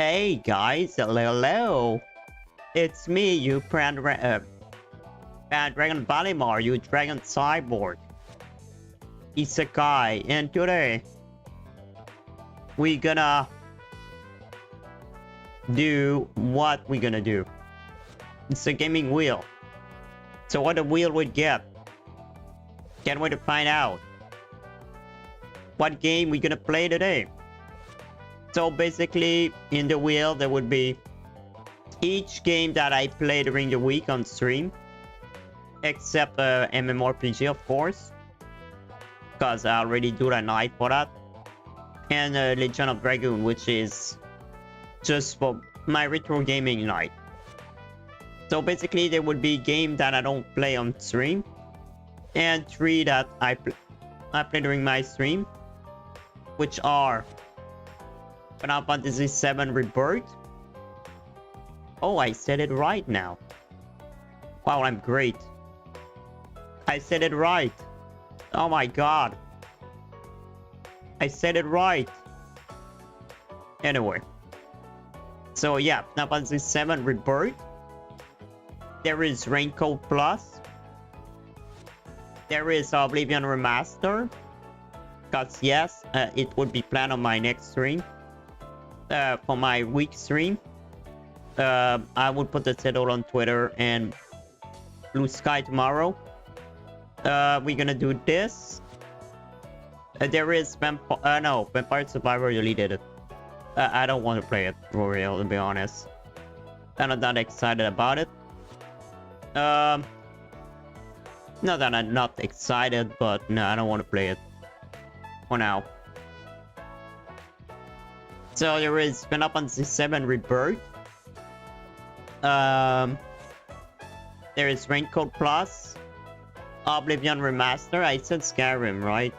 Hey guys, hello. It's me, you Dragon Valimar, you Dragon Cyborg. Isekai, and today we gonna do what we gonna do. It's a gaming wheel. So what the wheel would get? Can't wait to find out. What game we gonna play today? So basically, in the wheel there would be each game that I play during the week on stream, except MMORPG, of course, because I already do a night for that, and Legion of Dragoon, which is just for my retro gaming night. So basically, there would be games that I don't play on stream, and 3 that I play during my stream, which are Final Fantasy VII Rebirth. Oh, I said it right now. Wow, I'm great. I said it right. Oh my god. I said it right. Anyway. So yeah, Final Fantasy VII Rebirth. There is Raincoat Plus. There is Oblivion Remaster. Because yes, it would be planned on my next stream. For my week stream. I will put the title on Twitter and Blue Sky tomorrow. We're gonna do this. There is Vampire Survivor deleted it. I don't want to play it for real, to be honest. I'm not that excited about it. Not that I'm not excited, but no, I don't want to play it for now. So there is Final Fantasy VII Rebirth. There is Raincoat Plus, Oblivion Remaster. I said Skyrim, right?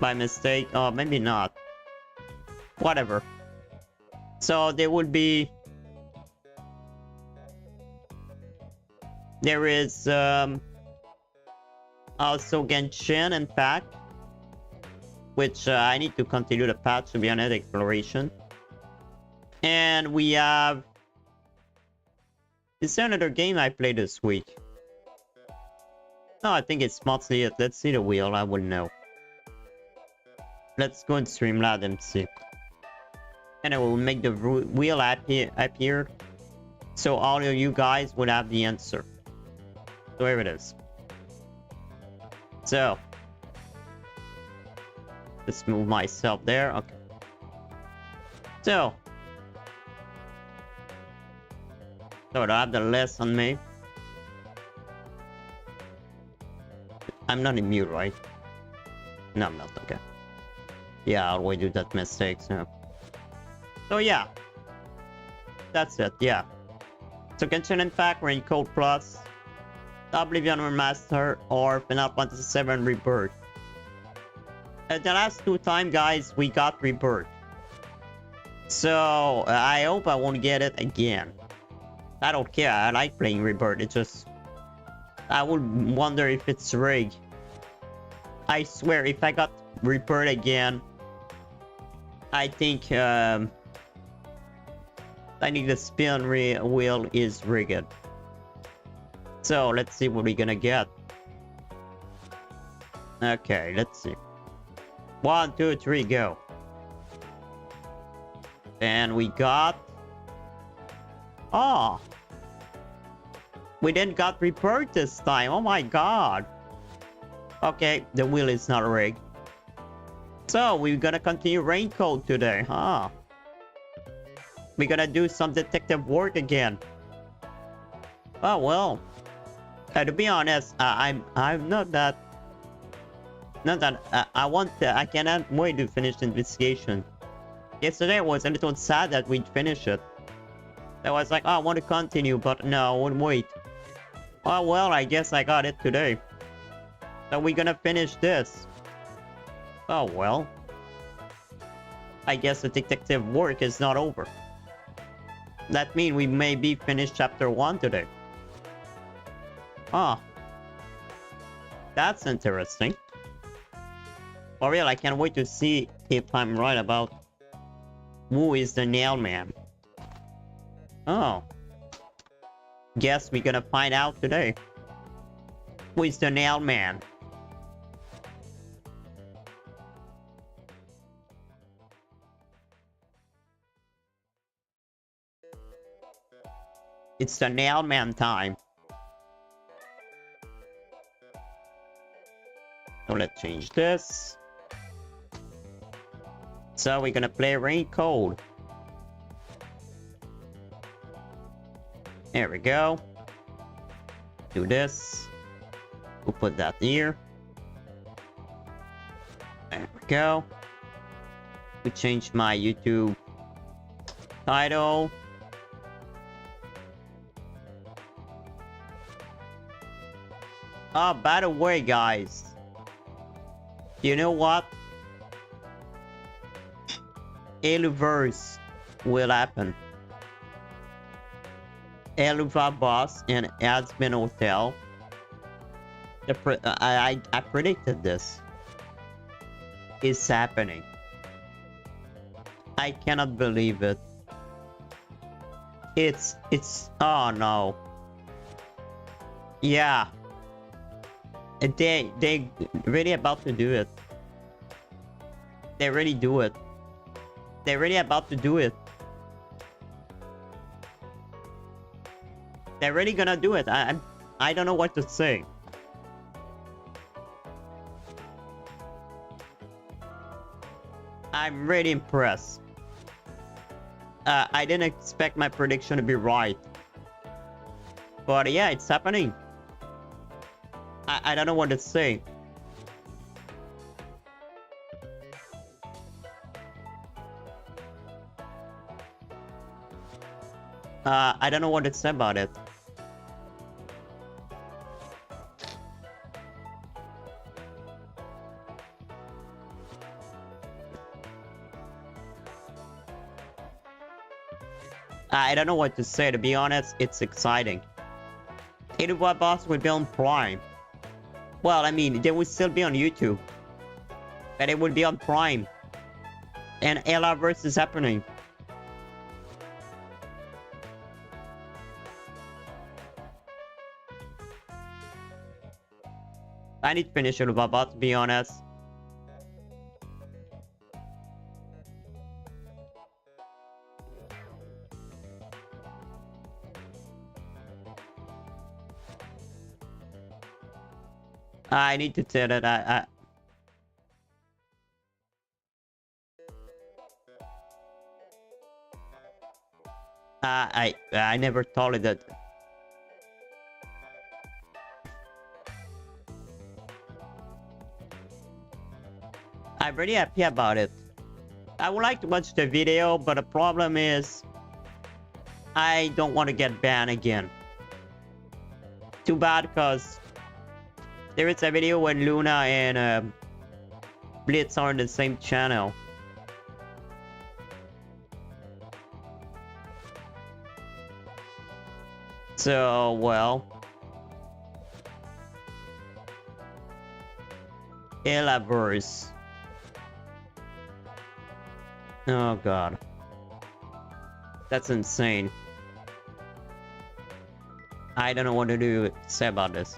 By mistake. Oh, maybe not. Whatever. So there would be... There is also Genshin, in fact, which I need to continue the path to be on exploration. And we have... Is there another game I played this week? No, I think it's mostly it. Let's see the wheel. I wouldn't know. Let's go in Streamlabs and see. And I will make the wheel appear so all of you guys would have the answer. So here it is. So let's move myself there. Okay. So do I have the list on me? I'm not in mute, right? No, I'm not. Okay. Yeah, I always do that mistake. So yeah. That's it, yeah. So Genshin Impact, Raincoat Plus, Oblivion Remaster, or Final Fantasy VII Rebirth. The last 2 times, guys, we got Rebirth. So I hope I won't get it again. I don't care, I like playing Rebirth, it's just... I would wonder if it's rigged. I swear, if I got Rebirth again, I think the spin wheel is rigged. So let's see what we're gonna get. Okay, let's see. 1, 2, 3, go. And we got... Oh! We didn't got Rebirth this time. Oh my god. Okay, the wheel is not rigged. So we're gonna continue Raincoat today, huh? We're gonna do some detective work again. Oh well. To be honest, I'm not that. I cannot wait to finish the investigation. Yesterday was a little sad that we'd finish it. I was like, oh, I want to continue, but no, I wouldn't wait. Oh well, I guess I got it today. So we're gonna finish this. Oh well. I guess the detective work is not over. That means we may be finished chapter 1 today. Ah. That's interesting. For real, I can't wait to see if I'm right about Who is the nail man? Oh. Guess we're gonna find out today. Who is the nail man? It's the nail man time. So let's change this. So we're gonna play Rain Code. There we go. Do this. We'll put that here. There we go. We changed my YouTube title. Oh, by the way, guys. You know what? Aliverse will happen. Eluva Boss and Aspen Hotel. I predicted this. It's happening. I cannot believe it. It's oh no. Yeah. They really about to do it. They really do it. They're really about to do it. They're really gonna do it. I don't know what to say. I'm really impressed. I didn't expect my prediction to be right. But yeah, it's happening. I don't know what to say. I don't know what to say about it. I don't know what to say, to be honest. It's exciting. Eluva Boss will be on Prime. Well, I mean, they will still be on YouTube. But it will be on Prime. And Aliverse is happening. I need to finish Eluva Boss, to be honest. I need to tell that I never thought of that. I'm really happy about it. I would like to watch the video, but the problem is I don't want to get banned again. Too bad, because there is a video when Luna and Blitz are on the same channel. So, well. Aliverse. Oh god. That's insane. I don't know what to say about this.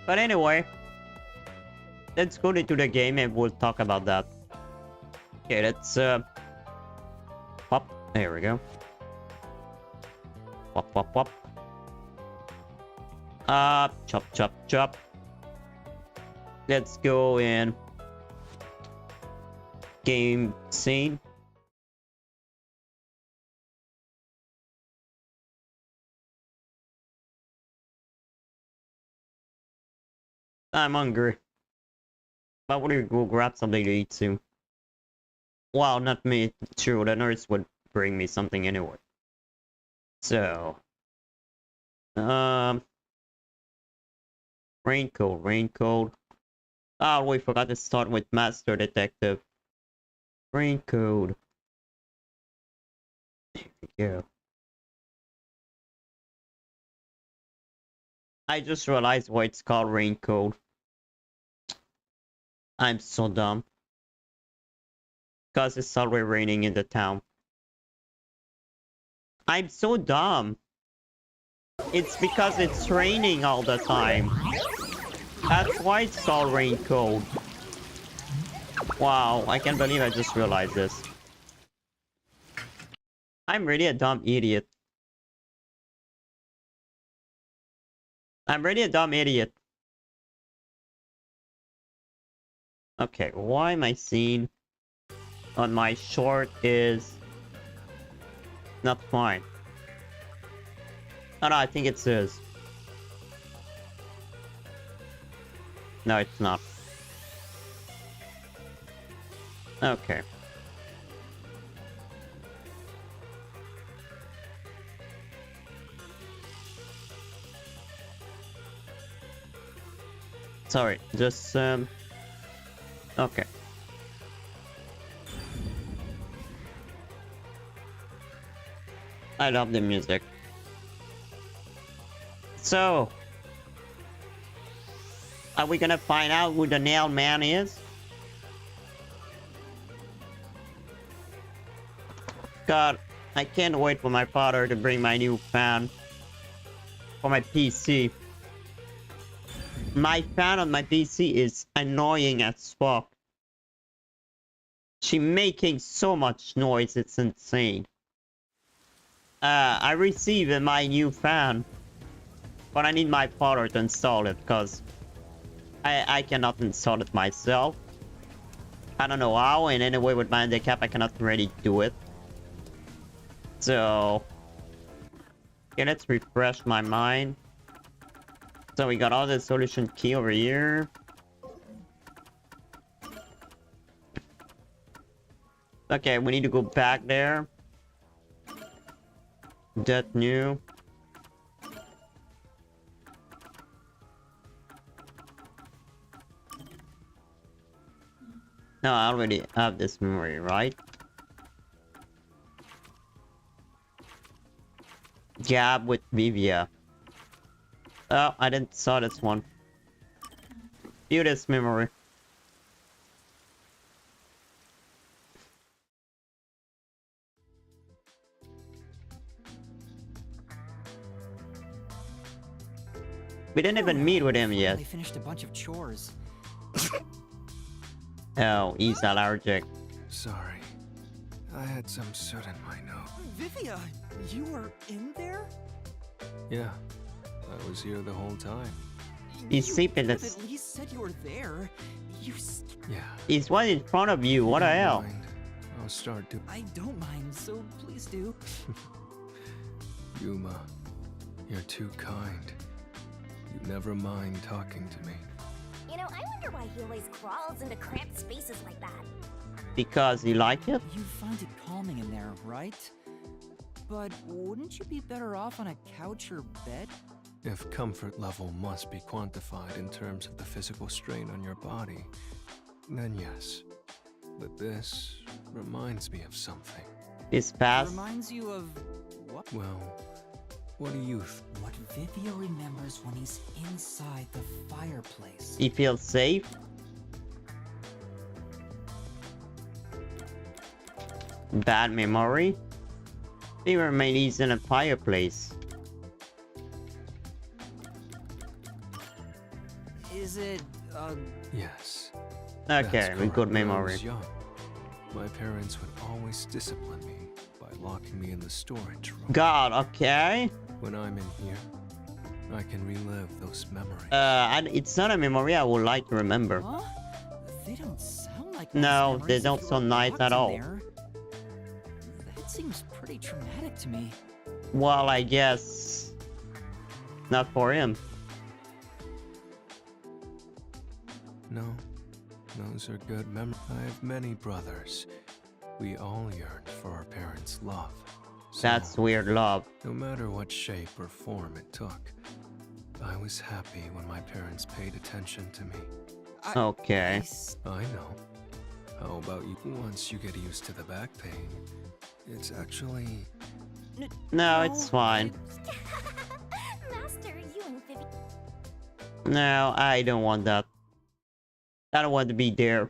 But anyway, let's go into the game and we'll talk about that. Okay, let's pop. There we go. Pop, pop, pop. Chop, chop, chop. Let's go in game scene. I'm hungry. But we'll go grab something to eat soon. Well, not me. True, the nurse would bring me something anyway. So, raincoat, raincoat. Oh, we forgot to start with Master Detective. Raincoat. There we go. I just realized why it's called raincoat. I'm so dumb. Because it's already raining in the town. I'm so dumb. It's because it's raining all the time. That's why it's all rain cold. Wow, I can't believe I just realized this. I'm really a dumb idiot. I'm really a dumb idiot. Okay, why am I seeing on my short is not fine? Oh no, I think it says. No, it's not. Okay. Sorry, just okay. I love the music. So, are we gonna find out who the nail man is? God, I can't wait for my father to bring my new fan for my PC. My fan on my PC is annoying as fuck. She's making so much noise, it's insane. I received my new fan, but I need my father to install it because I cannot install it myself. I don't know how, and anyway with my handicap I cannot really do it. So, okay, let's refresh my mind. So we got all the solution key over here. Okay, we need to go back there. That new. No, I already have this memory, right? Gab with Vivia. Oh, I didn't saw this one. View this memory. We didn't even meet with him yet. They finished a bunch of chores. Oh, he's allergic. Sorry. I had some soot in my nose. Vivia, you were in there? Yeah, I was here the whole time. He's You sleeping. could've at least said you were there. Yeah. He's right in front of you. What the Don't hell? mind. I'll start to. I don't mind, so please do. Yuma, you're too kind. You never mind talking to me. You know, I wonder why he always crawls into cramped spaces like that. Because you like it? You find it calming in there, right? But wouldn't you be better off on a couch or bed? If comfort level must be quantified in terms of the physical strain on your body, then yes. But this reminds me of something. This past. Reminds you of what? Well, what do you What Vivia remembers when he's inside the fireplace. He feels safe. Bad memory. They were made these in a fireplace. Is it, Yes. Okay, That's with good correct. When I memory. was young, my parents would always discipline me by locking me in the storage room. God, okay. When I'm in here, I can relive those memories. And it's not a memory I would like to remember. huh? They don't sound like No, nice they memories don't if you sound were nice locked at in all. there. That seems pretty traumatic to me. Well, I guess not for him. No, those are good memories. I have many brothers. We all yearned for our parents' love. So, That's weird love. no matter what shape or form it took, I was happy when my parents paid attention to me. Okay. I know. How about you? Once you get used to the back pain, it's actually... No, it's fine. Master, you and Vivi. No, I don't want that. I don't want to be there.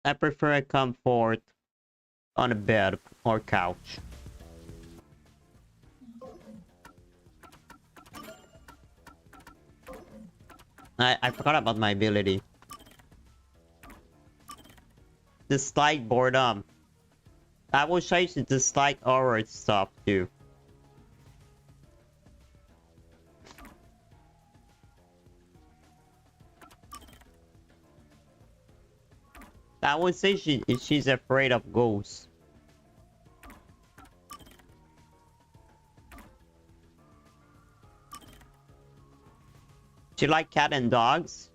I prefer a comfort on a bed or couch. I forgot about my ability. Dislike boredom. I wish I should dislike horror stuff too. I would say she's afraid of ghosts. She like cat and dogs?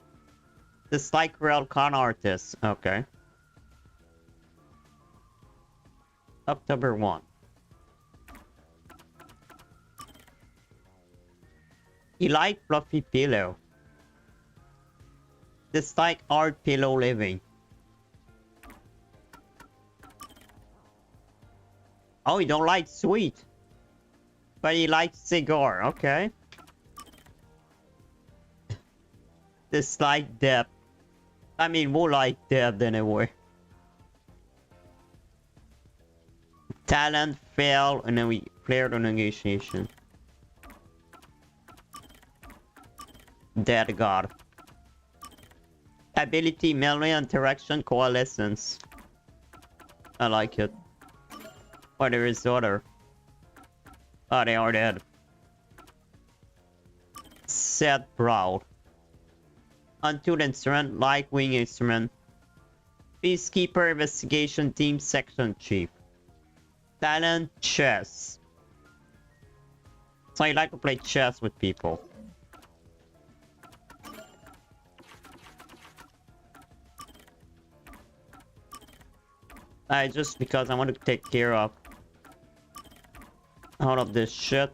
Dislike real con artists. Okay. October 1. You like fluffy pillow. Dislike art pillow living. Oh, you don't like sweet. But you like cigar. Okay. Dislike depth. I mean, more like depth anyway. Talent, fail, and then we cleared the negotiation. Dead god. Ability, melee, interaction, coalescence. I like it. Oh, there is other. Oh, they are dead. Set proud. Untold instrument, light wing instrument. Peacekeeper, investigation team, section chief. Talent, chess. So I like to play chess with people. Just because I want to take care of all of this shit.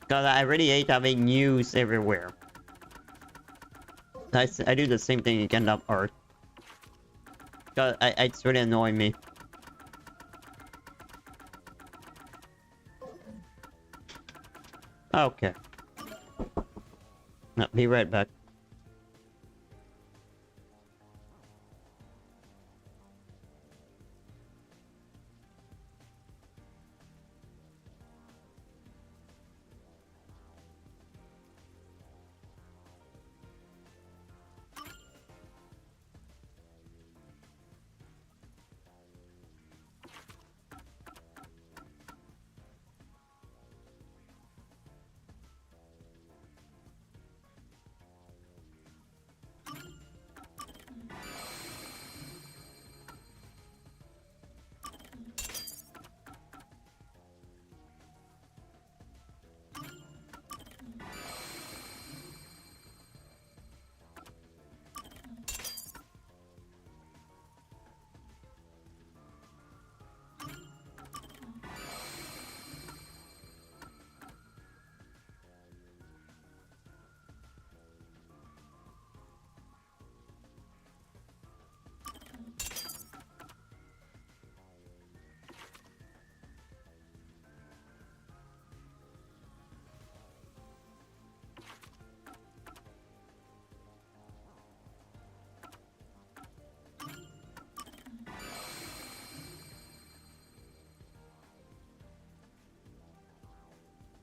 Because I really hate having news everywhere. I do the same thing again up Earth. Because it's really annoying me. Okay. I'll be right back.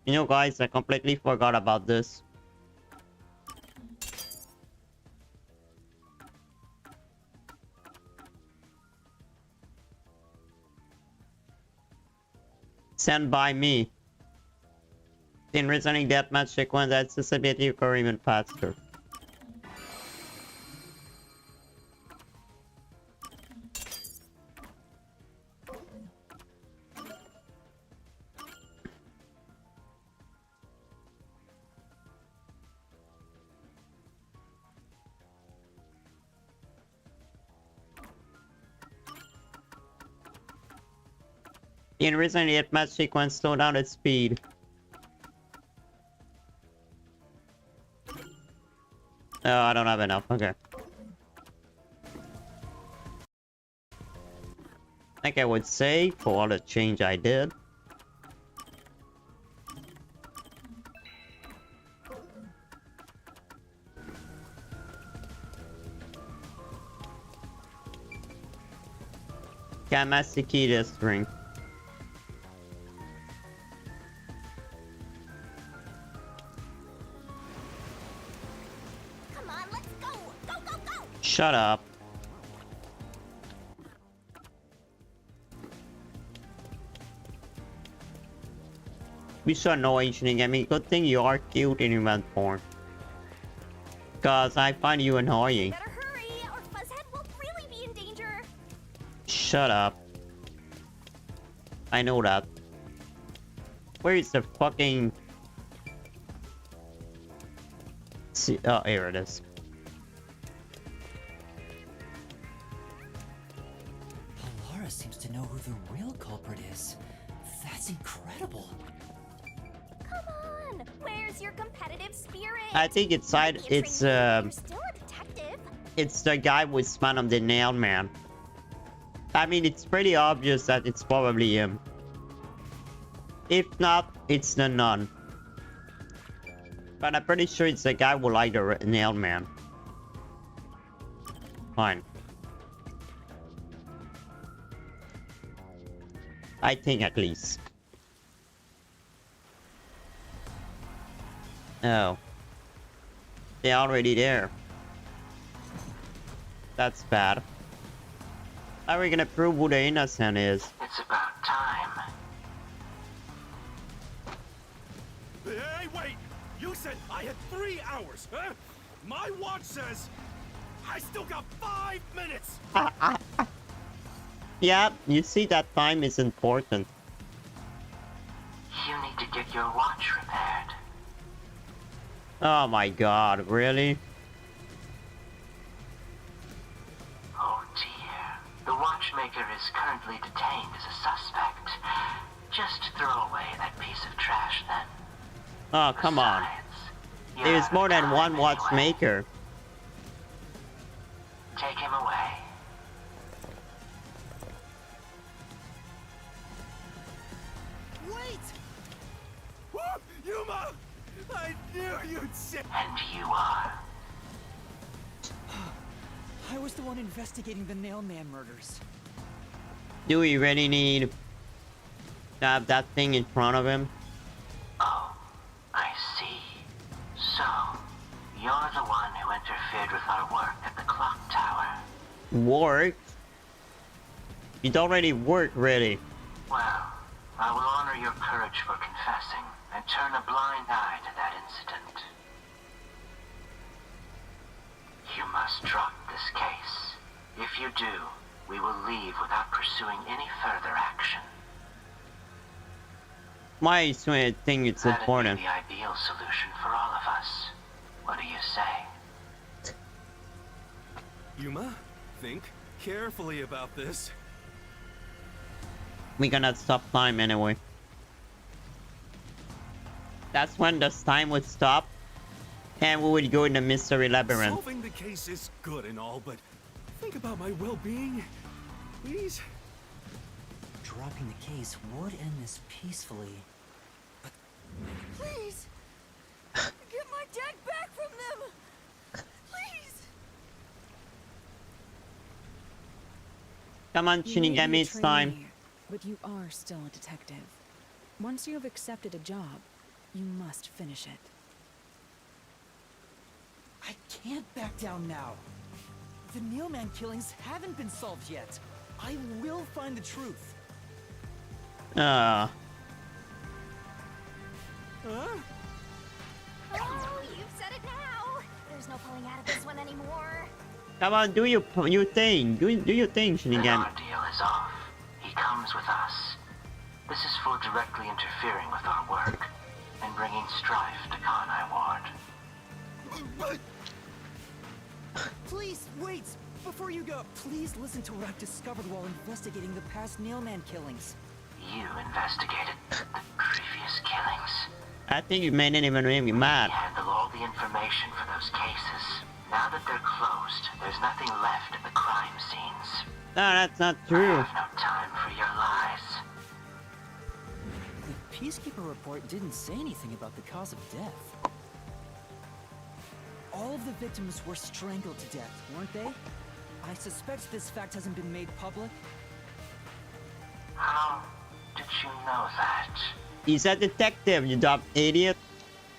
You know, guys, I completely forgot about this. Sent by me. In returning deathmatch sequence, accessibility occur even faster. In recent deathmatch sequence, slow down its speed. Oh, I don't have enough. Okay. I think I would say for all the change I did. Can master key this ring. Shut up. You're so annoying, Shinigami. Good thing you are cute in human form. Cause I find you annoying. Better hurry, or Fuzzhead will really be in danger. Shut up. I know that. Where is the fucking... See, oh, here it is. Alara seems to know who the real culprit is. That's incredible. Come on, where's your competitive spirit? I think it's Might be a trainee, but you're still a detective. it's the guy with Span of the Nail Man. I mean, it's pretty obvious that it's probably him. If not, it's the nun. But I'm pretty sure it's the guy who like the Nail Man. Fine. I think at least. Oh. They're already there. That's bad. How are we gonna prove who the innocent is? It's about time. Hey, wait! You said I had 3 hours, huh? My watch says I still got 5 minutes! Yeah, you see that time is important. You need to get your watch repaired. Oh my god, really? Oh dear. The watchmaker is currently detained as a suspect. Just throw away that piece of trash then. Oh, come on. Besides, you're There's out of more than time one anyway. watchmaker. Take him away. Wait! Woo! Yuma! I knew you'd say... And you are. I was the one investigating the Nailman murders. Do we really need to have that thing in front of him? Oh, I see. So, you're the one who interfered with our work at the clock tower. Work? It already worked, really. Well, I will honor your courage for confessing and turn a blind eye to that incident. You must drop this case. If you do, we will leave without pursuing any further action. Why do I think it's That'd important? be the ideal solution for all of us. What do you say? Yuma, think carefully about this. We cannot stop time anyway. That's when the time would stop, and we would go in the mystery labyrinth. Solving the case is good and all, but think about my well-being, please. Dropping the case would end this peacefully. But Please! Get my dad back from them! Please! Come on, You may be a Shinigami, it's time. trainee, but you are still a detective. Once you have accepted a job, you must finish it. I can't back down now. The Nailman killings haven't been solved yet. I will find the truth. Uh, Huh? Oh, you've said it now. There's no pulling out of this one anymore. come on, do your thing. Do your thing, The Shinigami. ordeal is off. He comes with us. This is for directly interfering with our work and bringing strife to Kanai Ward. Please, wait! Before you go, please listen to what I've discovered while investigating the past Nailman killings. You investigated the previous killings. I think you made it even make me We mad. handle all the information for those cases. Now that they're closed, there's nothing left at the crime scenes. No, that's not I true. have no time for your lies. The Peacekeeper report didn't say anything about the cause of death. All of the victims were strangled to death, weren't they? I suspect this fact hasn't been made public. How did you know that? He's a detective, you dumb idiot.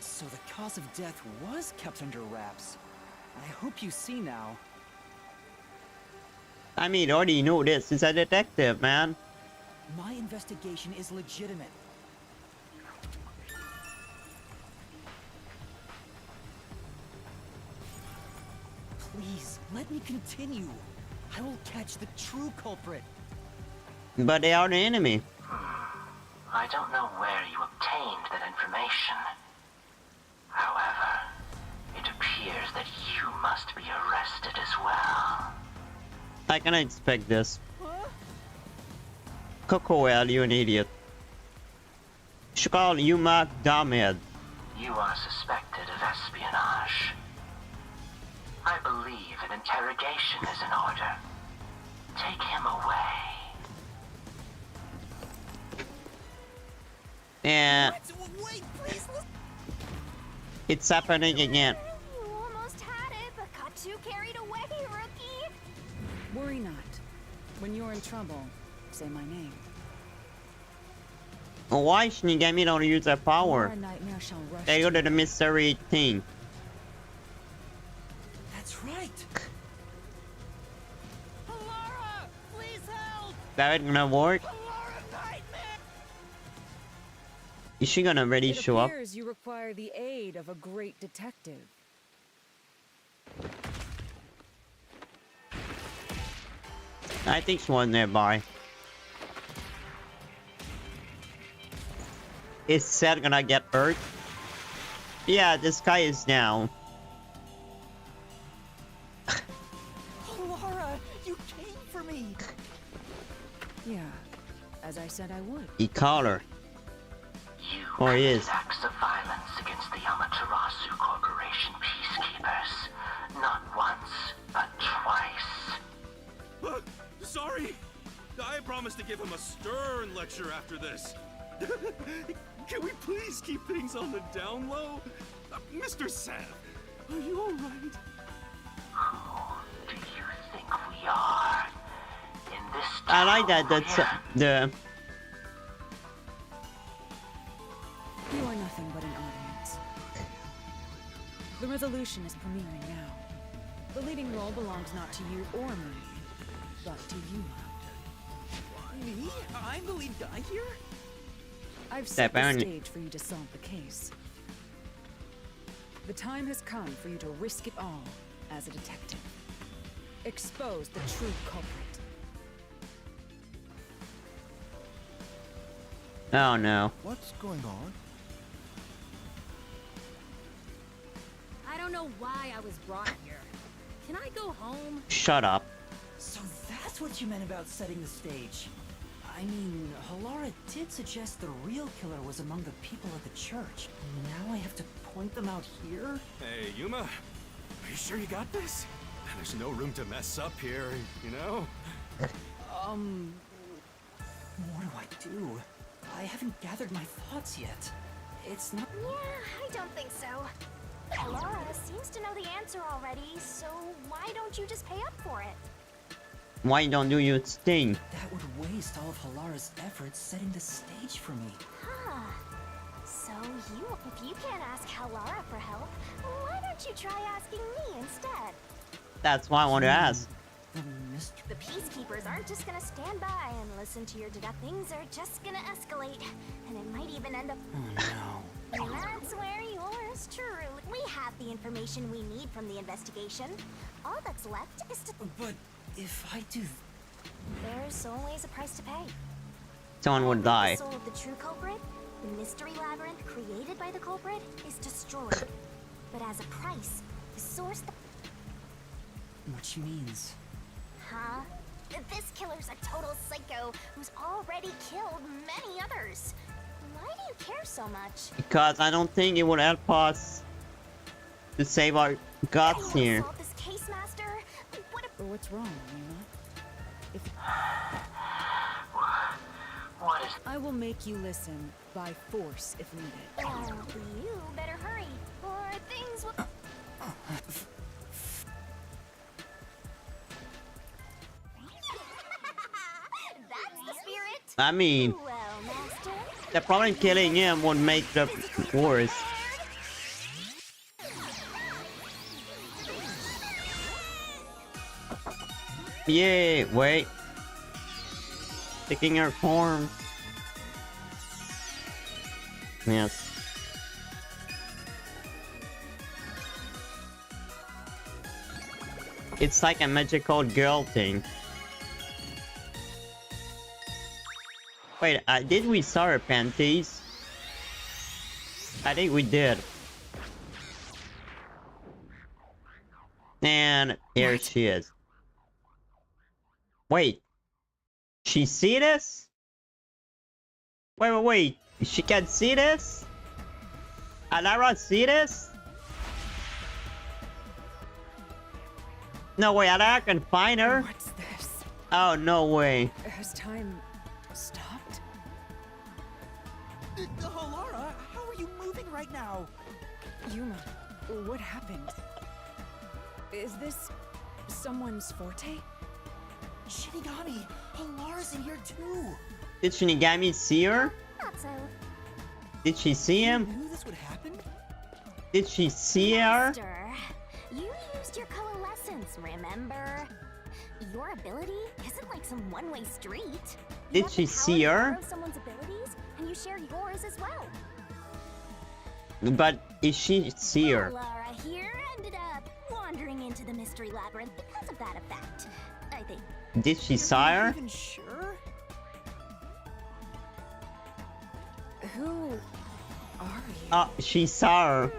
So the cause of death was kept under wraps. I hope you see now. I mean, already know this. He's a detective, man. My investigation is legitimate. Please, let me continue. I will catch the true culprit. But they are the enemy. I don't know where you obtained that information. However, it appears that you must be arrested as well. I cannot expect this. Cocoel, you an idiot. Should call Yuma dumbhead. You are suspected of espionage. I believe an interrogation is in order. Take him away. Yeah, Wait, please listen. it's happening again. You almost had it, but got too carried away, rookie. Worry not. When you're in trouble, say my name. Why Shinigami don't use their power? Or a nightmare shall rush They go to the mystery thing. That's right. Alara, please help! That ain't gonna work. Alara, nightmare! Is she gonna really It show up? appears you require the aid of a great detective. I think she's one nearby. Is Seth gonna get hurt? Yeah, this guy is down. Laura, you came for me. Yeah, as I said I would. He called her. You Or he committed is. acts of violence against the Amaterasu Corporation peacekeepers. Not once, but twice. Sorry. I promised to give him a stern lecture after this. Can we please keep things on the down low? Mr. Sam, are you all right? Who do you think we are? In this I like that. town That's here? the. You are nothing but an audience. The resolution is premiering now. The leading role belongs not to you or me, but to Yuma. Me? I'm the lead guy here? I've set the apparently- stage for you to solve the case. The time has come for you to risk it all as a detective. Expose the true culprit. Oh no. What's going on? I don't know why I was brought here. Can I go home? Shut up. So that's what you meant about setting the stage. I mean, Halara did suggest the real killer was among the people at the church. Now I have to point them out here? Hey, Yuma. Are you sure you got this? There's no room to mess up here, you know? What do I do? I haven't gathered my thoughts yet. It's not... Yeah, I don't think so. Laura seems to know the answer already, so why don't you just pay up for it? Why don't you use Sting? That would waste all of Halara's efforts setting the stage for me. Huh. So if you can't ask Halara for help, why don't you try asking me instead? That's why I want to ask. The mystery... The peacekeepers aren't just gonna stand by and listen to your deduct. Things are just gonna escalate, and it might even end up... Oh no. And that's where yours truly... We have the information we need from the investigation. All that's left is to... But if I do... There's always a price to pay. Someone would die. The soul of the true culprit, the mystery labyrinth created by the culprit, is destroyed. But as a price, the source... Which means... Huh? This killer's a total psycho who's already killed many others. Why do you care so much? Because I don't think it would help us to save our guts Can you here. solve this case, Master? What if... Or what's wrong, Yuma? If What is... I will make you listen by force if needed. Well, you better hurry, or things will... That's the spirit. I mean, Well, Master, the problem killing him would make the worse. Yay, wait. Taking her form. Yes. It's like a magical girl thing. Wait, did we saw her panties? I think we did. And here she is. Wait. She see this? Wait. She can see this? Alara see this? No way, Alara can find her? What's this? Oh, no way. Has time stopped? Halara, how are you moving right now? Yuma, what happened? Is this someone's forte? Shinigami, Halara's in here too. Did Shinigami see her? Not so. Did she see You him? knew this would happen? Did she see her? Master, you used your color lessons, remember? Your ability isn't like some one-way street. You Did have she the power see to her? borrow someone's abilities, and you share yours as well. But is she see her? Laura here ended up wandering into the mystery labyrinth because of that effect. I think. Did she saw her? Even sure? Who are you? Oh, she saw her.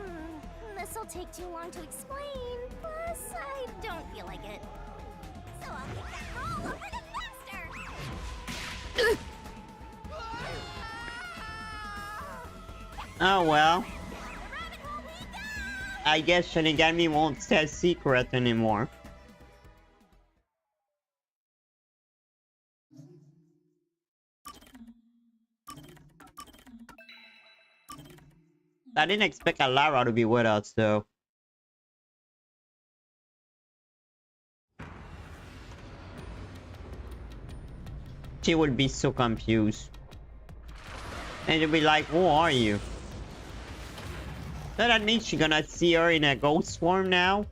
This'll take too long to explain. Plus, I don't feel like it. So I'll take that role over the master. Oh well. I guess Shinigami won't stay a secret anymore. I didn't expect Alara to be with us though. She would be so confused. And she'd be like, who are you? So that means she's gonna see her in a ghost form now?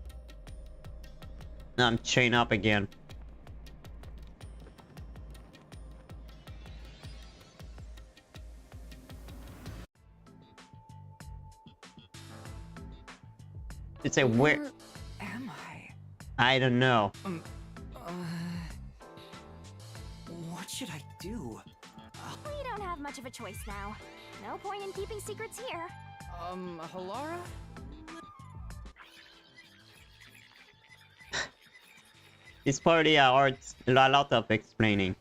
I'm chained up again. It's a weird... Where am I? I don't know. What should I do? We don't have much of a choice now. No point in keeping secrets here. Halara? It's probably a lot of explaining.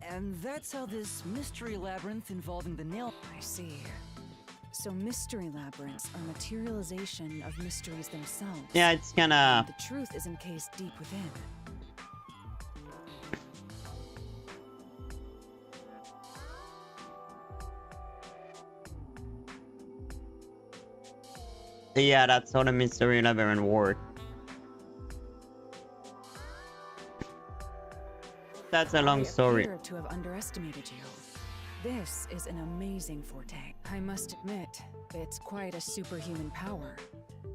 And that's how this mystery labyrinth involving the nail. I see. So mystery labyrinths are materialization of mysteries themselves. Yeah, it's kinda... The truth is encased deep within. Yeah, that's how the mystery labyrinth works. That's a long story. I appear to have underestimated you. This is an amazing forte. I must admit, it's quite a superhuman power.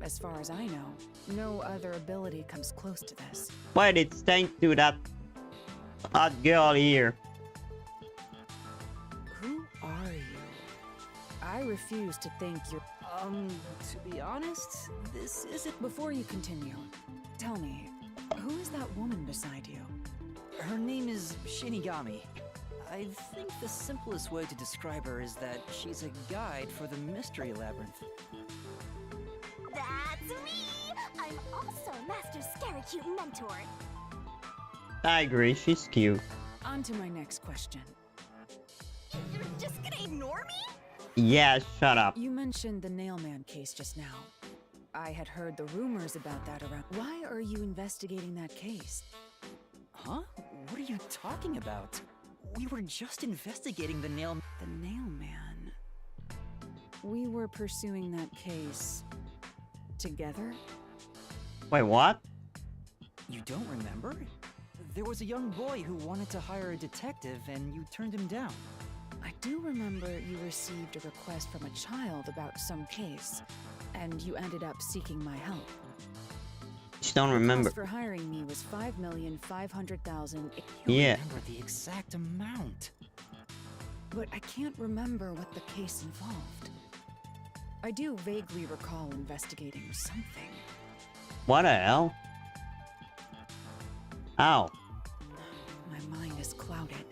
As far as I know, no other ability comes close to this. But it's thanks to that hot girl here. Who are you? I refuse to think you're... To be honest, this isn't. Before you continue, tell me, who is that woman beside you? Her name is Shinigami. I think the simplest way to describe her is that she's a guide for the mystery labyrinth. That's me! I'm also Master Scary Cute Mentor. I agree, she's cute. On to my next question. You're just gonna ignore me? Yeah, shut up. You mentioned the Nailman case just now. I had heard the rumors about that around. Why are you investigating that case? Huh? What are you talking about? We were just investigating the nail. The Nailman. We were pursuing that case together? Wait, what? You don't remember? There was a young boy who wanted to hire a detective and you turned him down. I do remember you received a request from a child about some case, and you ended up seeking my help. just don't remember. The cost for hiring me was 5,500,000. Yeah. Remember the exact amount. But I can't remember what the case involved. I do vaguely recall investigating something. What the hell? Ow. My mind is clouded.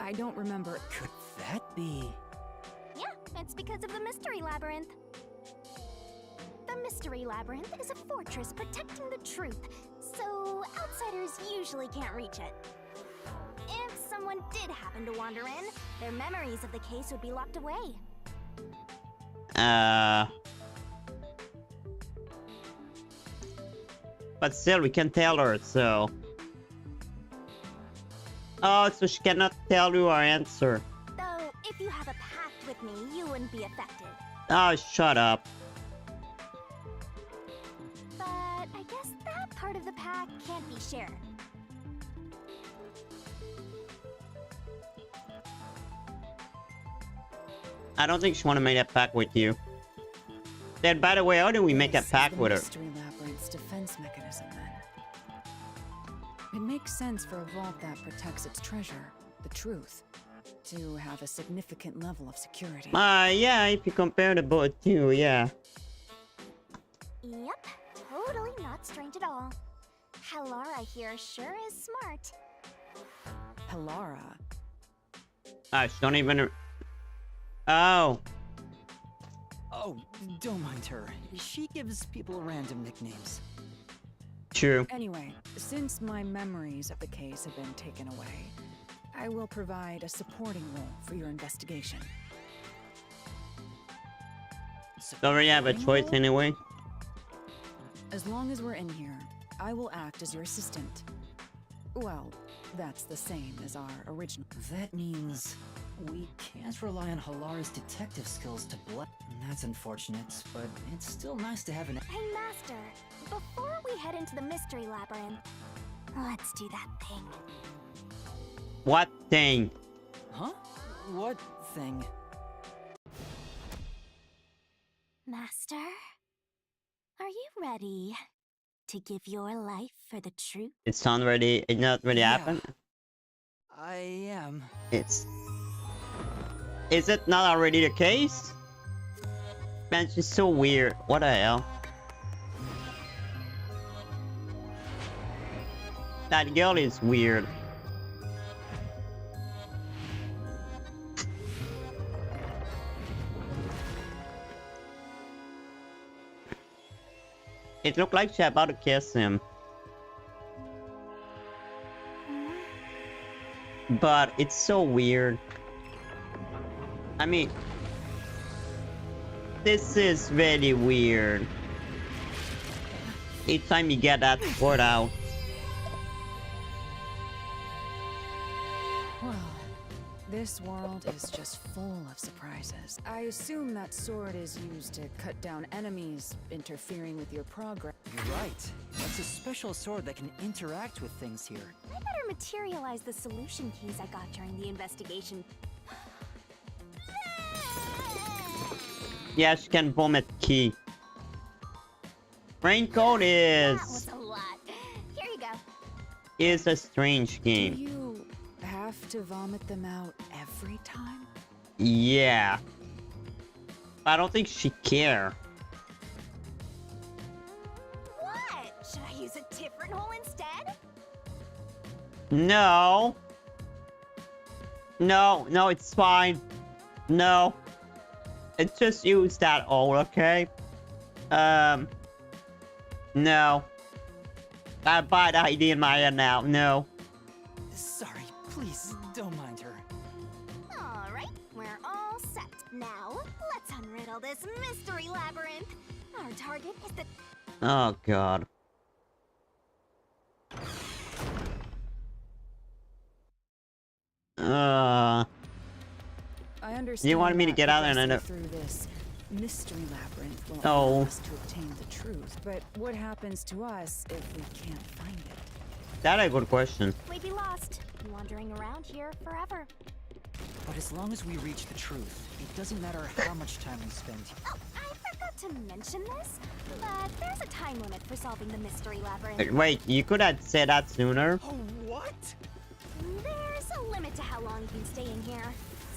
I don't remember. Could that be? Yeah, it's because of the Mystery Labyrinth. The Mystery Labyrinth is a fortress protecting the truth, so outsiders usually can't reach it. If someone did happen to wander in, their memories of the case would be locked away. But still, we can tell her, so... Oh, so she cannot tell you our answer. Though, if you have a pact with me, you wouldn't be affected. Oh, shut up. But I guess that part of the pact can't be shared. I don't think she want to make a pact with you. Then, by the way, how do we make a pact with her? Mystery Labyrinth's defense mechanism, then. It makes sense for a vault that protects its treasure, the truth, to have a significant level of security. Yeah, if you compare the both two, yeah. Yep, totally not strange at all. Halara here sure is smart. Halara. She don't even... Oh. Oh, don't mind her. She gives people random nicknames. True. Anyway, since my memories of the case have been taken away, I will provide a supporting role for your investigation. Don't really have a choice anyway. As long as we're in here, I will act as your assistant. Well, that's the same as our original. That means we can't rely on Halara's detective skills to That's unfortunate, but it's still nice to have an... Hey, Master, before we head into the Mystery Labyrinth, let's do that thing. What thing? Huh? What thing? Master, are you ready to give your life for the truth? It's not ready. It's not really happened. I am. It's... Is it not already the case? Man, she's so weird. What the hell? That girl is weird. It looked like she's about to kiss him. But it's so weird. I mean, this is very weird. Each time you get that sword out. Well, this world is just full of surprises. I assume that sword is used to cut down enemies interfering with your progress. You're right. It's a special sword that can interact with things here. I better materialize the solution keys I got during the investigation. Yeah, she can vomit key. Raincoat That was a lot. Here you go. is a strange Do game. you have to vomit them out every time? Yeah. I don't think she care. What? Should I use a different hole instead? No. No, it's fine. No. It's just use that hole, okay? No. I bad idea in my head now. No. Sorry, please don't mind her. Alright, we're all set. Now, let's unriddle this mystery labyrinth. Our target is the... Oh god. I understand. You wanted me to that get out there and progressing end up... through this mystery labyrinth will Oh. allow us to obtain the truth. But what happens to us if we can't find it? That's a good question. We'd be lost, wandering around here forever. But as long as we reach the truth, it doesn't matter how much time we spend here. Oh, I forgot forgot to mention this, but there's a time limit for solving the mystery labyrinth. Wait, you could have said that sooner. Oh, what? There's a limit to how long you can stay in here.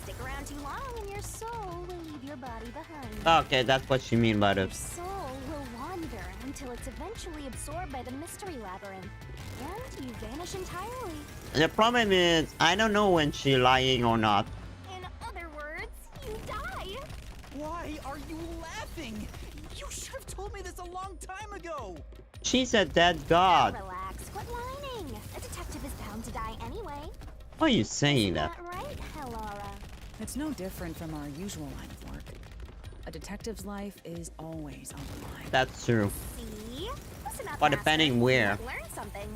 Stick around too long and your soul will leave your body behind. Okay, that's what you mean by Your this. soul will wander until it's eventually absorbed by the mystery labyrinth. And you vanish entirely. The problem is, I don't know when she's lying or not. In other words, you die. Why are you laughing? You should have told me this a long time ago. She's a dead god. Relax, quit whining. A detective is bound to die anyway. Why are you saying Isn't that? that right, Helora? It's no different from our usual line of work. A detective's life is always on the line. That's true. See? Listen up, But Master. depending You where. might learn something.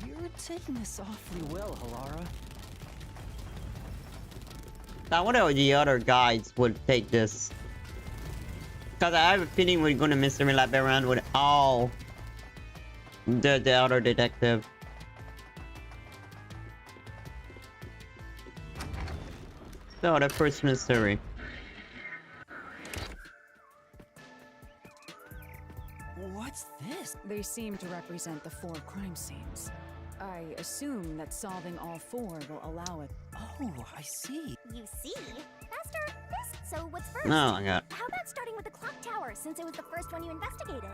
You're taking this awfully well, Halara. I wonder how the other guys would take this. Because I have a feeling we're gonna mystery lab around with all the other detective. So the first mystery. What's this? They seem to represent the 4 crime scenes. I assume that solving all 4 will allow it. Oh, I see. You see? Master, this. So what's first? Oh my god. How about starting with the clock tower, since it was the first one you investigated?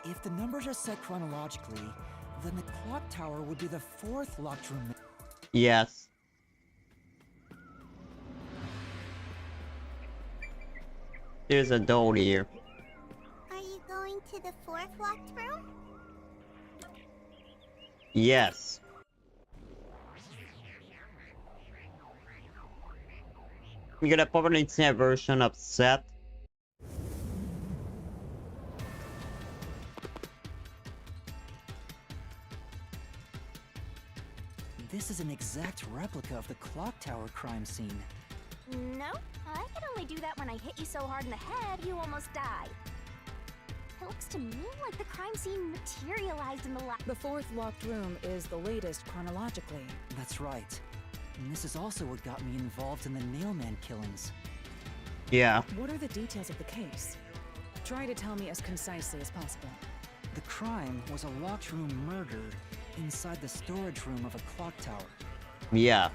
If the numbers are set chronologically, then the clock tower would be the 4th locked room. Yes. There's a doll here. Are you going to the 4th locked room? Yes. We got a probably see a version of Seth. This is an exact replica of the clock tower crime scene. No, I can only do that when I hit you so hard in the head you almost die. It looks to me like the crime scene materialized in the lab. The 4th locked room is the latest chronologically. That's right. And this is also what got me involved in the Nailman killings. Yeah. What are the details of the case? Try to tell me as concisely as possible. The crime was a locked room murder inside the storage room of a clock tower. Yeah.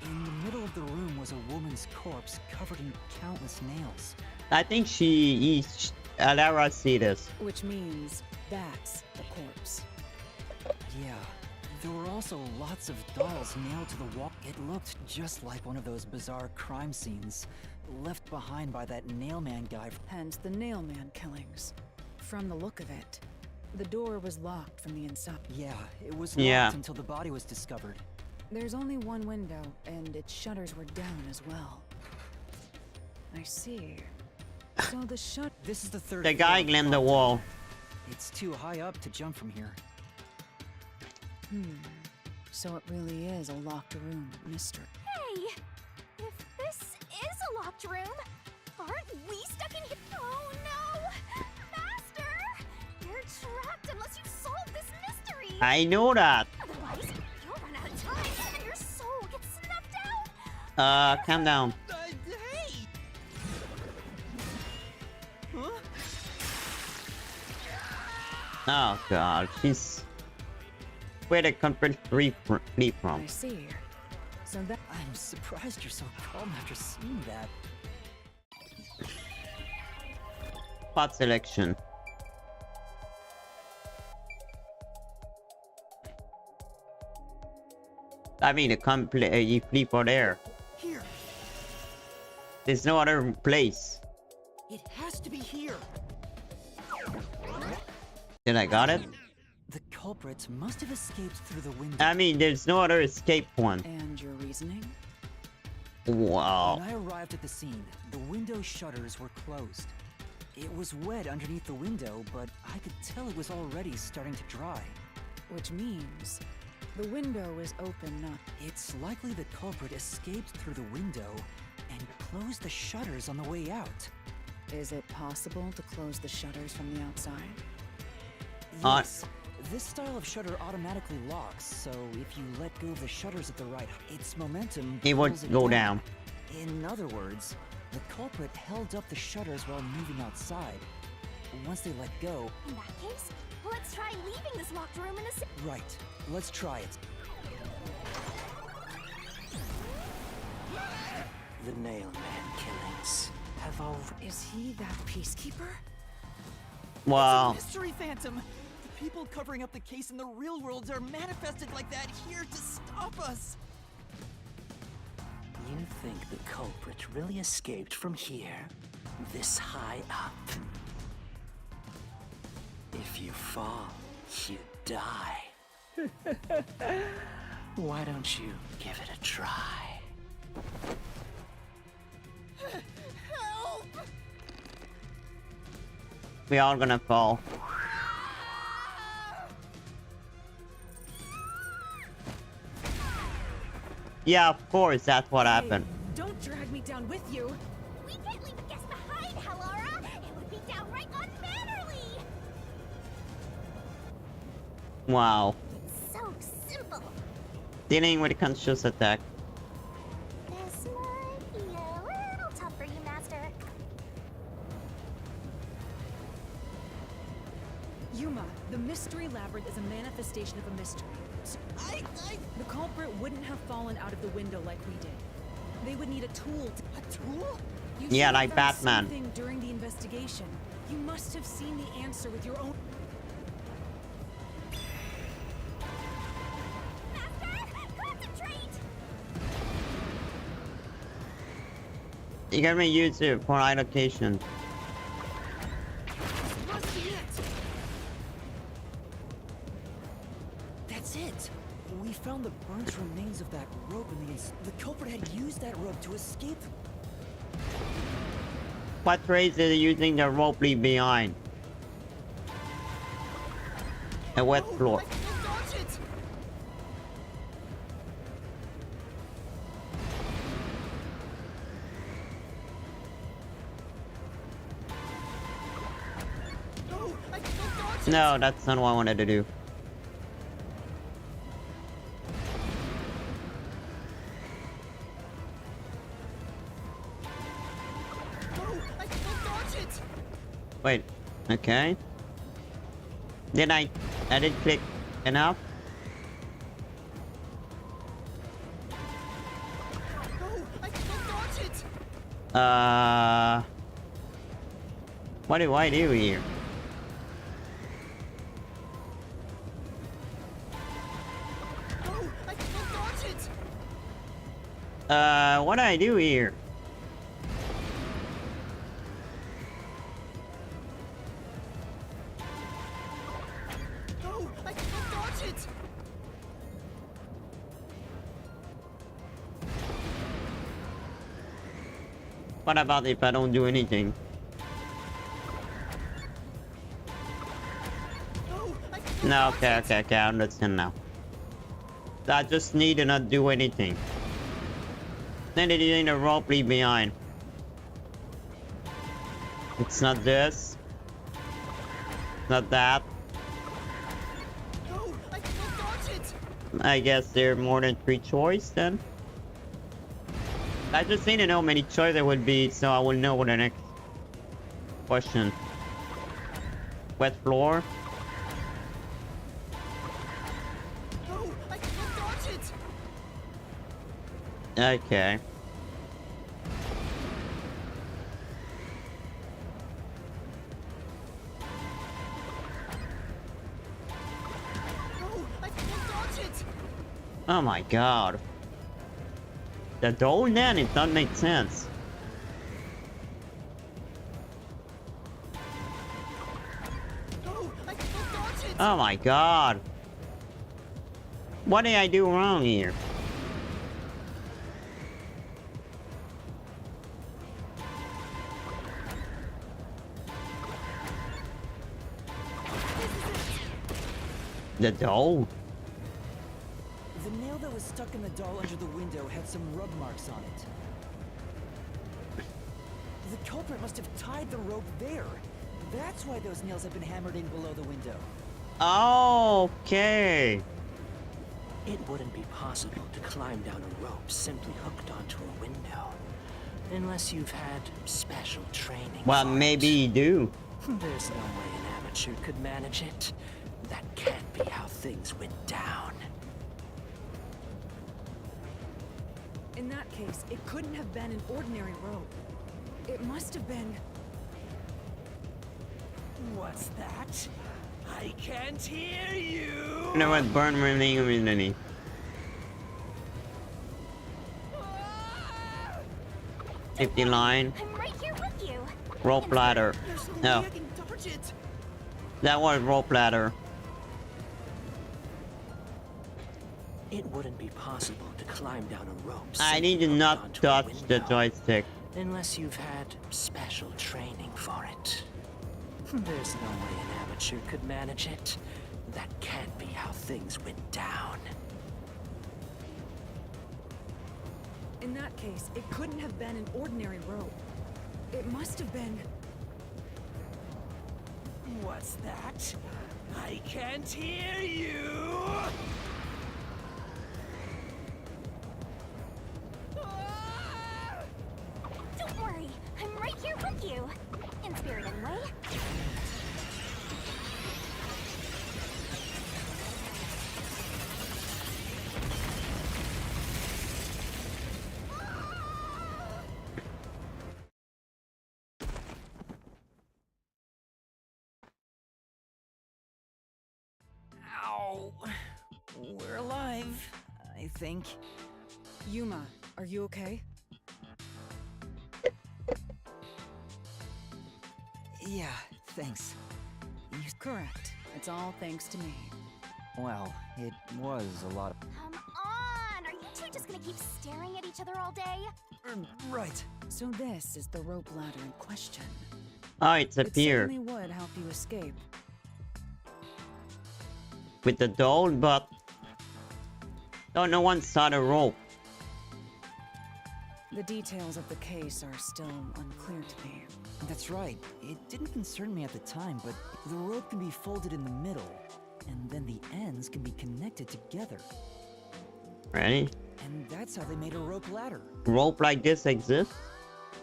In the middle of the room was a woman's corpse covered in countless nails. I think she is. Alara see this. Which means that's the corpse. Yeah. There were also lots of dolls nailed to the wall. It looked just like one of those bizarre crime scenes left behind by that Nailman guy. Hence the Nailman killings. From the look of it, the door was locked from the inside. Yeah, it was Yeah. locked until the body was discovered. There's only one window, and its shutters were down as well. I see. So the This is the 3rd The floor guy of climbed the clock wall. tower. It's too high up to jump from here. So it really is a locked room, mister. Hey! If this is a locked room, aren't we stuck in here? Oh no! Master! You're trapped unless you solve this mystery! I know that. Otherwise, you'll run out of time and your soul gets snuffed out! Calm down. Hey! Oh god, she's where the conflict flee from. I see. So that I'm surprised you're so calm after seeing that. Spot selection. I mean, you flee for there. Here! There's no other place. It has to be here! Did I got it? The culprit must have escaped through the window. I mean, there's no other escape one. and your reasoning? Wow. When I arrived at the scene, the window shutters were closed. It was wet underneath the window, but I could tell it was already starting to dry. Which means the window is open, not. It's likely the culprit escaped through the window and closed the shutters on the way out. Is it possible to close the shutters from the outside? Yes. This style of shutter automatically locks, so if you let go of the shutters at the right, its momentum It would pulls go down. In other words, The culprit held up the shutters while moving outside. Once they let go... In that case, let's try leaving this locked room in a Right. Let's try it. The Nailman killings have all... Is he that peacekeeper? Wow. It's a mystery phantom. The people covering up the case in the real world are manifested like that here to stop us. You think the culprit really escaped from here? This high up? If you fall, you die. Why don't you give it a try? Help! We all gonna fall. Yeah, of course, that's what happened. Don't drag me down with you. We can't leave a guest behind, Hallara! It would be downright unmannerly! Wow. It's so simple. Dealing with a conscious attack. This might be a little tough for you, Master. Yuma, the mystery labyrinth is a manifestation of a mystery. The culprit wouldn't have fallen out of the window like we did. They would need a tool to... A tool? You Yeah, should like have found Batman. something during the investigation. You must have seen the answer with your own... Master, concentrate! You can use it for allocation. Must be it. That's it! We found the burnt remains of that rope in the culprit had used that rope to escape. What trace is using the rope leave behind? A wet floor. I can't dodge it. No, I can't dodge it. No, that's not what I wanted to do. No, I can't dodge it. Wait. Okay. Then I didn't click enough. No, I can't dodge it. What do I do here? No, I can't dodge it. What do I do here? No, I can't dodge it. What about if I don't do anything? No, I can't No, dodge okay, it. okay, I understand now. I just need to not do anything. Then it is in a rope leave behind. It's not this. Not that. No, I can't dodge it. I guess there are more than 3 choices then. I just need to know how many choices there would be so I will know what the next question. Wet floor. No, I can't dodge it. Okay. No, I can't dodge it. Oh my god. The door then, it doesn't make sense. No, I can't dodge it. Oh my god. What did I do wrong here? The doll? The nail that was stuck in the doll under the window had some rub marks on it. The culprit must have tied the rope there. That's why those nails have been hammered in below the window. Okay. It wouldn't be possible to climb down a rope simply hooked onto a window. Unless you've had special training. Well, for maybe it. you do. There's no way an amateur could manage it. That can't be how things went down. In that case, it couldn't have been an ordinary rope. It must have been... What's that? I can't hear you! You know what? Burn remaining immunity. 50 line. I'm right here with you. Rope ladder. There's no No, way I can dodge it. that was rope ladder. It wouldn't be possible to climb down a rope. I need to safely not onto a touch the window, joystick. unless you've had special training for it. There's no way an amateur could manage it. That can't be how things went down. In that case, it couldn't have been an ordinary rope. It must have been... What's that? I can't hear you! Don't worry, I'm right here with you. In spirit, anyway. Ow. We're alive, I think. Yuma, are you okay? Yeah, thanks. Correct. It's all thanks to me. Well, it was a lot of... Come on! Are you two just gonna keep staring at each other all day? Right. So this is the rope ladder in question. Oh, it's a It pier. certainly would help you escape. With the doll, but... Oh, no one saw the rope. The details of the case are still unclear to me. That's right. It didn't concern me at the time, but the rope can be folded in the middle, and then the ends can be connected together. Ready? And that's how they made a rope ladder. Rope like this exists?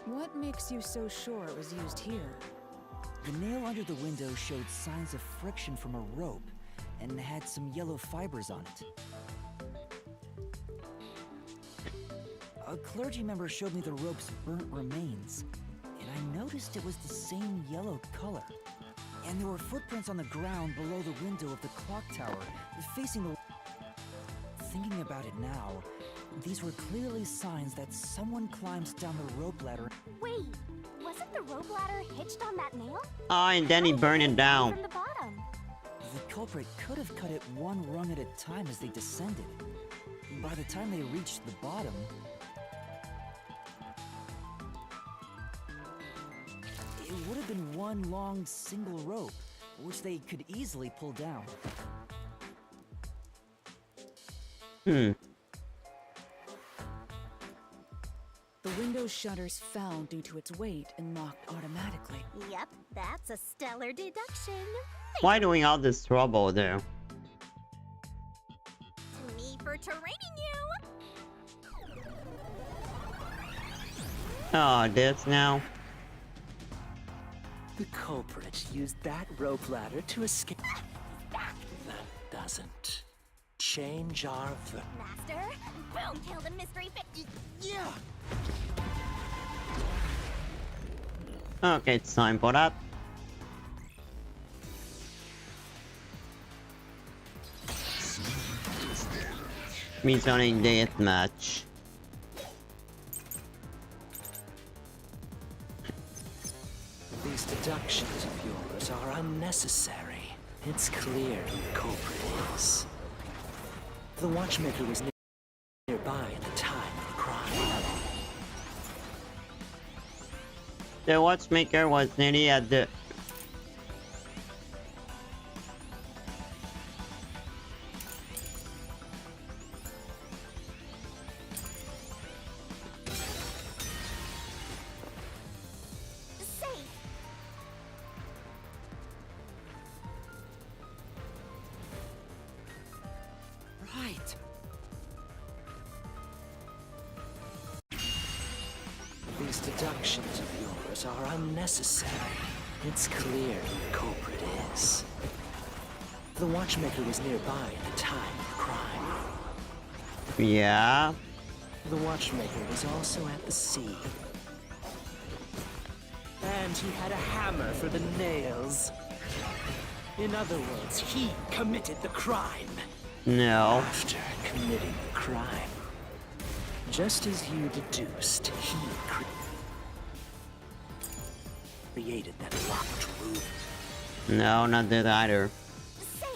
What makes you so sure it was used here? The nail under the window showed signs of friction from a rope, and had some yellow fibers on it. A clergy member showed me the rope's burnt remains, and I noticed it was the same yellow color. And there were footprints on the ground below the window of the clock tower, facing the... Thinking about it now, these were clearly signs that someone climbs down the rope ladder. Wait, wasn't the rope ladder hitched on that nail? Oh, and then he burned it down. From the bottom. The culprit could have cut it one rung at a time as they descended. By the time they reached the bottom, it would have been one long single rope, which they could easily pull down. The window's shutters fell due to its weight and locked automatically. Yep, that's a stellar deduction. Why doing all this trouble, though? To me for training you. Oh, this now? The culprit used that rope ladder to escape. That doesn't change our Master, boom, kill the mystery fit. Yeah! Okay, it's time for that. Means on a death match. These deductions of yours are unnecessary. It's clear who the culprit is. The watchmaker was nearby at the time of the crime. The watchmaker was nearly at the... Safe. These These deductions of yours are unnecessary. It's clear who the culprit is. The watchmaker was nearby at the time of the crime. Yeah. The watchmaker was also at the scene. And he had a hammer for the nails. In other words, he committed the crime. No. After committing the crime, just as you deduced, he created that locked room. No, not that either. Say,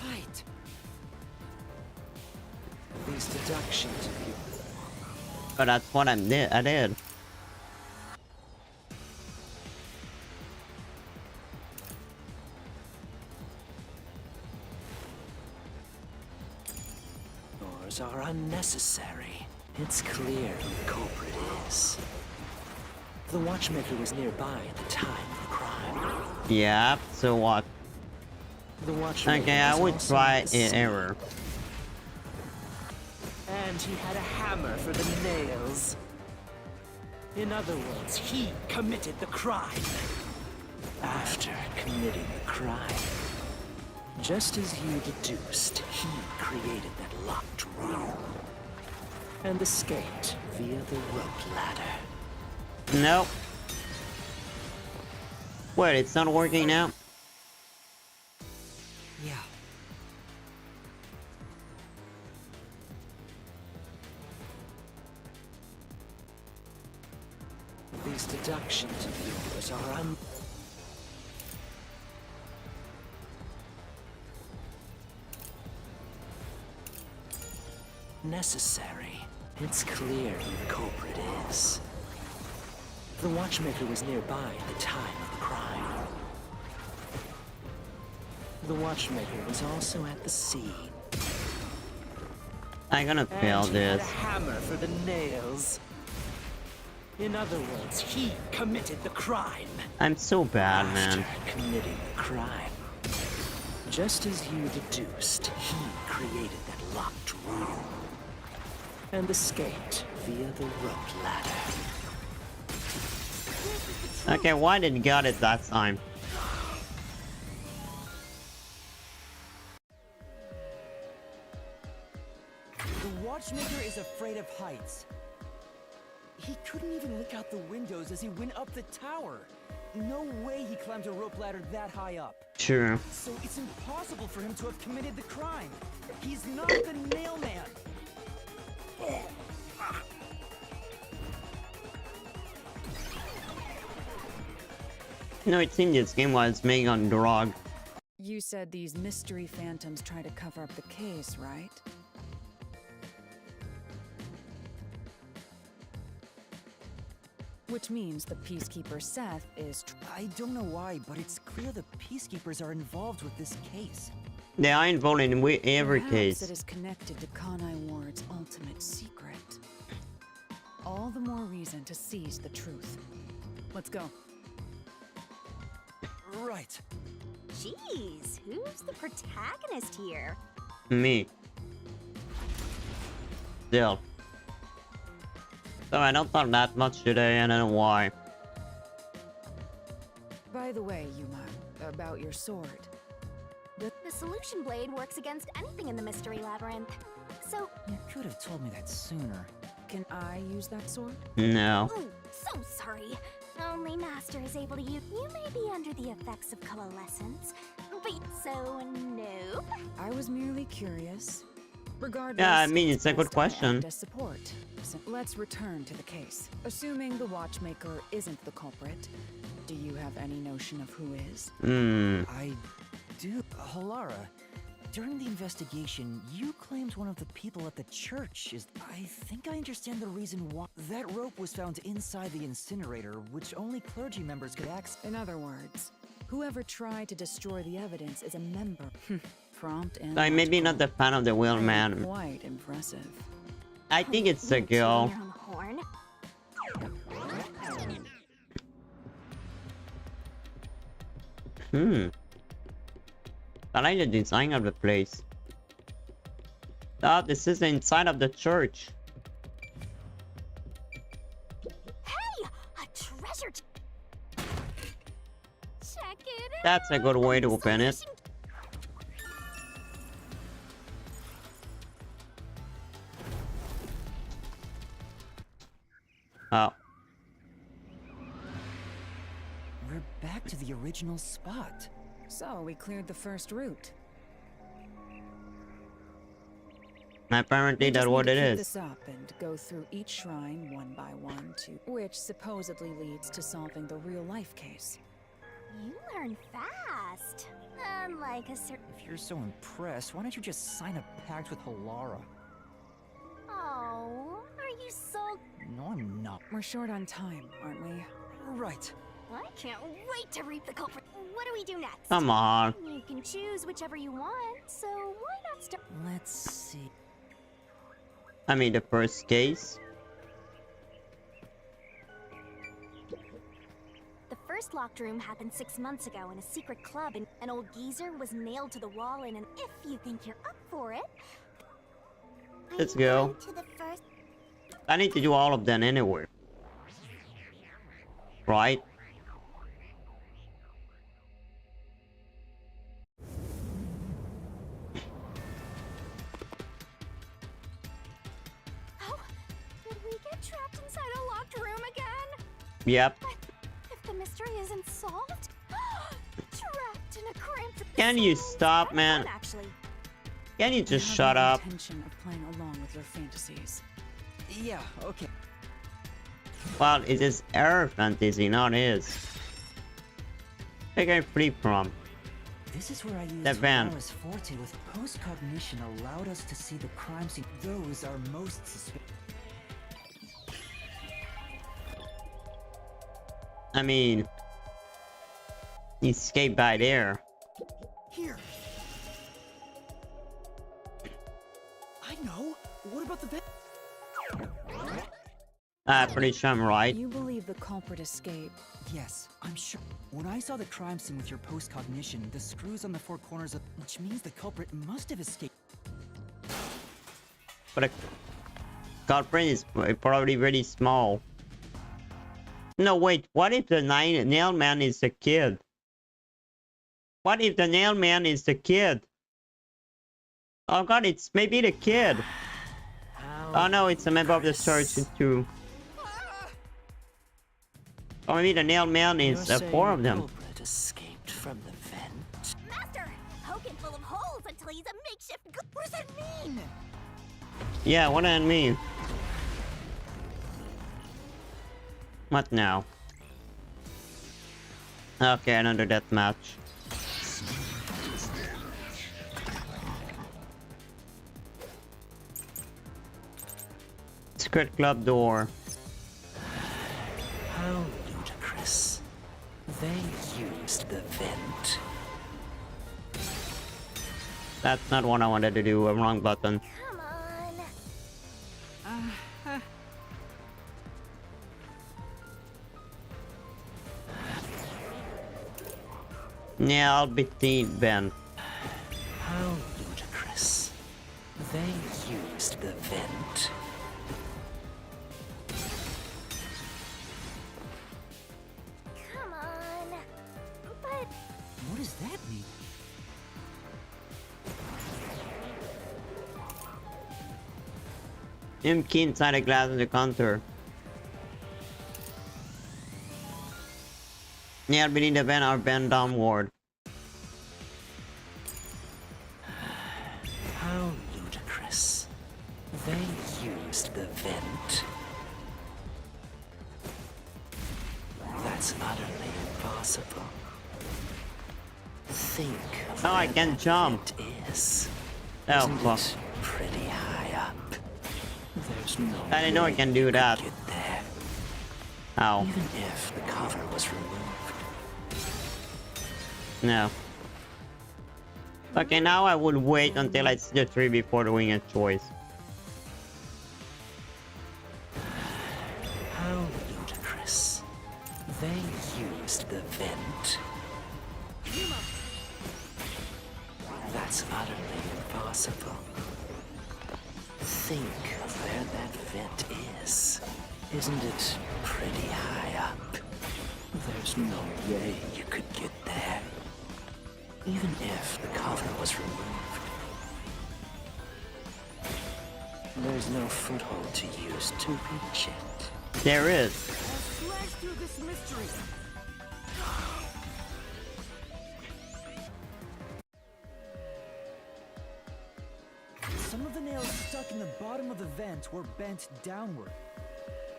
Right. These deductions of you. But that's what I did. Yours are unnecessary. It's clear who the culprit is. The watchmaker was nearby at the time of the crime. Yeah, so what? The watchmaker Okay, I was would also try at the an scene. error. And he had a hammer for the nails. In other words, he committed the crime. After committing the crime, just as you deduced, he created that locked room and escaped via the rope ladder. Nope. Wait, it's not working now? Yeah. These deductions of yours are unnecessary. It's clear who the culprit is. The watchmaker was nearby at the time of the crime. The watchmaker was also at the scene. I'm gonna fail And he had a this. hammer for the nails. In other words, he committed the crime. I'm so bad, man. After committing the crime, just as you deduced, he created that locked room and escaped via the rope ladder. Okay, why did got it that time? The watchmaker is afraid of heights. He couldn't even look out the windows as he went up the tower. No way he climbed a rope ladder that high up. Sure. So it's impossible for him to have committed the crime. He's not the nail man. No, it seemed this game was made on drug. You said these mystery phantoms try to cover up the case, right? Which means the Peacekeeper Seth is... I don't know why, but it's clear the Peacekeepers are involved with this case. They are involved in every Perhaps case. it is connected to Kanai Ward's ultimate secret. All the more reason to seize the truth. Let's go. Right. Jeez, who's the protagonist here? Me. Still. So I don't talk that much today, and I don't know why. By the way, Yuma, about your sword. The solution blade works against anything in the mystery labyrinth. So, You could have told me that sooner. Can I use that sword? No. oh, so sorry. Only Master is able to use. You may be under the effects of coalescence, but so nope. I was merely curious. Regardless, Yeah, I mean, it's a good best I act question. as support. So let's return to the case. Assuming the watchmaker isn't the culprit, do you have any notion of who is? I do. Halara, during the investigation, you claimed one of the people at the church is... I think I understand the reason why. That rope was found inside the incinerator, which only clergy members could access. In other words, whoever tried to destroy the evidence is a member. Prompt and I'm maybe not the fan of the wheel, logical. man. Quite impressive. I think it's a You girl. tooting your own horn. I like the design of the place. Oh, this is the inside of the church. Hey! A treasure check it out! That's a good way to open it. Oh. We're back to the original spot. So, we cleared the first route. Apparently We just that's need what to it keep is. this up and go through each shrine one by one which supposedly leads to solving the real-life case. You learn fast. Unlike a certain... If you're so impressed, why don't you just sign a pact with Halara? Oh, are you so... No, I'm not. We're short on time, aren't we? Right. I can't wait to reap the culprit. What do we do next? Come on. You can choose whichever you want, so why not start... Let's see. I mean, the first case. The first locked room happened 6 months ago in a secret club, and an old geezer was nailed to the wall in an... If you think you're up for it... Let's go. To the first... I need to do all of them anyway. Right? Oh, did we get trapped inside a locked room again? Yep. But if the mystery isn't solved... trapped in a cramped... Can you Sounds stop, kinda man? fun, actually. Can you I just have shut no up? intention of playing along with your fantasies. Yeah, okay. Well, it is her fantasy, not his. Where can I free from? This is where I used The van. Halara's forte with post-cognition allowed us to see the crime scene. Those are most suspicious. I mean, he escaped by there. Here. I know. What about the van? Pretty sure I'm right. You believe the culprit escaped. Yes, I'm sure. When I saw the crime scene with your post-cognition, the screws on the four corners of... Which means the culprit must have escaped. But a culprit is probably very small. No, wait. What if the nail man is the kid? What if the nail man is the kid? Oh god, it's maybe the kid. Oh no, it's a member of the church too. Or maybe the nail man is four of them. Culprit escaped from the vent. Master, poking full of holes until he's a makeshift... What does that mean? Yeah, what does that mean? What now? Okay, another death match. Secret club door. How ludicrous. They used the vent. That's not what I wanted to do. A wrong button. Come on. Yeah, I'll be seen, Ben. How ludicrous. They used the vent. Come on. But... What does that mean? Him key inside a glass on the counter. Yeah, beneath the vent or bend downward. How ludicrous. They used the vent. That's utterly impossible. Think of Oh, I where can that jump. vent is. Oh, Isn't fuck. it pretty high up? There's no I didn't know I way can you do could that. Get there. Ow. Even if the cover was removed. No. Okay, now I would wait until I see the tree before doing a choice. How ludicrous. They used the vent. That's utterly impossible. think of where that vent is. Isn't it pretty high up? There's no way you could get there. Even if the cover was removed. There's no foothold to use to reach it. There is. I'll slash through this mystery. Some of the nails stuck in the bottom of the vent were bent downward.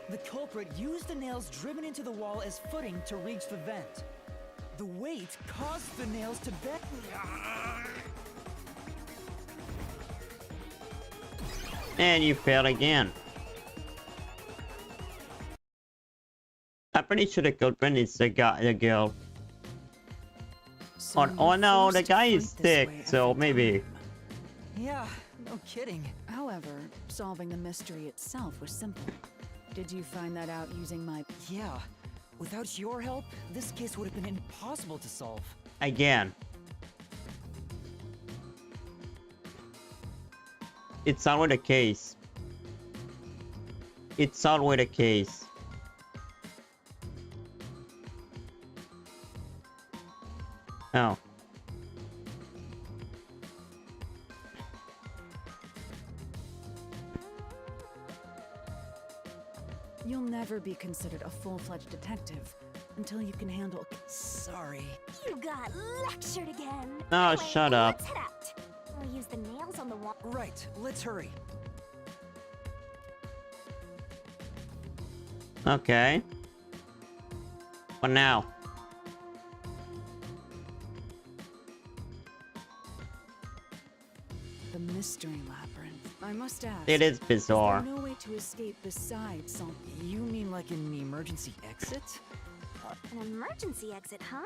The culprit used the nails driven into the wall as footing to reach the vent. The weight caused the nails to bend. And you failed again. I'm pretty sure the culprit is the girl. So Oh you're no, the forced to guy fight is this sick, way so every maybe. time. Yeah, no kidding. However, solving the mystery itself was simple. Did you find that out using my... Yeah, without your help, this case would have been impossible to solve. Again. It's always the case. It's always the case. Oh. You'll never be considered a full-fledged detective until you can handle... Sorry. You got lectured again. Oh, Anyway, shut up. Let's head out. I'll use the nails on the wall. Right, let's hurry. Okay. What now? The mystery labyrinth. I must ask... It is bizarre. Is there no way to escape besides some... You mean like an emergency exit? An emergency exit, huh?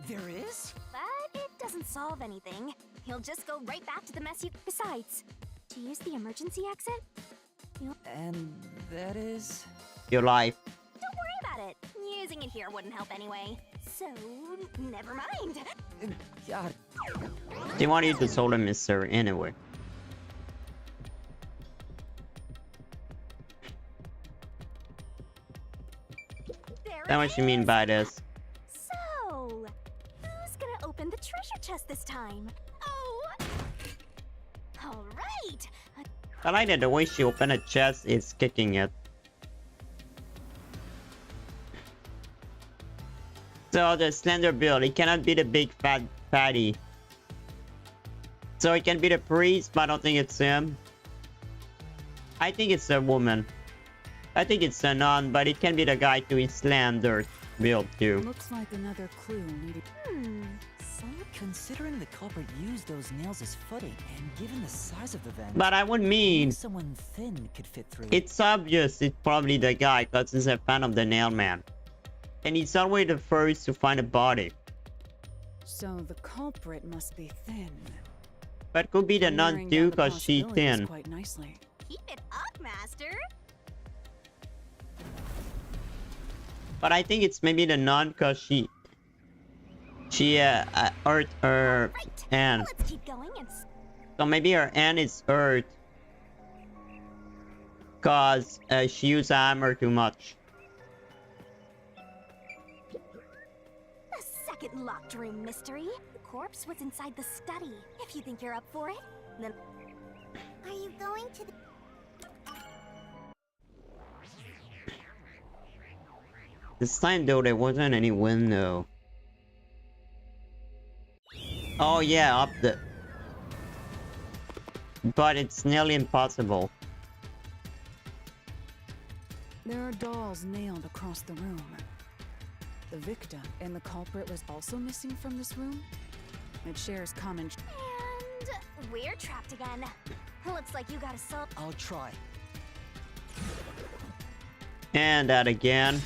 There is? But it doesn't solve anything. You'll just go right back to the mess you... Besides, to use the emergency exit, And that is? Your life. don't worry about it. Using it here wouldn't help anyway. So, never mind. God. They want you to solve the mystery anyway. There That's what you mean by this. So, who's gonna open the treasure chest this time? Oh! Alright! I like that the way she opened a chest is kicking it. So the slender build, it cannot be the big fat fatty. So it can be the priest, but I don't think it's him. I think it's a woman. I think it's a nun, but it can be the guy to his slender build too. Looks like another clue needed... So, Considering the culprit used those nails as footing, and given the size of the vent, But I would mean, someone thin could fit through. it's obvious it's probably the guy because he's a fan of the nail man. And he's always the first to find a body. So the culprit must be thin. But could be the nun Narrowing too down the because she's possibilities thin. quite nicely. keep it up, Master. But I think it's maybe the nun because she hurt her Right. hand. Let's keep going and So maybe her hand is hurt because she used hammer too much. a second locked room mystery. The corpse was inside the study. If you think you're up for it, then... Are you going to the... This time though there wasn't any window. Oh yeah, up the... But it's nearly impossible. There are dolls nailed across the room. The victim and the culprit was also missing from this room. It shares common... And we're trapped again. Looks like you gotta solve... I'll try. And that again.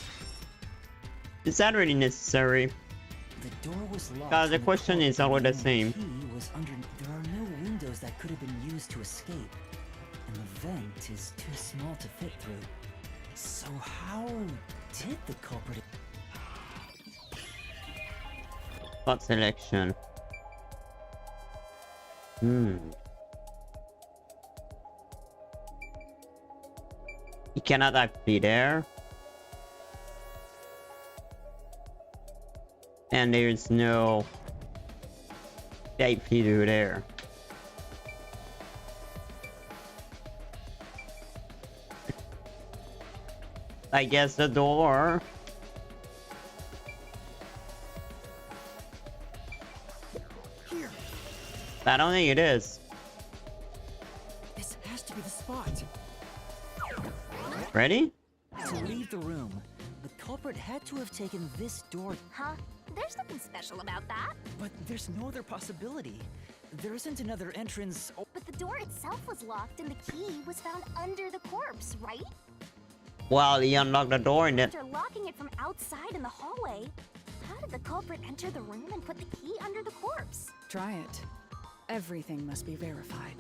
Is that really necessary? The door was locked. Guys, the and question is culprit always the and same. key was under. There are no windows that could have been used to escape, and the vent is too small to fit through. So how did the culprit? Spot selection. You cannot actually there. And there's no safety through there. I guess the door. Here, I don't think it is. this has to be the spot. Ready? To leave the room, the culprit had to have taken this door, Huh? There's nothing special about that. but there's no other possibility. There isn't another entrance. Oh, But the door itself was locked and the key was found under the corpse, right? Well, he unlocked the door and then... After locking it from outside in the hallway, how did the culprit enter the room and put the key under the corpse? Try it. Everything must be verified.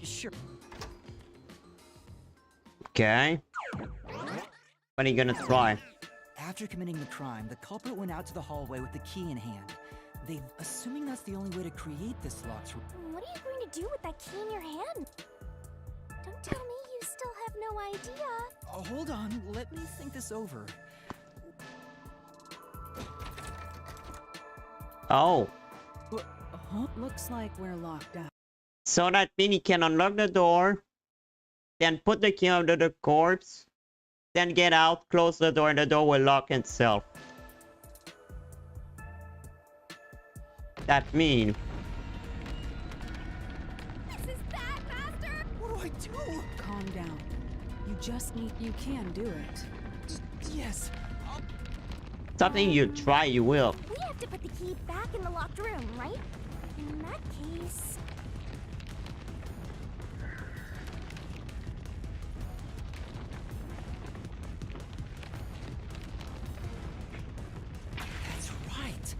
sure. Okay. What are you gonna try? After committing the crime, the culprit went out to the hallway with the key in hand. Assuming that's the only way to create this locked room. What are you going to do with that key in your hand? Don't tell me you still have no idea. Oh, hold on, let me think this over. Oh. Huh? Looks like we're locked out. So that means he can unlock the door, then put the key under the corpse, then get out, close the door, and the door will lock itself. That means... This is bad, Master! What do I do? Calm down. You just need... You can do it. Yes. Something you try, you will. We have to put the key back in the locked room, right? In that case... That's right.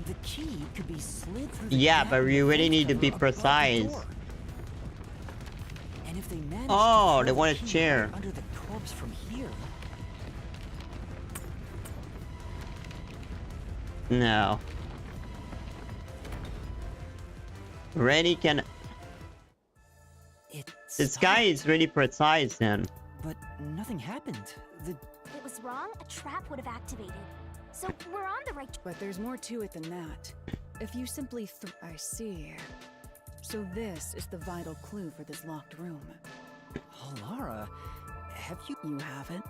The key could be slid through the Yeah, gap but in you the really vent need to cover be above the precise. door. And if they manage Oh, to they throw want the a key chair. right under the corpse from here. No. Ready can... It This guy is really precise then. But nothing happened. It was wrong, a trap would have activated. So we're on the right... But there's more to it than that. If you simply I see. So this is the vital clue for this locked room. Oh, Lara, have you... You haven't?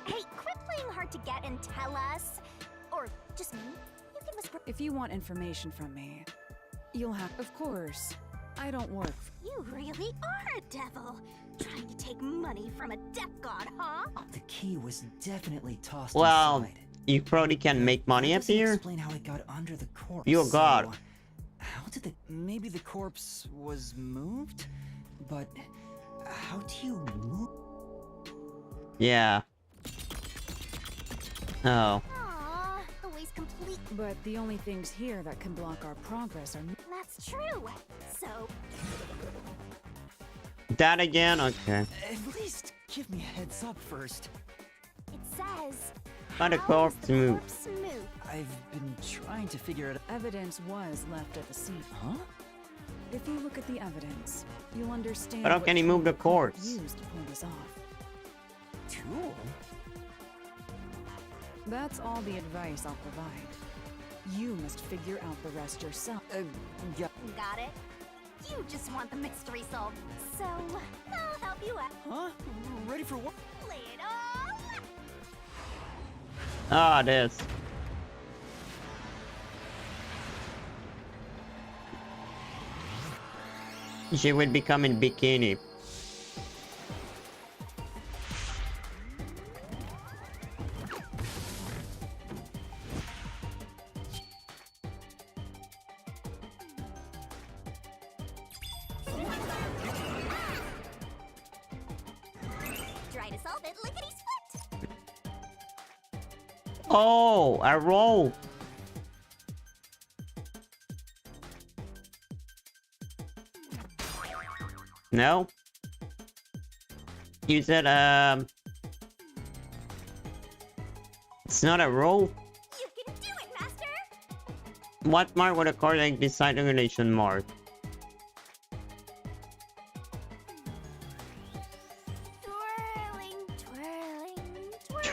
Hey, quit playing hard to get and tell us. Or just me. You can whisper... If you want information from me, you'll have... Of course. I don't work for... You really are a devil. Trying to take money from a death god, huh? The key was definitely tossed Well, inside. you probably can make money That up doesn't here. explain how it got under the corpse. You're God. So, how did the... Maybe the corpse was moved? But how do you move? Yeah. Oh. Aww, always complete. But the only things here that can block our progress are... That's true. So, That again? Okay. At least give me a heads up first. it says... How the "How corpse is the move?" corpse move? I've been trying to figure it out. Evidence was left at the scene. Huh? If you look at the evidence, you'll understand... But how what can he move the tool corpse? used to pull this off. Tool? That's all the advice I'll provide. You must figure out the rest yourself. Yeah. Got it? You just want the mystery solved. So, I'll help you out. Huh? Ready for what? Lay it all out. Ah, this. She will become in bikini. Try to solve it, lickety split. Oh, a roll. No. You said it's not a roll. You can do it, Master. What mark would a card like beside the relation mark?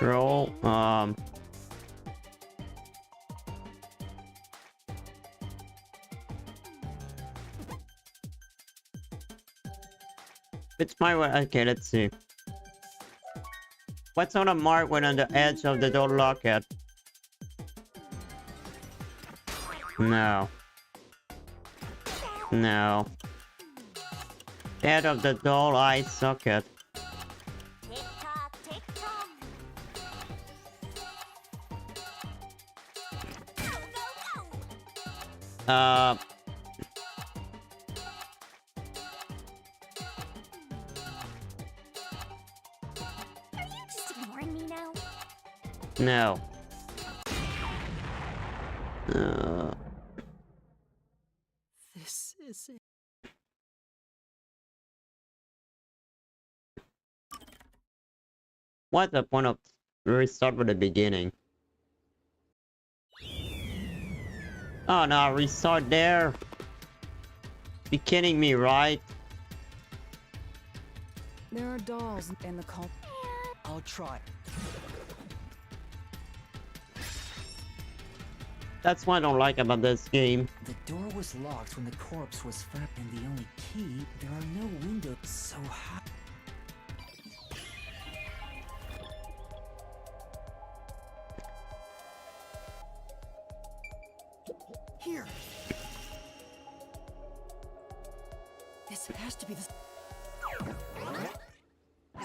control. It's my way. Okay, let's see. What's on a mark when on the edge of the door locket? No. No. Head of the doll eye socket. Tick tock, tick tock. Go, go, go. Uh. Are you just ignoring me now? No. This is it. What's the point of restart from the beginning? Oh no, restart there. You kidding me, right? There are dolls in the cult. I'll try. That's what I don't like about this game. The door was locked when the corpse was found, and the only key, there are no windows, so how? Here! This has to be the...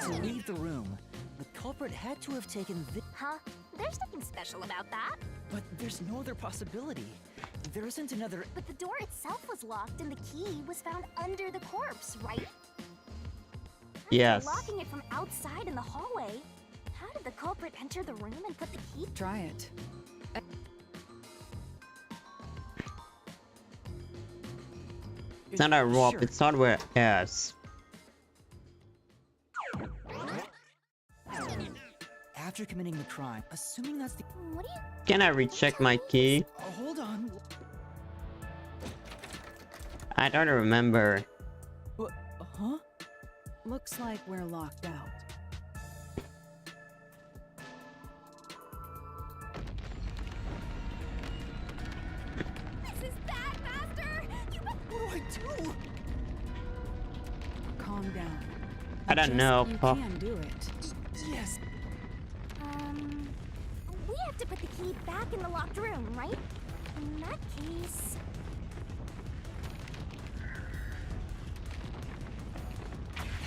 To leave the room, the culprit had to have taken this... Huh? There's nothing special about that. But there's no other possibility. There isn't another... But the door itself was locked and the key was found under the corpse, right? Yes. Locking it from outside in the hallway. How did the culprit enter the room and put the key? Try it. It's not a rope, Sure. it's hardware S. After committing the crime, assuming that's the... What do you... Can I recheck my key? Hold on. I don't remember. Huh? Looks like we're locked out. This is bad, Master! You... What do I do? Calm down. I don't know. You Oh. can do it. Yes. We have to put the key back in the locked room, right? In that case...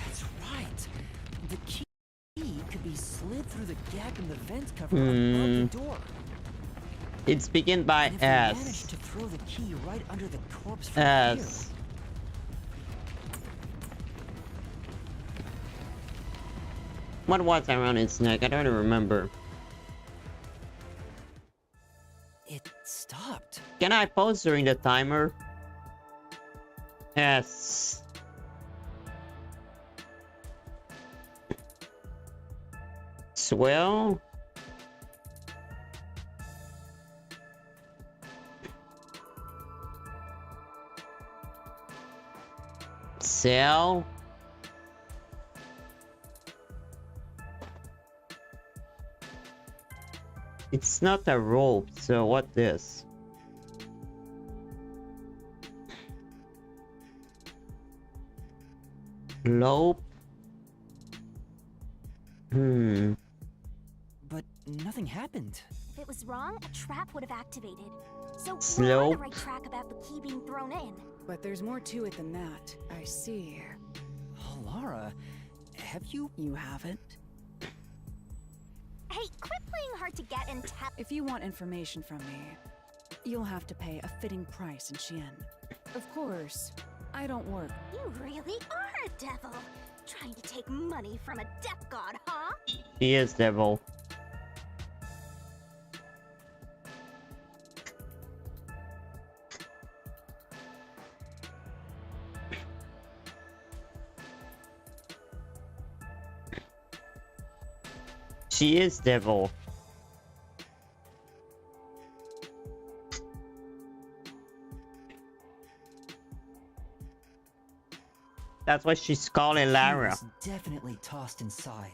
That's right. The key could be slid through the gap in the vent cover above the door. It's begin by And if we managed S. to throw the key right under the corpse from here, S. What was around its neck? I don't remember. it stopped. Can I pause during the timer? S. Swell. Cell. It's not a rope, so what this? Lope. But nothing happened. If it was wrong, a trap would have activated. So we're on Slope. the right track about the key being thrown in. But there's more to it than that. I see. Oh, Lara, have you... You haven't? Hey, quit playing hard to get and tap. If you want information from me, you'll have to pay a fitting price in Xian. Of course, I don't work. You really are a devil. Trying to take money from a death god, huh? He is devil. She is devil. That's why she's calling He Lara. was definitely tossed inside.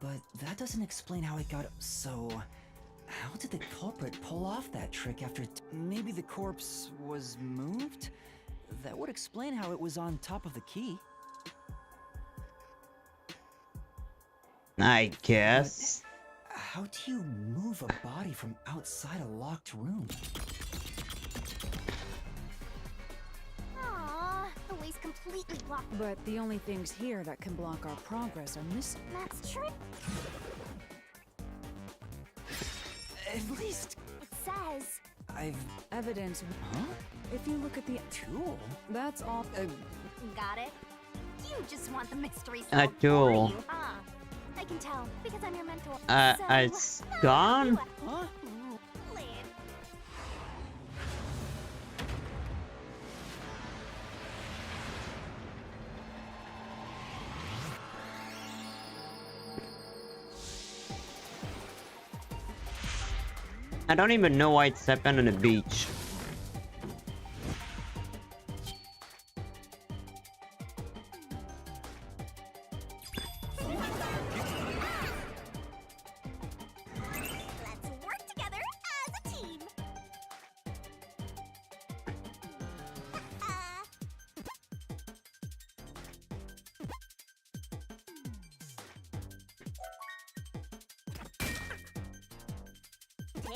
But that doesn't explain how it got... So... How did the culprit pull off that trick after... Maybe the corpse was moved? That would explain how it was on top of the key. I guess. But how do you move a body from outside a locked room? Aww, the way's completely blocked. But the only things here that can block our progress are missing. That's true. At least... It says... I've... Evidence. Huh? If you look at the Tool? that's all. Got it? You just want the mystery A solved tool. for you, huh? I can tell, because I'm your mentor. It's gone? Huh? Lame. I don't even know why it's happened on the beach. Let's work together as a team.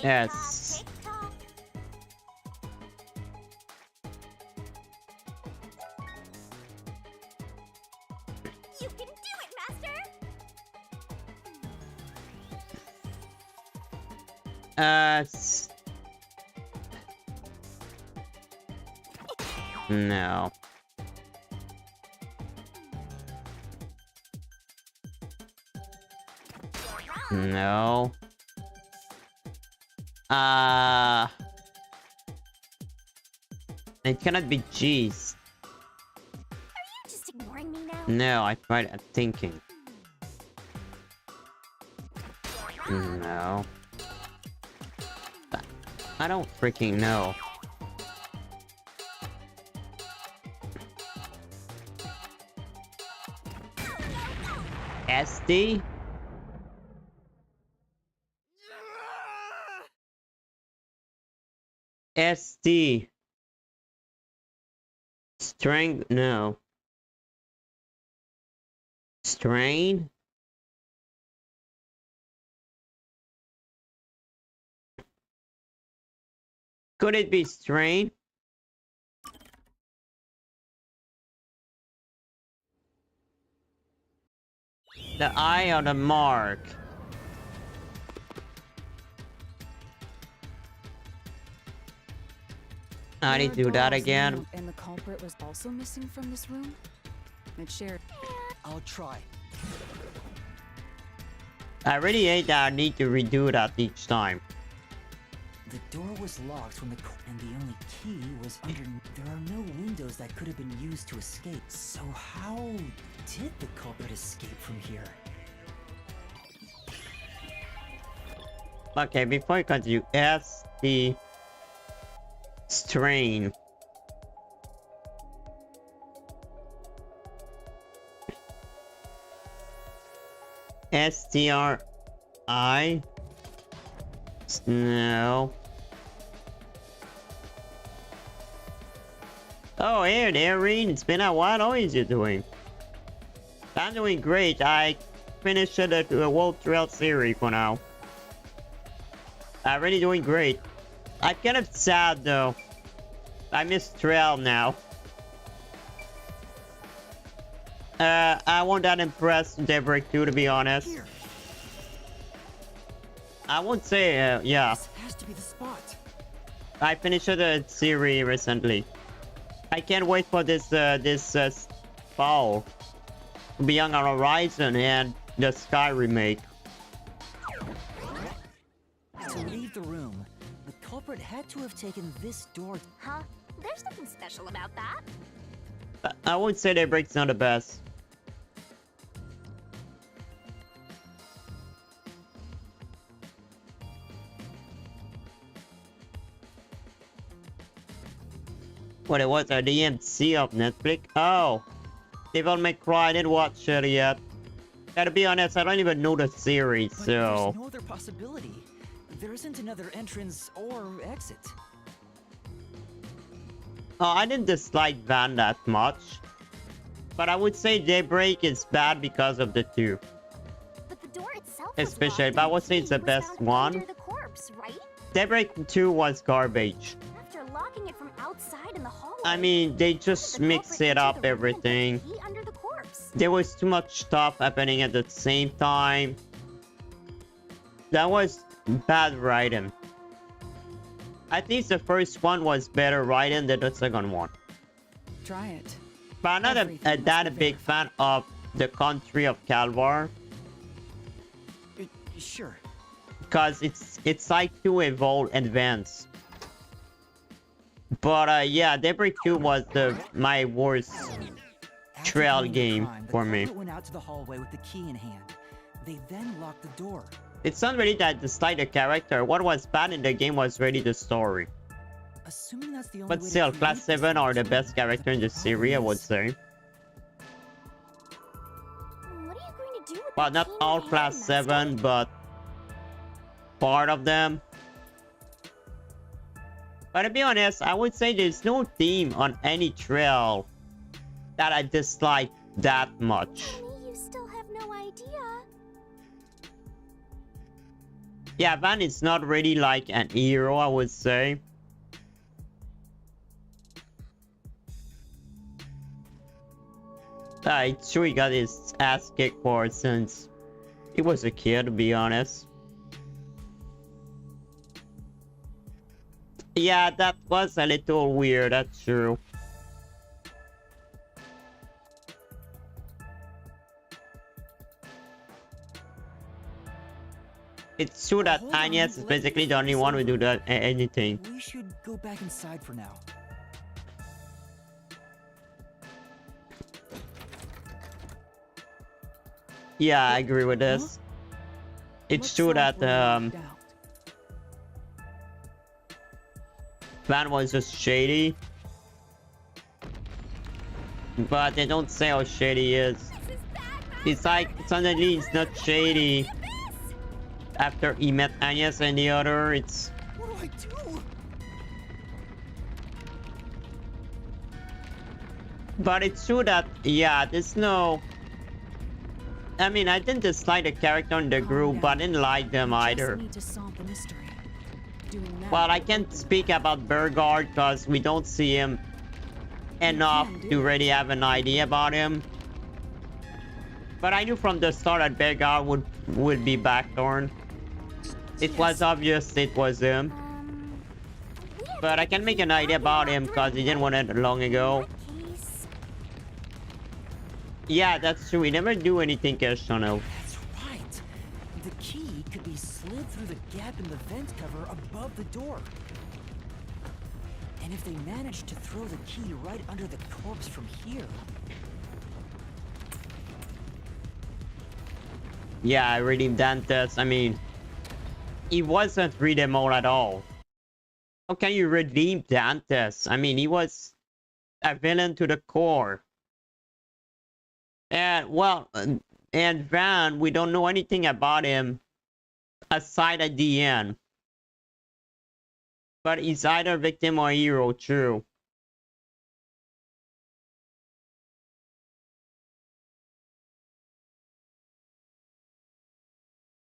Yes. Tick-tock. You can do it, Master! No. No. It cannot be G's. Are you just ignoring me now? No, I tried thinking. No. I don't freaking know. SD? SD. Strength? No. Strain? Could it be strain? The eye on the mark. I need to do that again. And the culprit was also missing from this room. It shared. I'll try. I really hate that I need to redo that each time. The door was locked when and the only key was under... There are no windows that could have been used to escape. So how did the culprit escape from here? Okay, before I continue, S the strain. STRI? No. Oh, hey there, Reen. It's been a while. How is you doing? I'm doing great. I finished the World Trail series for now. I'm really doing great. I'm kind of sad though. I miss Trail now. I wasn't that impressed with Daybreak 2, to be honest. Here. I won't say, yeah. This has to be the spot. I finished the series recently. I can't wait for this fall. Beyond Our Horizon and the Sky remake. To leave the room, the culprit had to have taken this door. Huh? There's nothing special about that. I won't say Daybreak's not the best. What it was, a DMC of Netflix? Oh! Devil May Cry, I didn't watch it yet. Gotta be honest, I don't even know the series, But so... there's no other possibility. There isn't another entrance or exit. Oh, I didn't dislike Van that much. But I would say Daybreak is bad because of the two. But the door itself was Especially, locked but I and would say key it's the was best found one. under the corpse, right? Daybreak 2 was garbage. After locking it from outside in the hallway. I mean, they how just did the mix culprit it enter up, the room and put the everything. key under the corpse? There was too much stuff happening at the same time. That was bad writing. I think the first one was better writing than the second one. Try it. But I'm not Everything that must a be big fan of the country of Calvar. Sure. Because it's like too evolved advanced. But yeah, Daybreak 2 was my worst After trail committing the game crime, the for me. culprit went out to the hallway with the key in hand. They then locked the door. It's not really that dislike the character. What was bad in the game was really the story. Assuming that's the only But way to still, create Class this 7 are the monster, best character in the series, I would say. What are you going to do with Well, the not key in all your hand, Class Master? 7, but part of them. But to be honest, I would say there's no theme on any trail that I dislike that much. Tell me you still have no idea. Yeah, Van is not really like an hero, I would say. It's true he got his ass kicked for it since he was a kid, to be honest. Yeah, that was a little weird, that's true. It's true that Hold on, Agnes is let me basically the only fix one who do something. that anything. We should go back inside for now. Yeah, I agree with this. It's Looks true like that we're locked out. Van was just shady. But they don't say how shady he is. This is bad, Master. It's like suddenly he's not shady. After he met Agnes and the other, it's... What do I do? But it's true that, yeah, there's no... I mean, I didn't dislike the character in the group, but I didn't like them either. Just need to solve the mystery. Doing that Well, I will can't open speak about Burgard because we don't see him enough can do to it. really have an idea about him. But I knew from the start that Burgard would be Backthorn. It was obvious it was him. We have But I to can make keep an idea working about on him because he three, didn't want it long In ago. that case, Yeah, that's true. We never do anything questionable. That's right. The key could be slid through the gap in the vent cover above the door. And if they managed to throw the key right under the corpse from here, Yeah, I redeemed Dantes. I mean, he wasn't redeemable at all. How can you redeem Dantes? I mean, he was a villain to the core. And, well, and Van, we don't know anything about him aside at the end. But he's either victim or hero, true.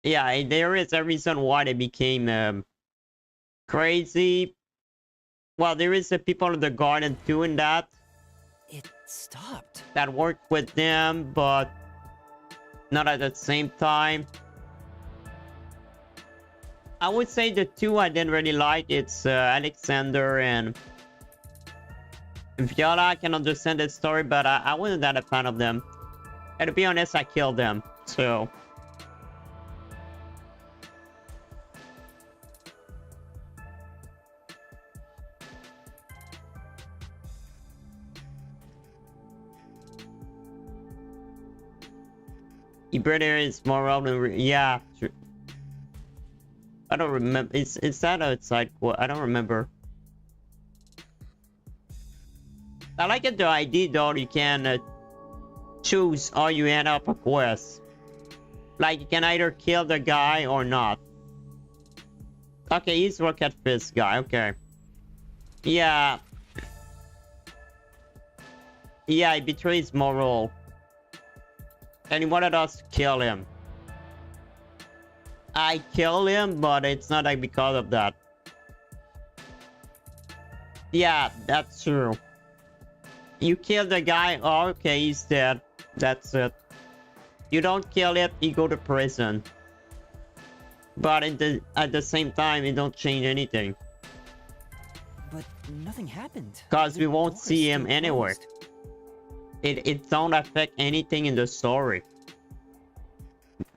Yeah, there is a reason why they became crazy. Well, there is the people in the garden doing that it stopped. that worked with them, but not at the same time. I would say the two I didn't really like. It's Alexander and Viola. I can understand the story, but I wasn't that a fan of them. And to be honest, I killed them. So. Iberian is more relevant. Yeah. True. I don't remember. Is that outside? What? I don't remember. I like it the idea though. You can choose how you end up a quest. Like, you can either kill the guy or not. Okay, he's Rocket Fist guy, okay. Yeah. Yeah, he betrays moral. And he wanted us to kill him. I killed him, but it's not like because of that. Yeah, that's true. You kill the guy, oh, okay, he's dead. That's it. You don't kill it, you go to prison. But at the same time, it don't change anything. But nothing happened. Because The we won't door is see him still anywhere. closed. It don't affect anything in the story.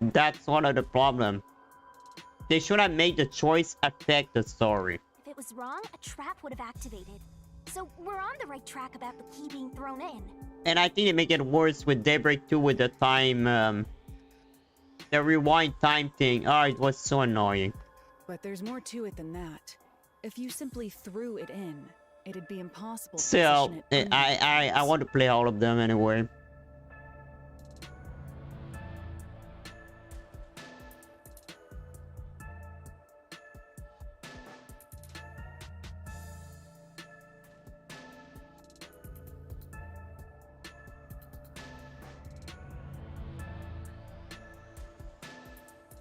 That's one of the problem. They should have made the choice affect the story. If it was wrong, a trap would have activated. So we're on the right track about the key being thrown in. And I think they make it worse with Daybreak 2 with the time, the rewind time thing. Oh, it was so annoying. But there's more to it than that. If you simply threw it in, it'd be impossible to So, position it under I want to play all of them anyway.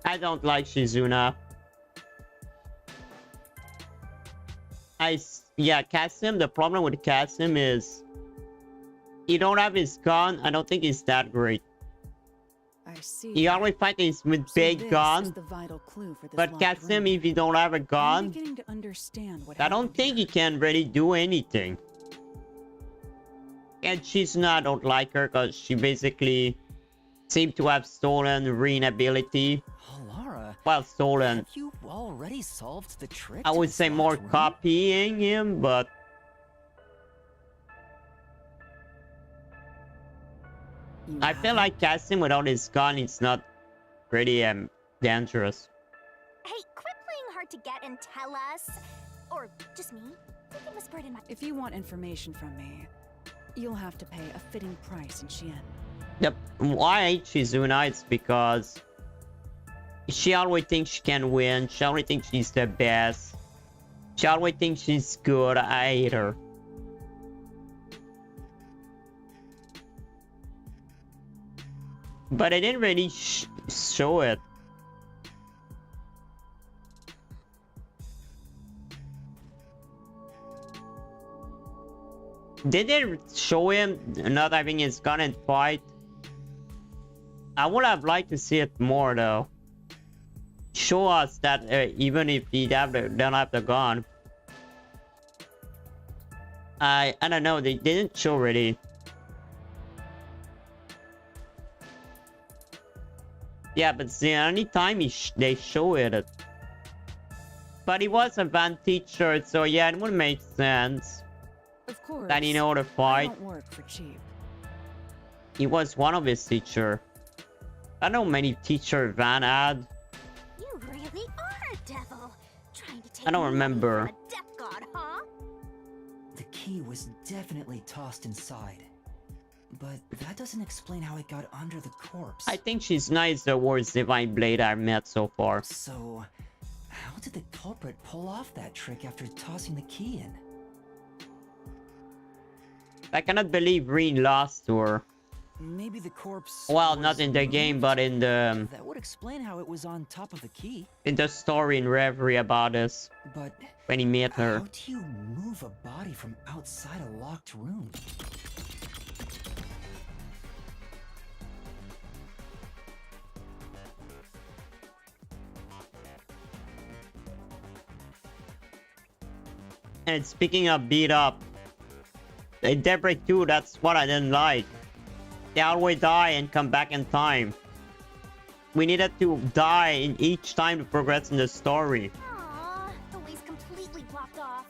I don't like Shizuna. Yeah, Kasim, the problem with Kasim is he don't have his gun. I don't think he's that great. I see. He always fights with So big this gun. is the vital clue for this But locked Kasim, room. if you don't have a I'm gun, beginning to understand what I don't happened think he here. can really do anything. And Shizuna, I don't like her because she basically seemed to have stolen Rin ability. Lara, Well, stolen. have you already solved the trick? I to would this say more locked room? copying him, but You I feel haven't? like Kasim without his gun is not pretty dangerous. Hey, quit playing hard to get and tell us. Or just me. Something whispered in my... If you want information from me, you'll have to pay a fitting price in Xi'an. Yep. Why I hate Shizuna? It's because she always thinks she can win. She always thinks she's the best. She always thinks she's good. I hate her. But I didn't really show it. Did they show him not having his gun and fight? I would have liked to see it more though. Show us that even if he don't have the gun. I don't know, they didn't show really. Yeah, but it's the only time they show it. But he was a van teacher, so yeah, it would make sense Of course. that he know how to I fight. don't work for cheap. He was one of his teacher. I don't know many teacher Van had. You really are a devil. Trying to take I don't money remember. from a death god, huh? The key was definitely tossed inside. But that doesn't explain how it got under the corpse. I think she's nice the worst Divine Blade I've met so far. So, how did the culprit pull off that trick after tossing the key in? I cannot believe Rin lost to her. Maybe the corpse. Well, was not in the game, moved? but in the That would explain how it was on top of the key. story in Reverie about this But when he met her. how do you move a body from outside a locked room? And speaking of beat up, in Daybreak 2, that's what I didn't like. They always die and come back in time. We needed to die in each time to progress in the story. Aww, the way's completely blocked off.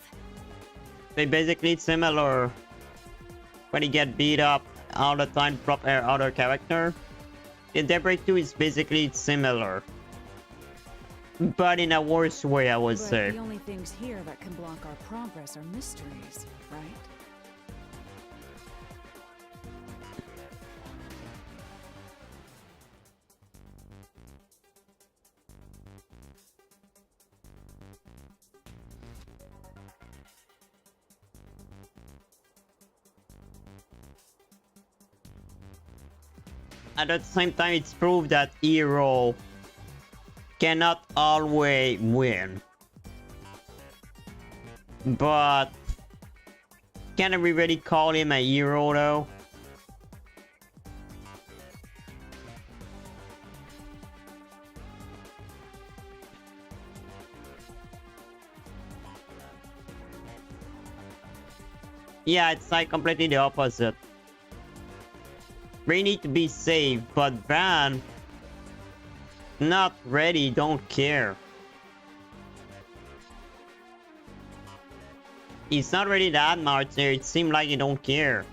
They basically similar when you get beat up all the time from other character. In Daybreak 2 is basically similar. But in a worse way, I would But say. the only things here that can block our progress are mysteries, right? At the same time, it's proved that hero cannot always win. But can we really call him a hero though? Yeah, it's like completely the opposite. We need to be safe, but Van not ready, don't care. He's not really that much there, it seems like he don't care.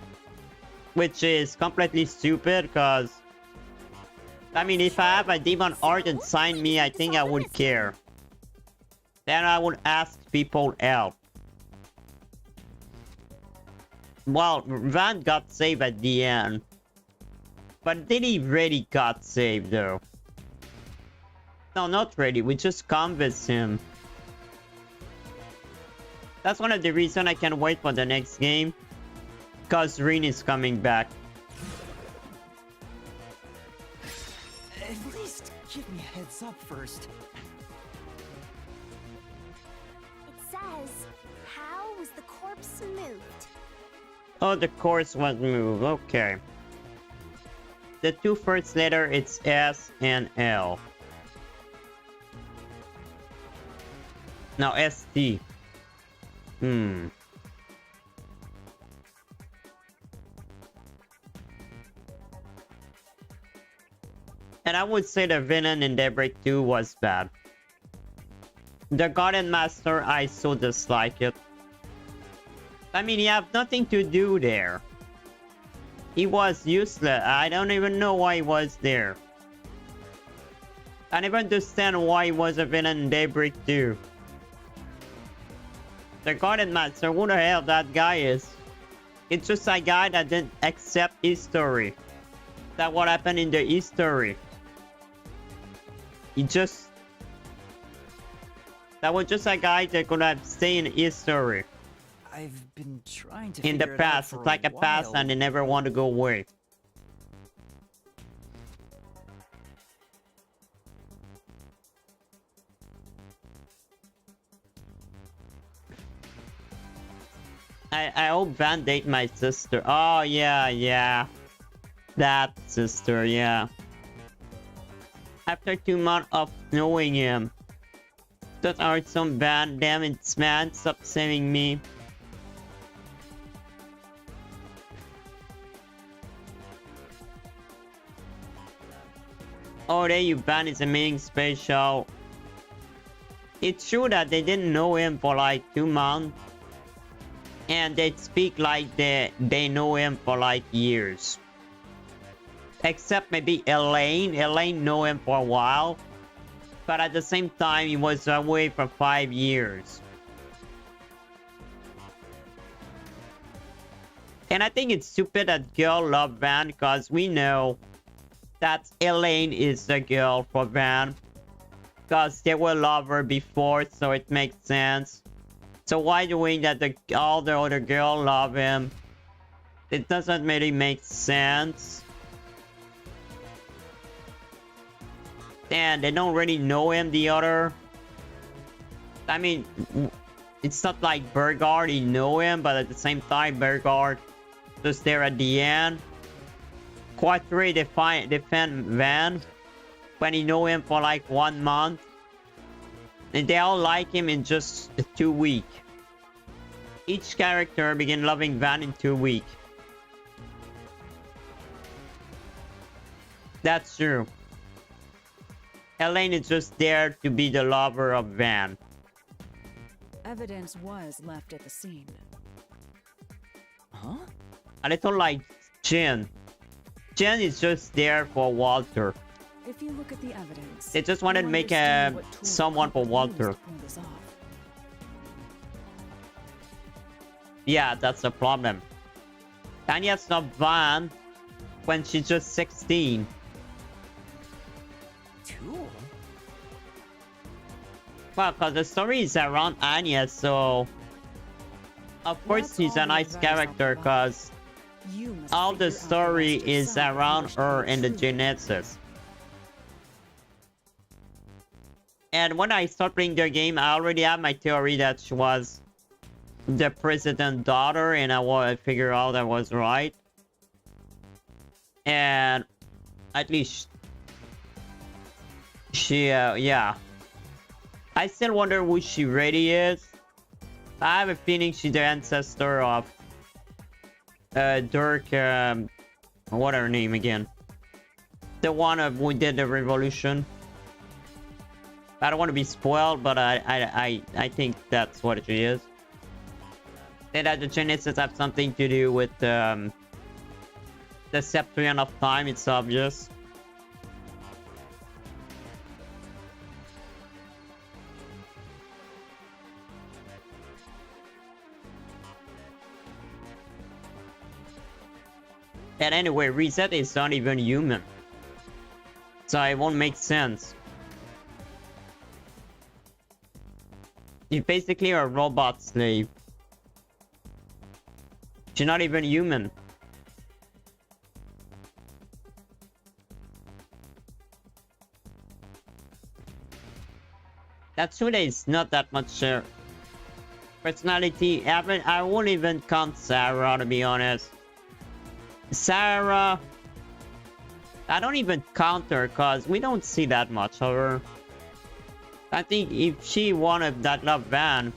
Which is completely stupid, because I mean, if I have a demon art inside me, I think I would care. Then I would ask people help. Well, Van got saved at the end. But did he really got saved though? No, not really. We just convinced him. That's one of the reasons I can't wait for the next game. Because Rin is coming back. At least give me a heads up first. It says, how was the corpse moved? Oh, the course was moved. Okay. The two first letters, it's S and L. Now ST. And I would say the villain in Daybreak 2 was bad. The Garden Master, I so dislike it. I mean, he have nothing to do there. He was useless. I don't even know why he was there. I never understand why he was a villain in Daybreak 2. The Garden Master, who the hell that guy is? It's just a guy that didn't accept history. That's what happened in the history. That was just a guy that could have stayed in history. I've been trying to In the figure it out past, for it's like a past while. and they never want to go away. I hope Van date my sister. Oh yeah. That sister, yeah. After 2 months of knowing him. That are some bad, damn it, man, stop saving me. Oh, there you ban is amazing special. It's true that they didn't know him for like 2 months. And they speak like they know him for like years. Except maybe Elaine. Elaine know him for a while. But at the same time, he was away for 5 years. And I think it's stupid that girl love Van because we know that Elaine is the girl for Van. Because they were lovers before, so it makes sense. So why doing that all the other girls love him? It doesn't really make sense. And they don't really know him, the other. I mean, it's not like Burgard, he know him, but at the same time, Burgard just there at the end. Quatre defend Van when he know him for like 1 month. And they all like him in just 2 weeks. Each character begin loving Van in 2 weeks. That's true. Elaine is just there to be the lover of Van. Evidence was left at the scene. Huh? A little like Jen. Jen is just there for Walter. If you look at the evidence, They just wanted to you'll make understand what tool someone for Papa Walter. used to pull this off. Yeah, that's the problem. Tanya's not Van when she's just 16. Tool? Well, because the story is around Anya, so... Of course That's he's all a the nice advice I'll character, provide. because You must all the figure out story rest of is some around wish to her be and the true. Genesis. And when I start playing the game, I already have my theory that she was the president's daughter, and I figure out I was right. And at least she, yeah. I still wonder who she really is. I have a feeling she's the ancestor of Dirk, what her name again? The one who did the revolution. I don't want to be spoiled, but I think that's what she is. And that the Genesis have something to do with the Septrian of Time, it's obvious. And anyway, Reset is not even human. So it won't make sense. She's basically a robot slave. She's not even human. Tatsuda is not that much personality. I won't even count Sarah, to be honest. Sarah, I don't even count her because we don't see that much of her. I think if she wanted that love van,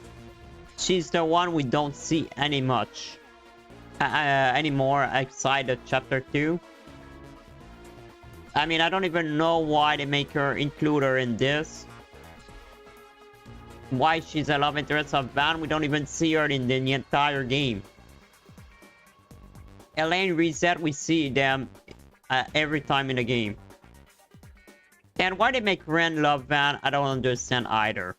she's the one we don't see any much anymore outside of chapter 2. I mean, I don't even know why they make her include her in this. Why she's a love interest of Van, we don't even see her in the entire game. Elaine, Reset, we see them every time in the game. And why they make Ren love Van, I don't understand either.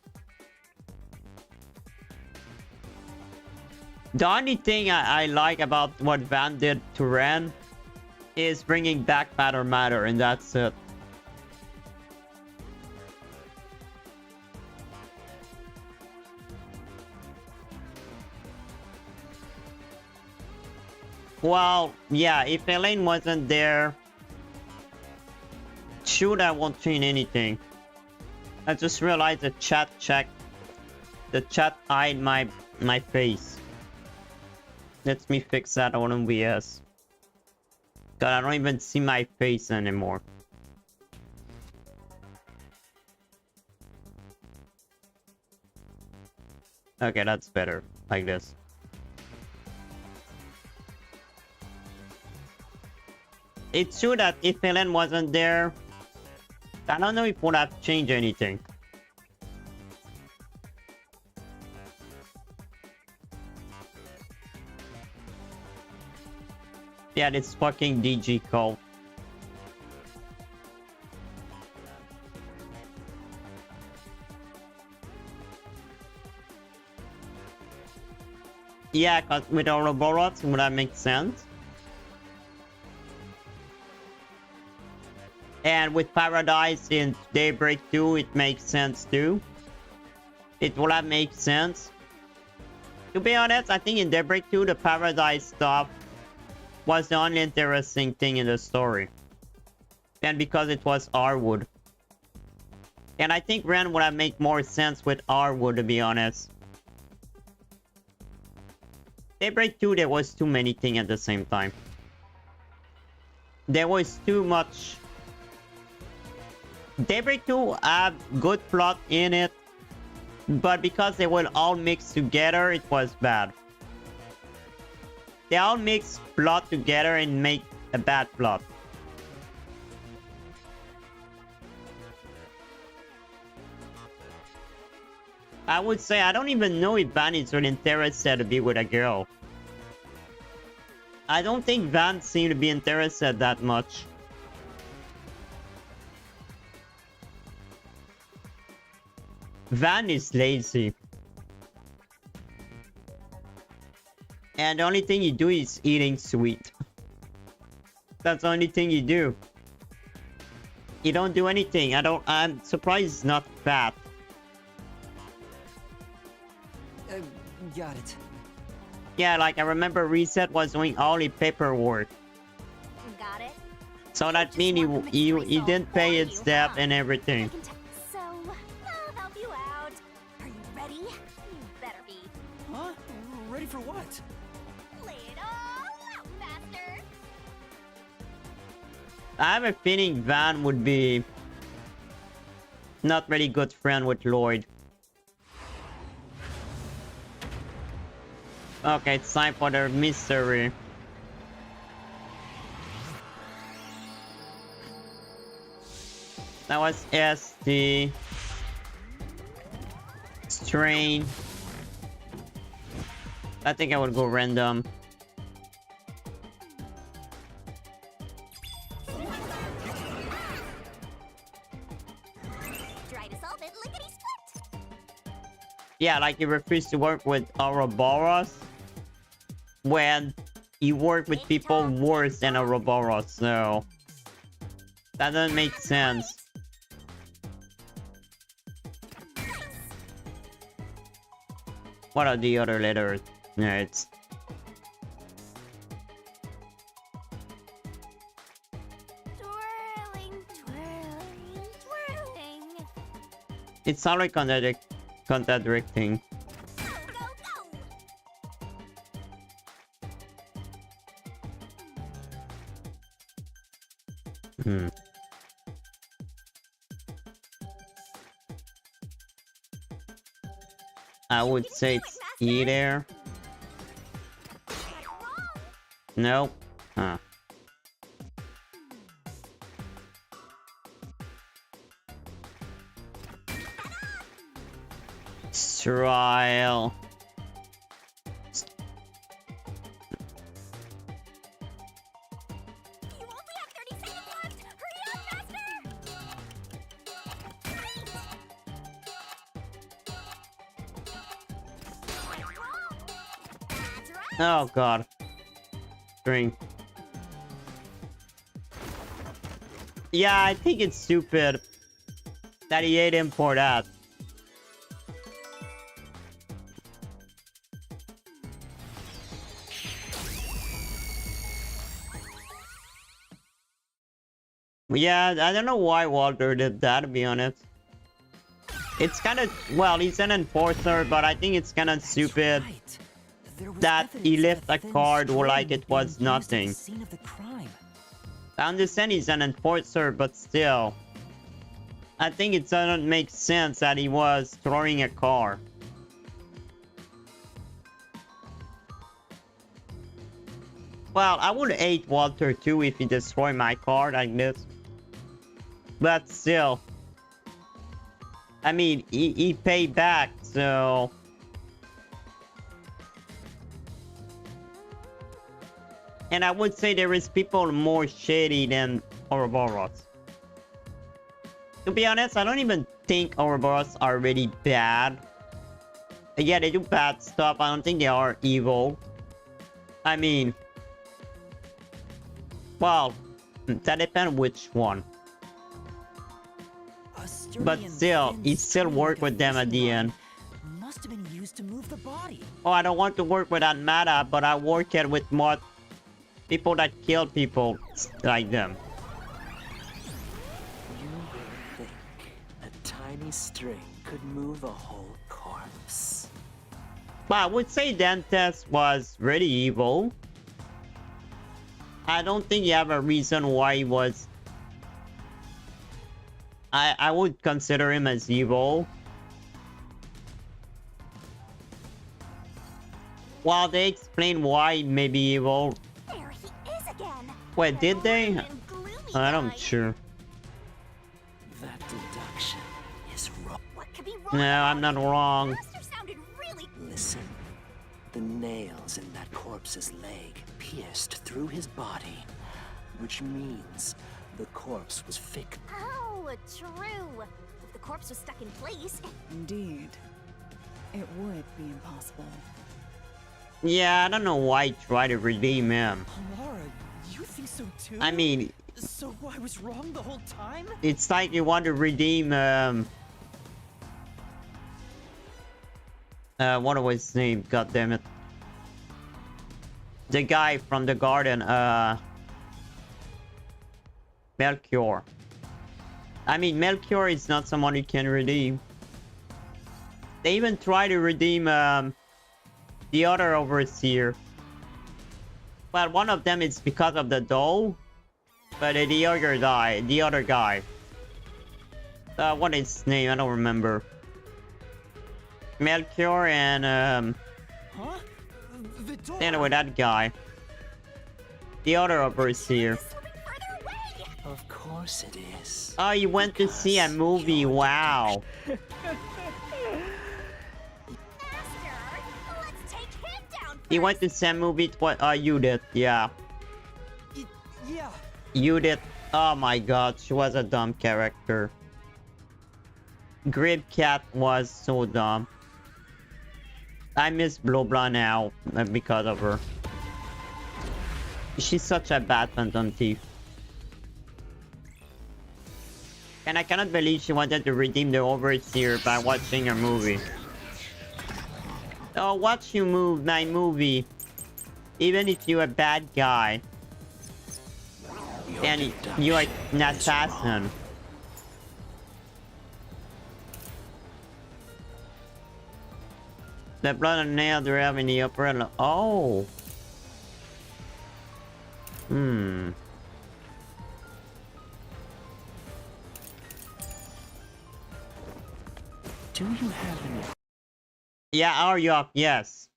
The only thing I like about what Van did to Ren is bringing back Matter, and that's it. Well, yeah, if Elaine wasn't there, shoot, I won't change anything. I just realized the chat hide my face. Let me fix that on MVS. God, I don't even see my face anymore. Okay, that's better. Like this. It's true that if Helen wasn't there, I don't know if it would have changed anything. Yeah, this fucking DG call. Yeah, cause with Ouroboros, would that make sense? And with Paradise in Daybreak 2, it makes sense too. It will have made sense. To be honest, I think in Daybreak 2, the Paradise stuff was the only interesting thing in the story. And because it was Arwood. And I think Ren would have made more sense with Arwood, to be honest. Daybreak 2, there was too many things at the same time. There was too much. Daybreak 2 had good plot in it, but because they were all mixed together, it was bad. They all mix plot together and make a bad plot. I would say I don't even know if Van is really interested to be with a girl. I don't think Van seemed to be interested that much. Van is lazy. And the only thing you do is eating sweet. That's the only thing you do. You don't do anything. I'm surprised he's not fat. Got it. Yeah, like I remember Reset was doing all the paperwork. Got it? So that means you didn't pay its debt and everything. So, I'll help you out. Are you ready? You better be. Huh? Ready for what? Lay it all out, Master. I have a feeling Van would be not really good friend with Lloyd. Okay, it's time for the mystery. That was SD. Strain. I think I would go random. Try to solve it lickety-split. Yeah, like you refuse to work with Ouroboros when you work with people worse than Ouroboros, so that doesn't make sense. What are the other letters? Yeah, it's Twirling, twirling, twirling. it's already contradicting. Go, go, go. Hmm. I would say it's E there. Nope. Huh. Trial. You only have 30 seconds left. Hurry up, Master. That's right. Oh god. String. Yeah, I think it's stupid that he ate him for that. Yeah, I don't know why Walter did that, to be honest. It's kind of, well, he's an enforcer, but I think it's kind of stupid Right. There was that he evidence left that a thin card string like had it been was used at the nothing. scene of the crime. I understand he's an enforcer, but still. I think it doesn't make sense that he was throwing a car. Well, I would hate Walter too if he destroyed my card like this. But still. I mean, he paid back, so... And I would say there is people more shady than Ouroboros. To be honest, I don't even think Ouroboros are really bad. Yeah, they do bad stuff. I don't think they are evil. I mean... Well, that depends which one. A sturdy But and still, thin he still string worked like a with them at fishing the rod end. Must have been used to move the body. Oh, I don't want to work with that Mata, but I work it with more people that kill people like them. You really think a tiny string could move a whole corpse? But I would say Dantes was really evil. I don't think you have a reason why he was... I would consider him as evil. Well, they explain why he may be evil. There he is again. Wait, did they? Boring and gloomy I'm guy. sure. That deduction is wrong. What could be wrong? No, I'm not wrong. Master sounded really. Listen, the nails in that corpse's leg pierced through his body, which means the corpse was fixed. Oh, true. If the corpse was stuck in place, Indeed. It would be impossible. Yeah, I don't know why he tried to redeem him. Laura, you think so too? I mean, So I was wrong the whole time? it's like you want to redeem, what was his name? God damn it. The guy from the garden, Melchior. I mean, Melchior is not someone you can redeem. They even try to redeem the other overseer. Well, one of them is because of the doll, but the other guy. What is his name? I don't remember. Melchior and Huh? Vittoria! anyway, that guy. The other overseer. Of course it is. Oh, you went to see a movie. Wow. You went to see a movie. What? You did. Yeah. Yeah. You did. Oh my god, she was a dumb character. Grib Cat was so dumb. I miss Blobla now because of her. She's such a bad Phantom Thief. And I cannot believe she wanted to redeem the Overseer by watching her movie. Oh, watch you move my movie. Even if you're a bad guy. And you're an assassin. The blood and nail they have in the upper. Oh. Hmm. Do you have any? Yeah, Aryok, yes.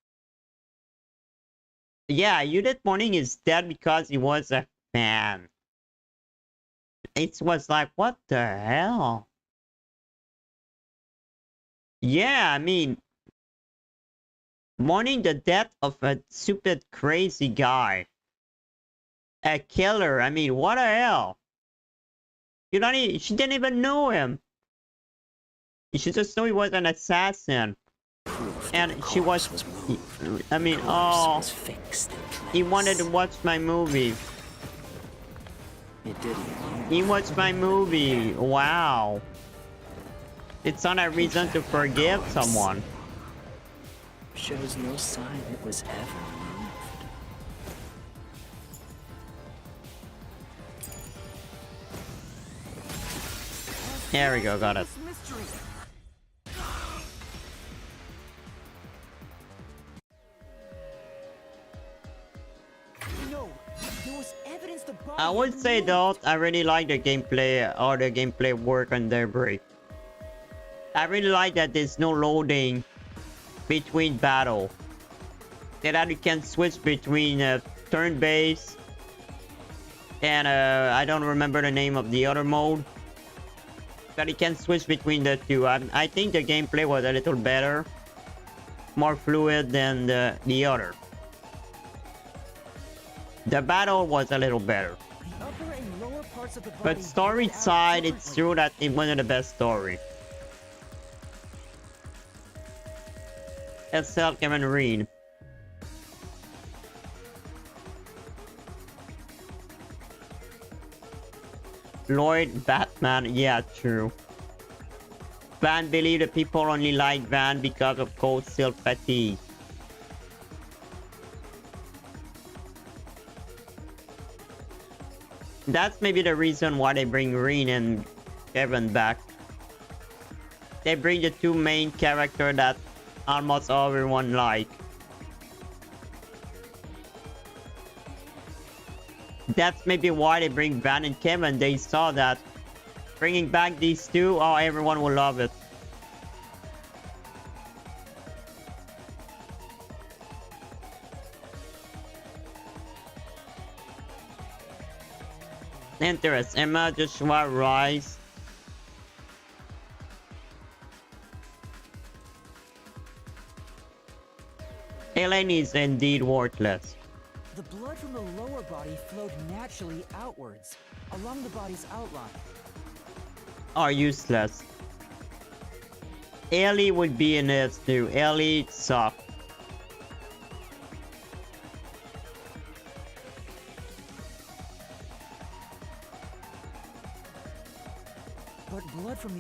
Yeah, Judith Morning is dead because he was a fan. It was like, what the hell? Yeah, I mean, mourning the death of a stupid, crazy guy. A killer, I mean, what the hell? You don't even, she didn't even know him. She just knew he was an assassin. And she was I mean, oh, he wanted to watch my movie. He watched my movie. Wow. It's not a reason to forgive someone. Shows no sign it was ever moved. There we go, got it. I would say though, I really like the gameplay or the gameplay work on Debris. I really like that there's no loading between battle. That you can switch between turn-based and I don't remember the name of the other mode. But you can switch between the two. I think the gameplay was a little better, more fluid than the other. The battle was a little better. But story side, it's true that it wasn't the best story. Let's help Kevin Reed. Lloyd, Batman, yeah, true. Van believed the people only like Van because of cold steel fatigue. That's maybe the reason why they bring Reen and Kevin back. They bring the two main characters that almost everyone like. That's maybe why they bring Van and Kevin. They saw that bringing back these two, oh, everyone will love it. Interest, Emma, Joshua, Rice. Elaine is indeed worthless. The blood from the lower body flowed naturally outwards, along the body's outline. Are useless. Ellie would be in this too. Ellie sucked.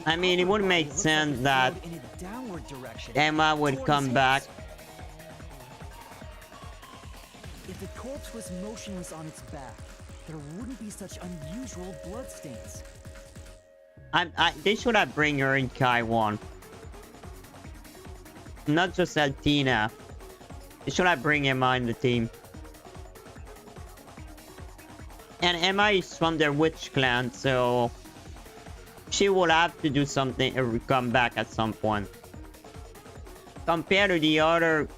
I mean, it would make sense that Emma would come back. corpse was motionless on its back, there wouldn't be such unusual bloodstains. They should have bring her in Kai 1. Not just Altina. They should have bring Emma in the team. And Emma is from the witch clan, so she will have to do something or come back at some point. Compared to the other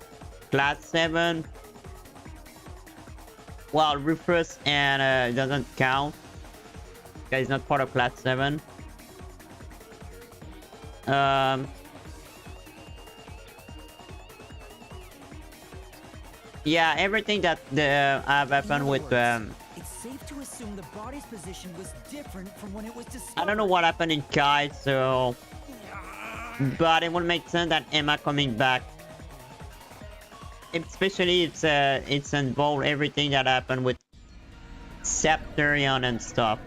class 7, well, Rufus and doesn't count. He's not part of class 7. Yeah, everything that have happened with It's safe to assume the body's position was different from when it was discovered. I don't know what happened in Kai, so but it would make sense that Emma coming back. Especially it's involved everything that happened with Septarion and stuff.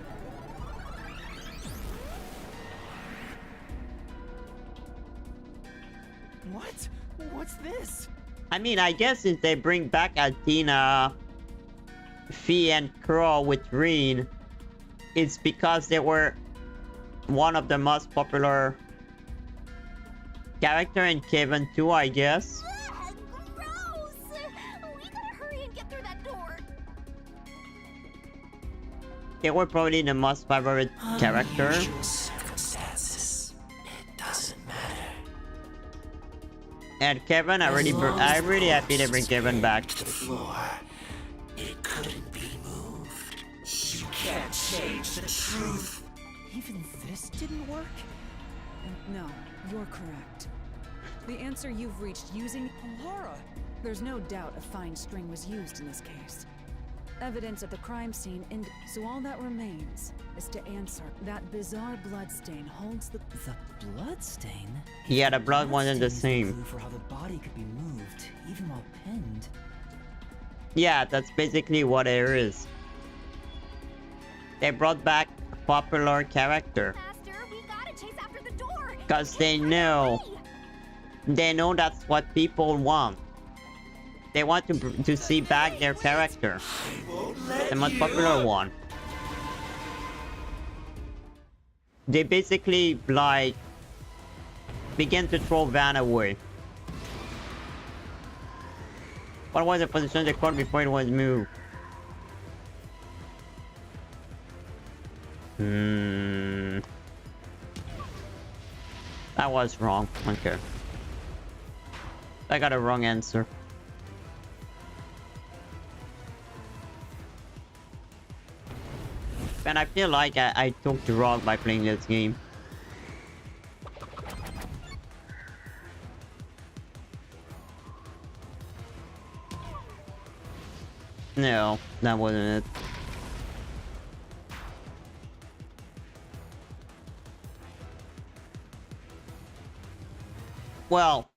What? What's this? I mean, I guess if they bring back Altina, Fee, and Crow with Reen, it's because they were one of the most popular character in Kevin 2, I guess. Ugh, gross! We gotta hurry and get through that door. They were probably the most favorite character. Unusual circumstances. It doesn't matter. And Kevin, I'm really happy they bring Kevin back. The floor. It couldn't be moved. You can't change the truth. Even this didn't work? No, you're correct. The answer you've reached using Laura! There's no doubt a fine string was used in this case. Evidence at the crime scene, so all that remains is to answer. That bizarre bloodstain holds the bloodstain? Yeah, the blood wasn't the Bloodstain is same. clue for how the body could be moved, even while pinned. Yeah, that's basically what it is. They brought back a popular character. Faster, we gotta chase after the door. Because they know that's what people want. They want to see back their character. The most popular one. They basically, like, begin to throw Van away. What was the position of the court before it was moved? That was wrong. Okay. I got a wrong answer. And I feel like I took the wrong by playing this game. No, that wasn't it. Well,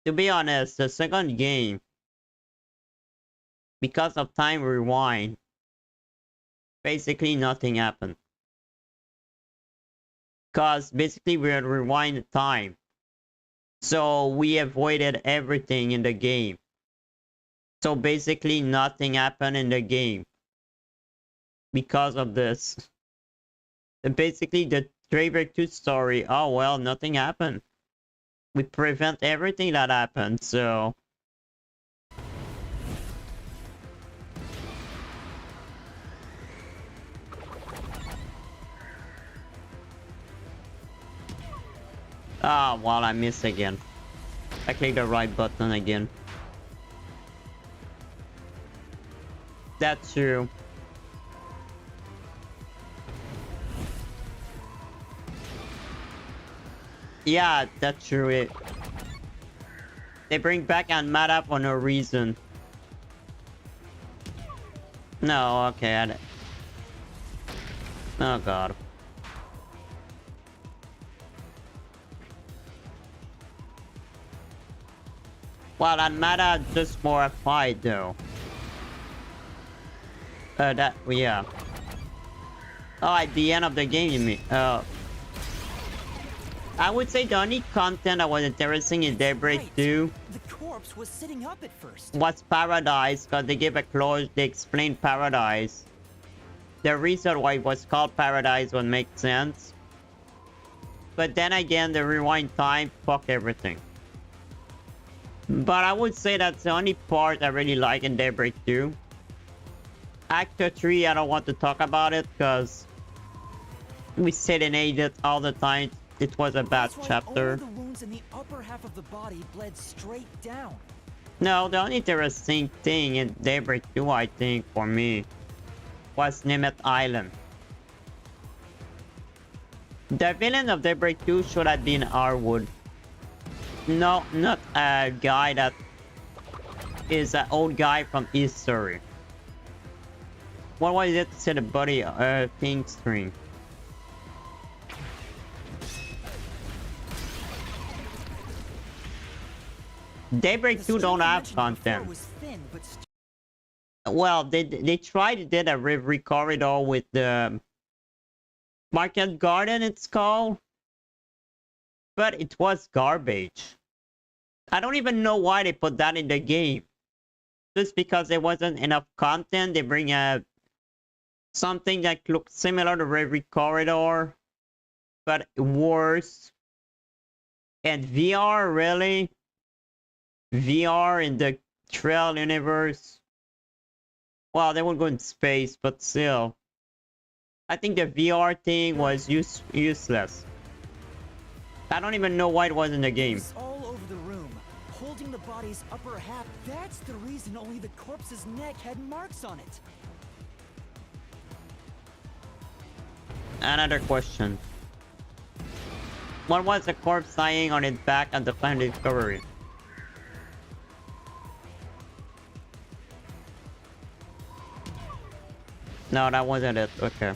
to be honest, the second game, because of time rewind, basically nothing happened. Because basically we had rewind time. So we avoided everything in the game. So basically nothing happened in the game. Because of this. And basically the Traver 2 story, oh well, nothing happened. We prevent everything that happened, so... Ah, well, I missed again. I clicked the right button again. That's true. Yeah, that's true. They bring back Anmata for no reason. No, okay. Oh god. Well, Anmata just more a fight though. Yeah. Oh, at the end of the game you mean? I would say the only content that was interesting in Daybreak Right. 2 The corpse was sitting up at first. was Paradise, because they gave a close, they explained Paradise. The reason why it was called Paradise would make sense. But then again, the rewind time, fuck everything. But I would say that's the only part I really like in Daybreak 2. Actor 3, I don't want to talk about it, because we said and ate it all the time. It was a bad That's why chapter. only the wounds in the upper half of the body bled straight down. No, the only interesting thing in Daybreak 2, I think, for me, was Nemeth Island. The villain of Daybreak 2 should have been Arwood. No, not a guy that is an old guy from history. What was it? Said the body thing string. Daybreak 2 don't have content. Was thin, but Well, they tried did a Rivery corridor with the Market Garden, it's called, but it was garbage. I don't even know why they put that in the game. Just because there wasn't enough content, they bring something that looks similar to Rivery corridor, but worse. And VR, really? VR in the Trail universe? Well, they won't go in space, but still. I think the VR thing was useless. I don't even know why it was in the game. it's all over the room, holding the body's upper half. That's the reason only the corpse's neck had marks on it. Another question. What was the corpse lying on its back at the time of discovery? No, that wasn't it. Okay.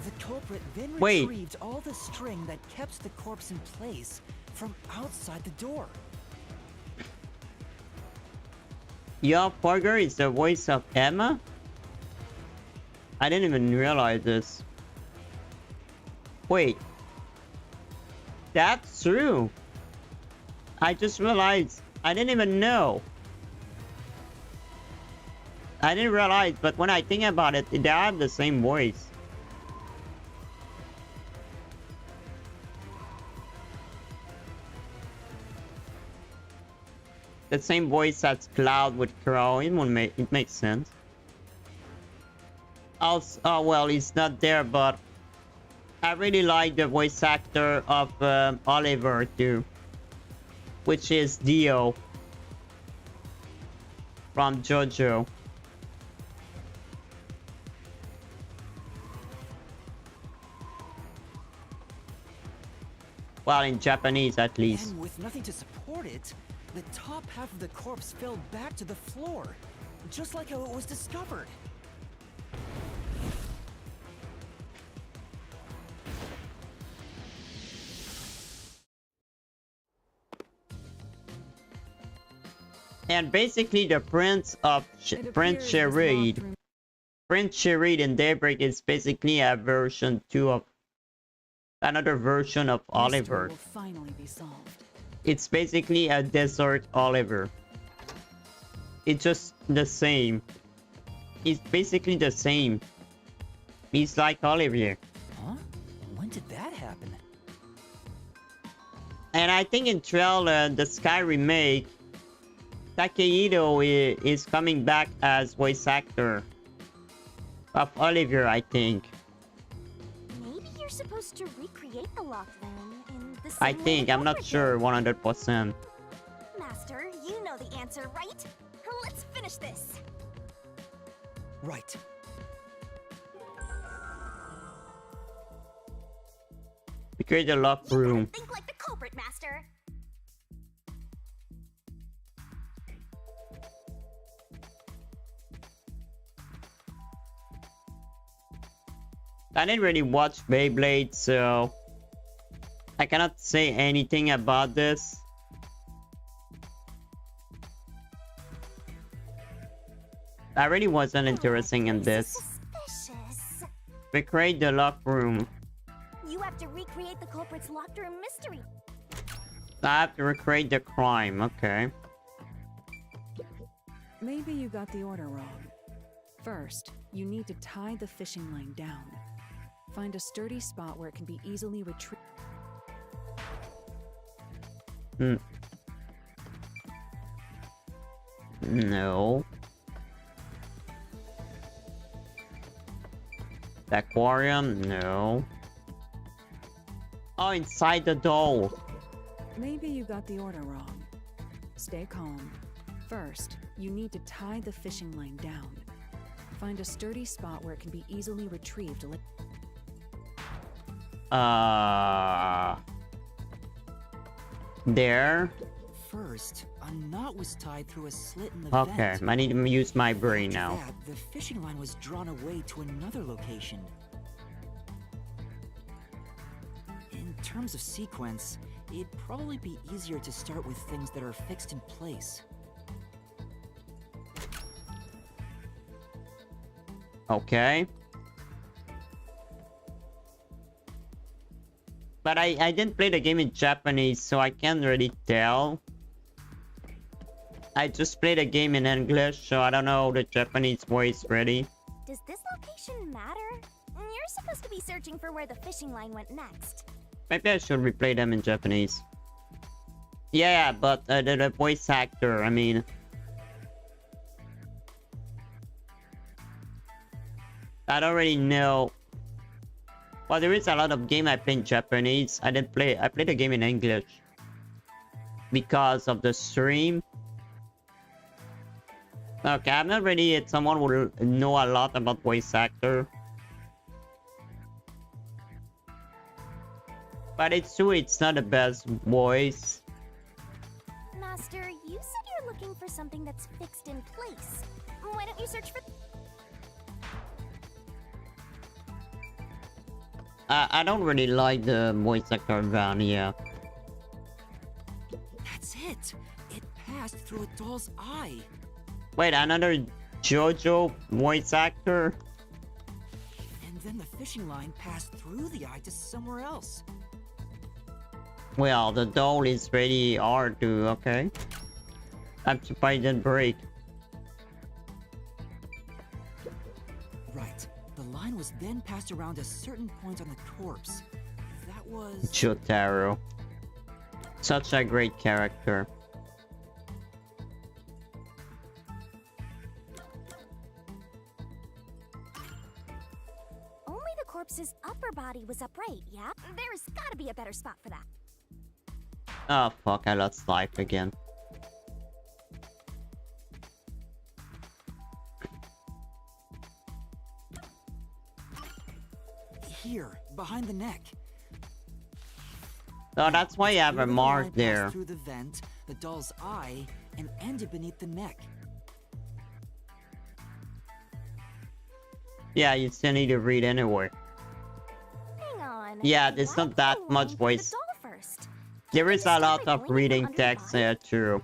The culprit then Wait. retrieved all the string that kept the corpse in place from outside the door. Yo, Parker is the voice of Emma? I didn't even realize this. Wait. That's true. I just realized. I didn't even know. I didn't realize, but when I think about it, they have the same voice. The same voice as Cloud with Crow. It makes sense. Also, oh well, he's not there, but I really like the voice actor of Oliver too, which is Dio from JoJo. Well, in Japanese at least. And with nothing to support it, the top half of the corpse fell back to the floor, just like how it was discovered. And basically, the Prince of Prince Cherid. Prince Cherid in Daybreak is basically a version 2 of another version of Oliver. Will finally be solved. It's basically a desert Oliver. It's just the same. It's basically the same. He's like Oliver. Huh? When did that happen? And I think in Trail, the Sky remake, Takehito is coming back as voice actor of Oliver, I think. Maybe you're supposed to recreate the lock then in the same I way think, the I'm not culprit sure did. 100%. Master, you know the answer, right? Let's finish this. Right. We create a locked room. Think like the culprit, Master. I didn't really watch Beyblade, so I cannot say anything about this. I really wasn't interested in this. Suspicious. Recreate the lock room. You have to recreate the culprit's locked room mystery. I have to recreate the crime, okay. Maybe you got the order wrong. First, you need to tie the fishing line down. Find a sturdy spot where it can be easily retrieved. No. The aquarium? No. Oh, inside the doll. Maybe you got the order wrong. Stay calm. First, you need to tie the fishing line down. Find a sturdy spot where it can be easily retrieved. There. First, a knot was tied through a slit in the Okay, vent. I need to use my brain After now. that, the fishing line was drawn away to another location. In terms of sequence, it'd probably be easier to start with things that are fixed in place. Okay. But I didn't play the game in Japanese, so I can't really tell. I just played the game in English, so I don't know the Japanese voice ready. Does this location matter? You're supposed to be searching for where the fishing line went next. Maybe I should replay them in Japanese. Yeah, but the voice actor, I mean... I don't really know. Well, there is a lot of game I play in Japanese. I played the game in English. Because of the stream. Okay, I'm not really someone who will know a lot about voice actor. But it's true, it's not the best voice. Master, you said you're looking for something that's fixed in place. Why don't you search for... I don't really like the voice actor Van, yeah. That's it! It passed through a doll's eye! Wait, another JoJo voice actor? And then the fishing line passed through the eye to somewhere else. Well, the doll is really hard to... okay. I'm surprised it didn't break. Right. The line was then passed around a certain point on the corpse. That was... Jotaro. Such a great character. Only the corpse's upper body was upright, yeah? There's gotta be a better spot for that. Oh fuck, I lost life again. Here, behind the neck. So that's why you have a Here the mark line there. passed through the vent, the doll's eye, and ended beneath the neck. Yeah, you still need to read anyway. Hang on. Yeah, there's not that Why much the voice. doll first? There is a Can't we lot start by of bringing reading it under the text body? there too.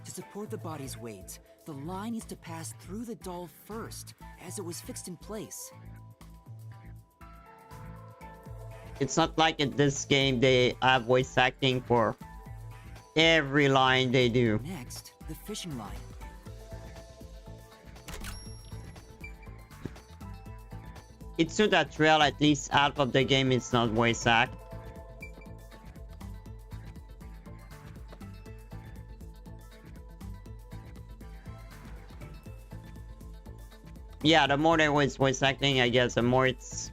To support the body's weight, the line needs to pass through the doll first, as it was fixed in place. It's not like in this game they have voice acting for every line they do. Next, the fishing line. It's true that real at least half of the game is not voice act. Yeah, the more there was voice acting, I guess, the more it's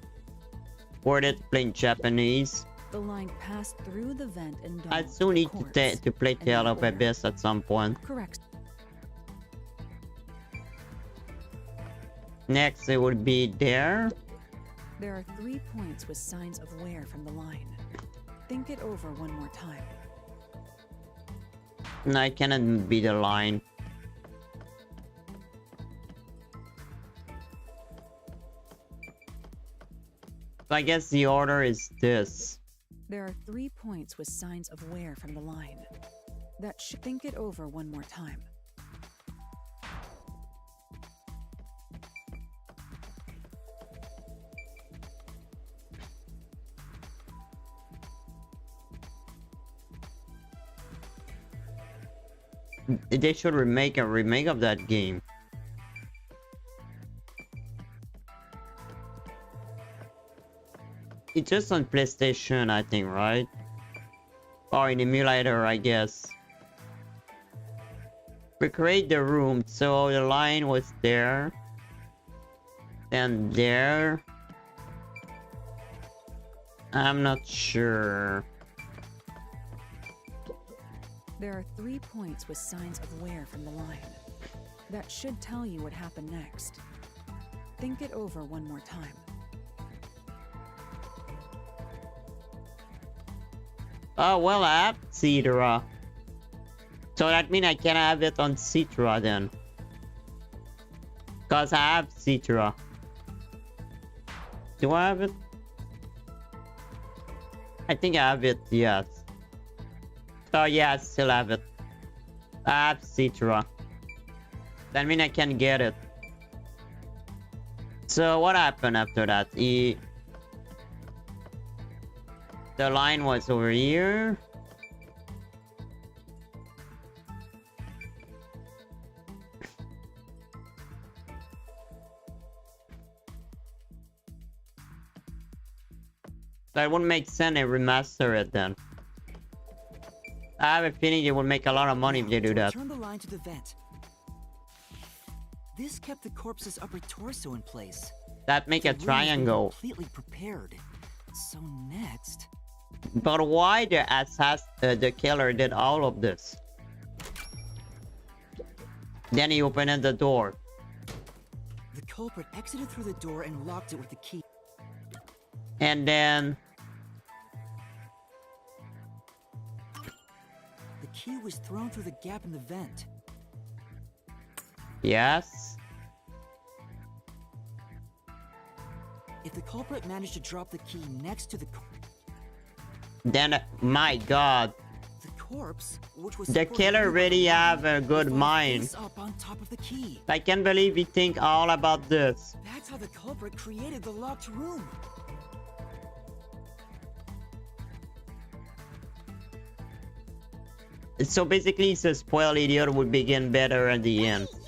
worth it playing Japanese. The line passed through the vent and down I still need corpse, to play and Tale then of order. Abyss at some point. Correct. Next, it would be there. There are 3 points with signs of wear from the line. Think it over one more time. No, it cannot be the line. I guess the order is this. There are 3 points with signs of wear from the line. That should think it over one more time. They should remake a remake of that game. It's just on PlayStation, I think, right? Or in emulator, I guess. Recreate the room. So the line was there. Then there. I'm not sure. There are 3 points with signs of wear from the line. That should tell you what happened next. Think it over one more time. Oh, well, I have Citra. So that means I can have it on Citra then. Because I have Citra. Do I have it? I think I have it, yes. Oh yeah, I still have it. I have Citra. That means I can get it. So what happened after that? The line was over here. That wouldn't make sense to remaster it then. I have a feeling it would make a lot of money if they do that. Turn the line to the vent. This kept the corpse's upper torso in place. That make a The room has been triangle. Completely prepared. So next, But why the killer did all of this? Then he opened the door. the culprit exited through the door and locked it with the key. And then The key was thrown through the gap in the vent. yes. If the culprit managed to drop the key next to the Then my god. the corpse, which was The supported killer by really the have a key, good was mind. face up on top of the key. I can't believe he think all about this. That's how the culprit created the locked room. So basically it's a spoiled idiot would begin better at the end. You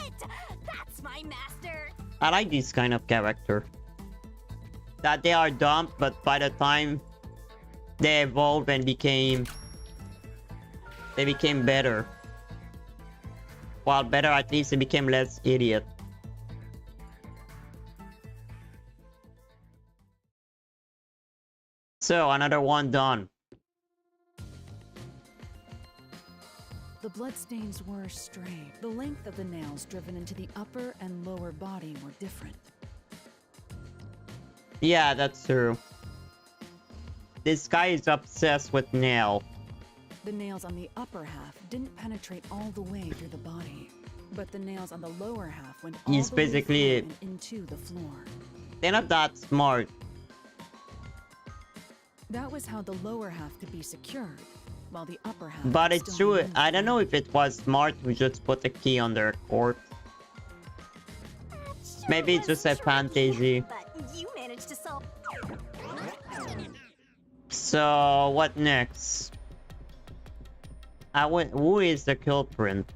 did it! That's my master! I like this kind of character. That they are dumb, but by the time they evolved and they became better. Well, better at least they became less idiot. So another one done. The bloodstains were stray. The length of the nails driven into the upper and lower body were different. Yeah, that's true. This guy is obsessed with nail. The nails on the upper half didn't penetrate all the way through the body, but the nails on the lower half went all He's the way basically- through and into the floor. They're not that smart. That was how the lower half could be secured, while the upper half But could it's still true. be I don't know moved. if it was smart to just put the key on their corpse. Sure Maybe it's was just a tricky, fantasy. But you managed to solve. So what next? Who is the culprit?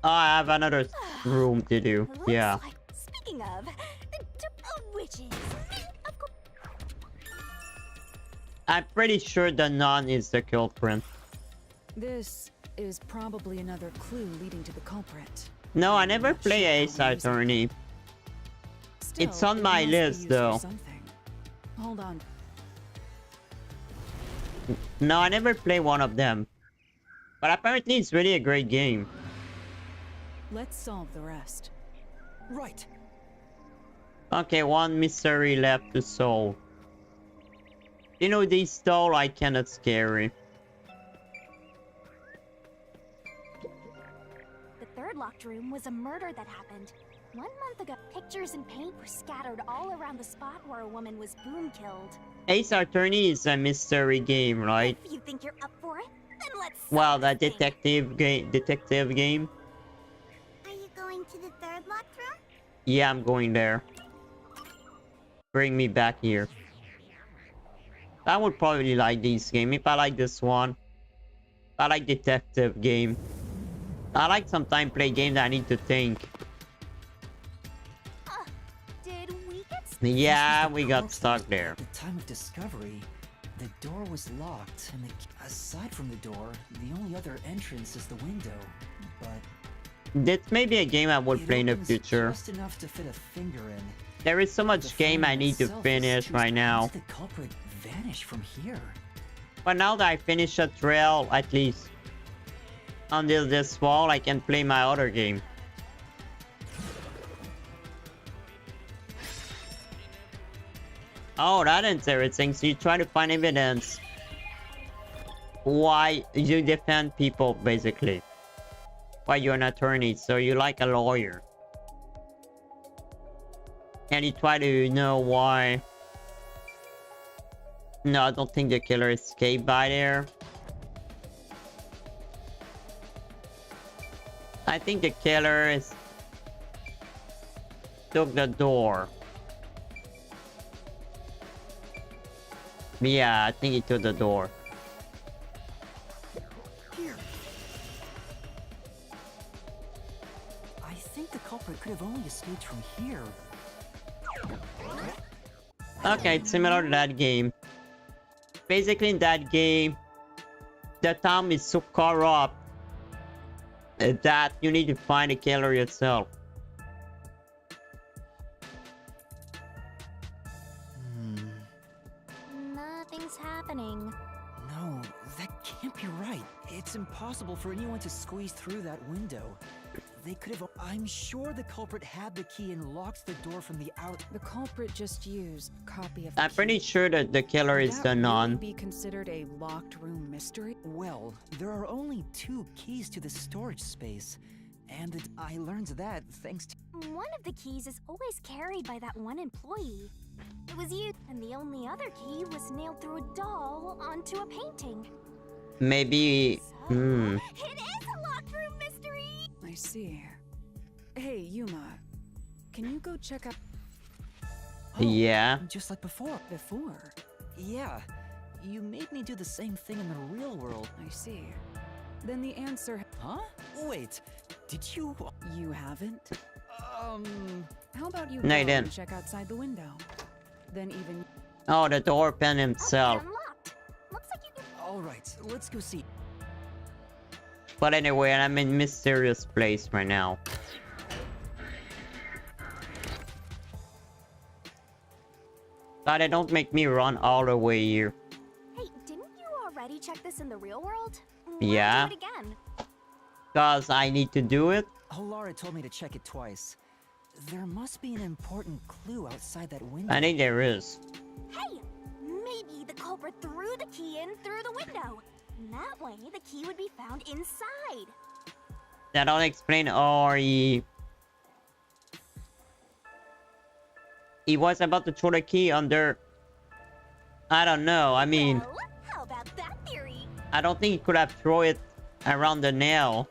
Oh, I have another room to do. Looks Yeah. like, speaking of, witches. Of course. I'm pretty sure the nun is the culprit. This is probably another clue leading to the culprit. No, I I'm never not play sure how Ace to use it. Attorney. Still, It's on it my must be list, used for though. something. Hold on. No, I never play one of them. But apparently it's really a great game. Let's solve the rest. Right. Okay, one mystery left to solve. You know, these stole I cannot scary. The third locked room was a murder that happened. 1 month ago, pictures and paint were scattered all around the spot where a woman was boom killed. Ace Attorney is a mystery game, right? If you think you're up for it, then let's Well, solve the this thing. detective game. Are you going to the third locked room? Yeah, I'm going there. Bring me back here. I would probably like this game if I like this one. I like detective game. I like sometimes play games that I need to think. Did we get Yeah, we got stuck there. At the time of discovery, the door was locked, and aside from the door, the only other entrance is the window. But That's maybe a game I would it play in the opens future. just enough to fit a finger in. There is so The much game I frame need to itself is finish too- right How now. did the culprit vanish from here? But now that I finish a trail, at least until this fall, I can play my other game. Oh, that's interesting. So you try to find evidence why you defend people, basically. Why you're an attorney, so you like a lawyer. And you try to know why. No, I don't think the killer escaped by there. I think the killer is took the door. Yeah, I think he took the door. Here. I think the culprit could have only escaped from here. Okay, it's similar to that game. Basically, in that game, the town is so corrupt that you need to find a killer yourself. Nothing's happening. No, that can't be right. It's impossible for anyone to squeeze through that window. They could have. I'm sure the culprit had the key and locked the door from the out. The culprit just used a copy of the I'm pretty key. sure that the killer Would is that the really nun. be considered a locked room mystery? Well, there are only 2 keys to the storage space, and I learned that thanks to. One of the keys is always carried by that one employee. It was you, and the only other key was nailed through a doll onto a painting. Maybe. So, Hmm. it is a locked room mystery! I see. Hey, Yuma. Can you go check out Yeah. Just like before. before? Yeah, you made me do the same thing in the real world. I see. Then the answer... Huh? Wait, did you? You haven't? How about you No, go I and didn't. check outside the window? Then even... Oh, the door opened himself. Okay, unlocked. Looks like you can... All right, let's go see. But anyway, I'm in mysterious place right now. But it don't make me run all the way here. Hey, didn't you already check this in the real world? Why Yeah. do it again? Cause I need to do it. Lara told me to check it twice. There must be an important clue outside that window. I think there is. Hey, maybe the culprit threw the key in through the window. That way, the key would be found inside. That don't explain or he was about to throw the key under. I don't know. I mean, Well, how about that theory? I don't think he could have thrown it around the nail.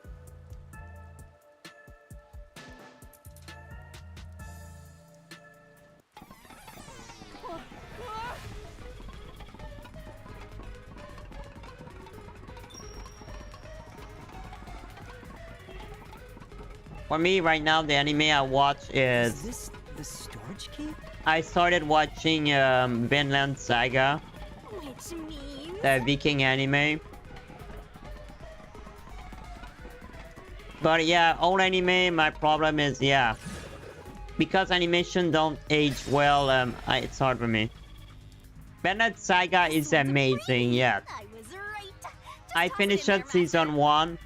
For me, right now, the anime I watch Is is... this the storage key? I started watching Vinland Saga, Which means... the Viking anime. But yeah, old anime, my problem is, yeah. Because animation don't age well, it's hard for me. Vinland Saga is amazing, yeah. I was right. Just I toss it finished in there, season 1.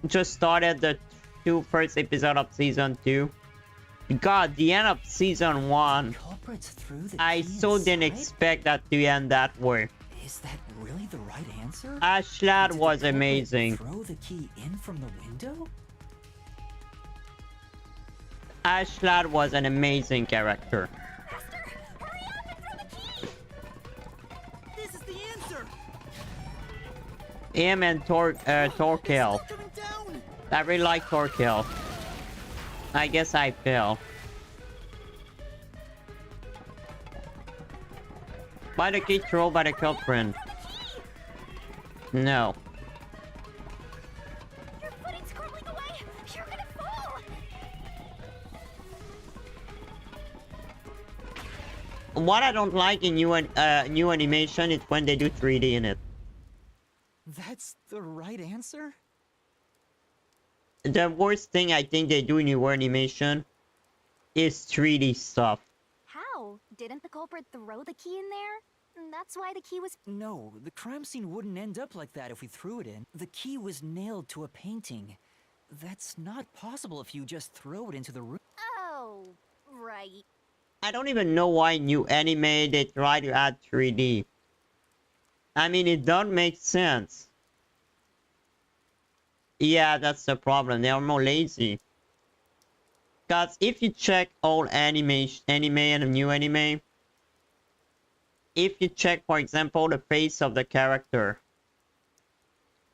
Just started the 2 first episode of season 2. God, the end of season 1. Culprits through the I key so didn't inside? expect that to end that way. Is that really the right answer? Ashlad Did the was culprit amazing. Throw the key in from the window? Ashlad was an amazing character. Master, hurry up and throw the key! This is the answer! Him and Torquil. It's coming down! I really like Torquil. I guess I fail. By the key thrown by the culprit. No. Your footing's crumbling away! You're gonna fall! What I don't like in new animation is when they do 3D in it. That's the right answer? The worst thing I think they do in new animation is 3D stuff. How? Didn't the culprit throw the key in there? That's why the key was... No, the crime scene wouldn't end up like that if we threw it in. The key was nailed to a painting. That's not possible if you just throw it into the room. Oh, right. I don't even know why new anime they try to add 3D. I mean, it don't make sense. Yeah, that's the problem. They are more lazy. Cause if you check all anime and new anime, if you check, for example, the face of the character,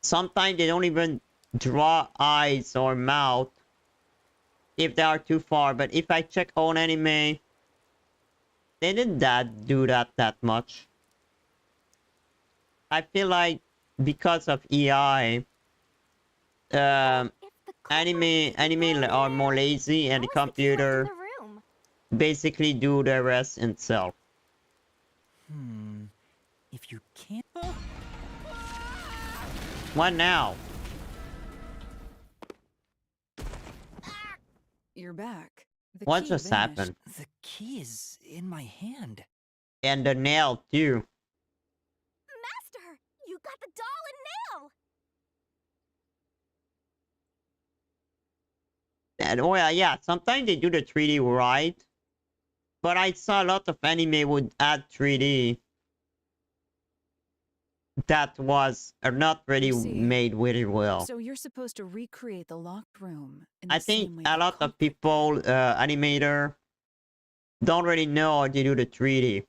sometimes they don't even draw eyes or mouth if they are too far. But if I check all anime, they didn't do that much. I feel like because of EI, anime are more lazy and the computer basically do the rest itself. If you can't... What now? You're back. The What key just vanished. happened? The key is in my hand. And the nail too. Master! You got the doll and nail! And oh yeah, sometimes they do the 3D right. But I saw a lot of anime would add 3D. That was not really made very well. So you're supposed to recreate the locked room. In I the think same way a the lot of culprit- people, animator, don't really know how to do the 3D.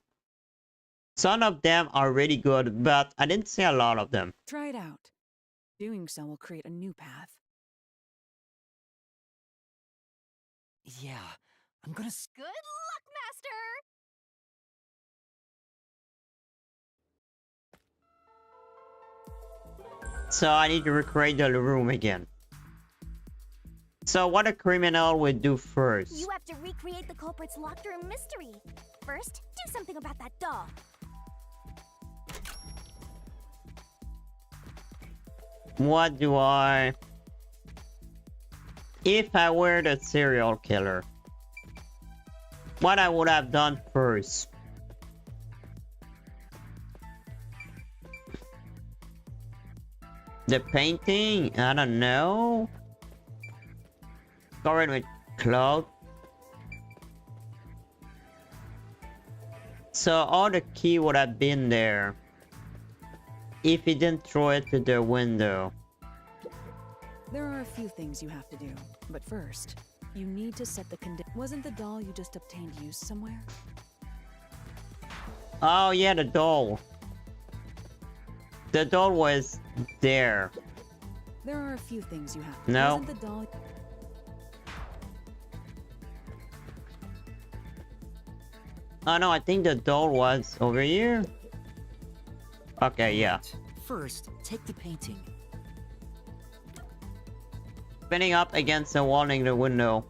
Some of them are really good, but I didn't see a lot of them. Try it out. Doing so will create a new path. Yeah, I'm gonna... Good luck, Master! So I need to recreate the room again. So what a criminal would do first. You have to recreate the culprit's locked room mystery. First, do something about that doll. What do I... If I were the serial killer, what I would have done first? The painting? I don't know. Covered with cloth. So all the key would have been there if he didn't throw it to the window. There are a few things you have to do, but first, you need to set the Wasn't the doll you just obtained used somewhere? Oh yeah, the doll. The doll was there. There are a few things you have. No. Wasn't the doll... Oh no, I think the doll was over here. Okay, yeah. First, take the painting. Spinning up against the wall in the window.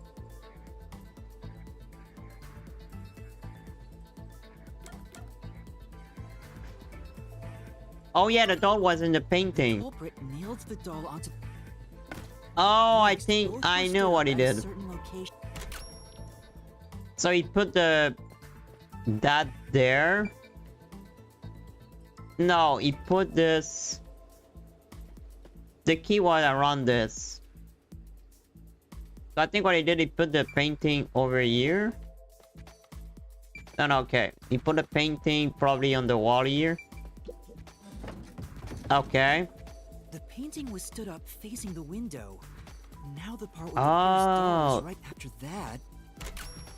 Oh yeah, the doll was in the The painting. culprit nailed the doll onto... Oh, I Next, think both I were know stood what he at a did. certain location. So he put that there. No, he put this. The key was around this. So I think what he did, he put the painting over here. No, no, okay. He put the painting probably on the wall here. Okay. The painting was stood up facing the window. Now the part where the first doll Oh. was right after that.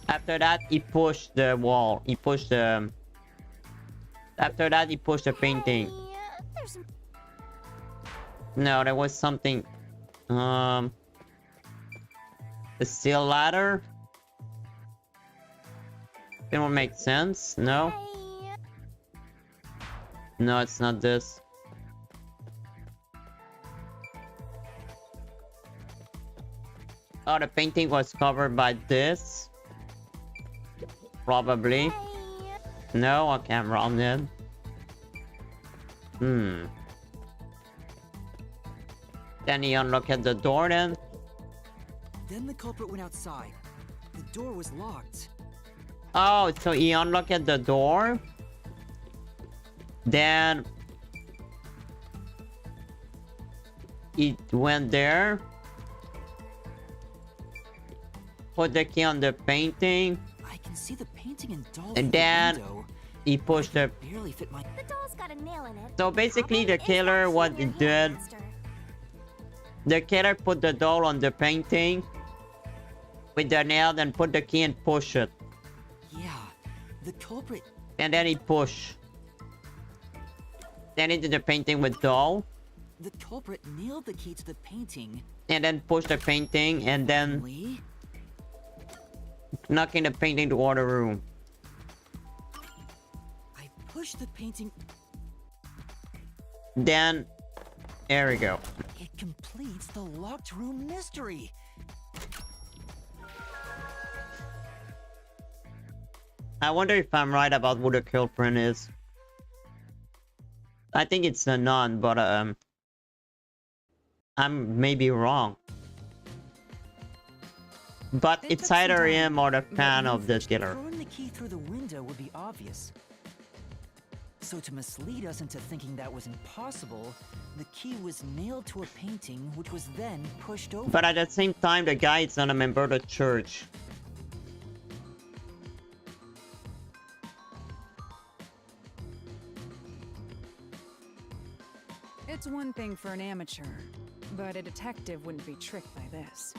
After that, he pushed the wall. He pushed the... After that, he pushed the painting. Hey, there's No, there was something... A steel ladder? It would make sense? No? hey. No, it's not this. Oh, the painting was covered by this? Probably. Hey. No, okay, I'm wrong then. Then he unlocked the door then? Then the culprit went outside. The door was locked. Oh, so he unlocked the door? Then... he went there? Put the key on the painting? I can see the painting and doll And through then the window. he pushed the... Barely fit my... The doll's got a nail in it. So basically the Problem is killer, that what key he in your did... hand, Master. The killer put the doll on the painting with the nail, then put the key and push it. Yeah, the culprit... And then he push. Then he did the painting with doll. The culprit nailed the key to the painting. And then push the painting and then Lee? knocking the painting toward the room. I pushed the painting... Then, there we go. It completes the locked room mystery. I wonder if I'm right about who the culprit is. I think it's the nun, but I'm maybe wrong. But It it's took some either time, him or the but fan when of the finished, killer. Throwing the key through the window would be obvious. So to mislead us into thinking that was impossible, the key was nailed to a painting, which was then pushed over. But at the same time, the guy is not a member of the church. It's one thing for an amateur, but a detective wouldn't be tricked by this.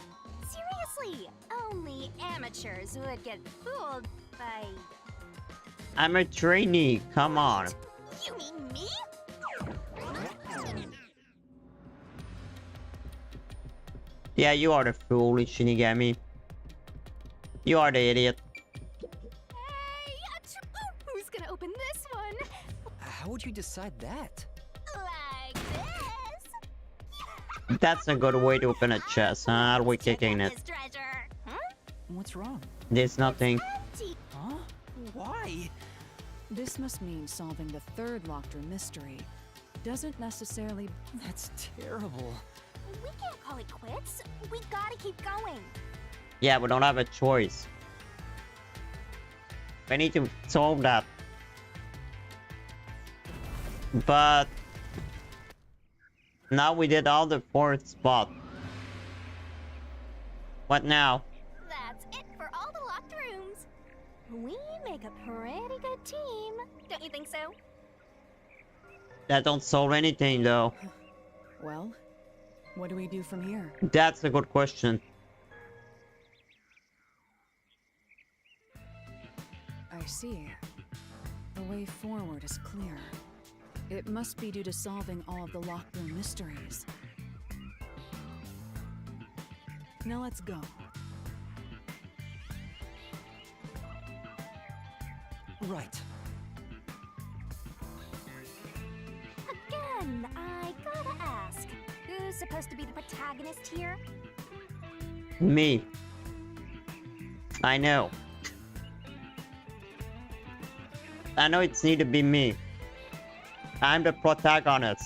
Seriously, only amateurs would get fooled by... I'm a trainee, come on. You mean me? Yeah, you are the fool, Shinigami. You are the idiot. Hey, who's gonna open this one? How would you decide that? Like this? That's a good way to open a chest, huh? Are we kicking it? This treasure. Huh? What's wrong? There's nothing. Empty. Huh? Why? This must mean solving the third locked room mystery. Doesn't necessarily... That's terrible. We can't call it quits. We gotta keep going. Yeah, we don't have a choice. We need to solve that. But... now we did all the fourth spot. What now? That's it for all the locked rooms. We make a pretty good team. Don't you think so? That don't solve anything though. Well, what do we do from here? That's a good question. I see. The way forward is clear. It must be due to solving all of the locked room mysteries. Now let's go. Right. Again, I gotta ask. Who's supposed to be the protagonist here? Me. I know. I know it's need to be me. I'm the protagonist.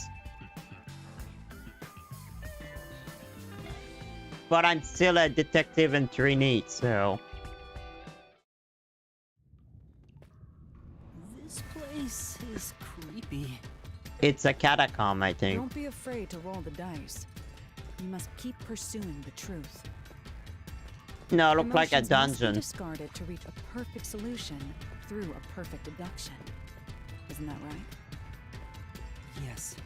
But I'm still a detective and trainee, so... This place is creepy. It's a catacomb, I think. Don't be afraid to roll the dice. You must keep pursuing the truth. No, it looked like a Emotions must be dungeon. discarded to reach a perfect solution through a perfect deduction. Isn't that right? Yes.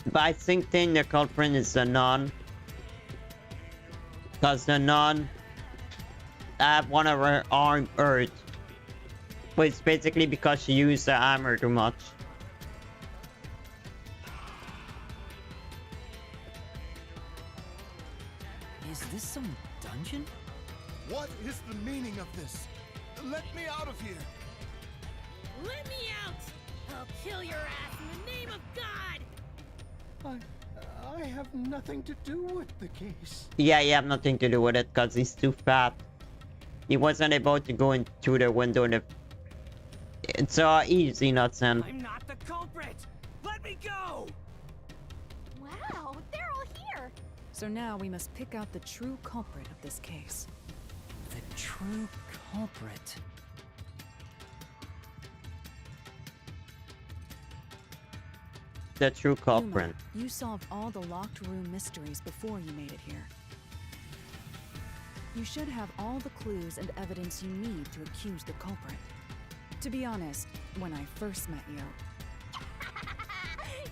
But I think the culprit is the nun. Because the nun have one of her arm hurt. But it's basically because she used the hammer too much. Is this some dungeon? What is the meaning of this? Let me out of here! Let me out! I'll kill your ass in the name of God! I have nothing to do with the case. Yeah, you have nothing to do with it because he's too fat. He wasn't able to go into the window. It's so easy, Nutson. I'm not the culprit! Let me go! Wow, they're all here. So now we must pick out the true culprit of this case. The true culprit. The true culprit. Yuma, you solved all the locked room mysteries before you made it here. You should have all the clues and evidence you need to accuse the culprit. To be honest, when I first met you...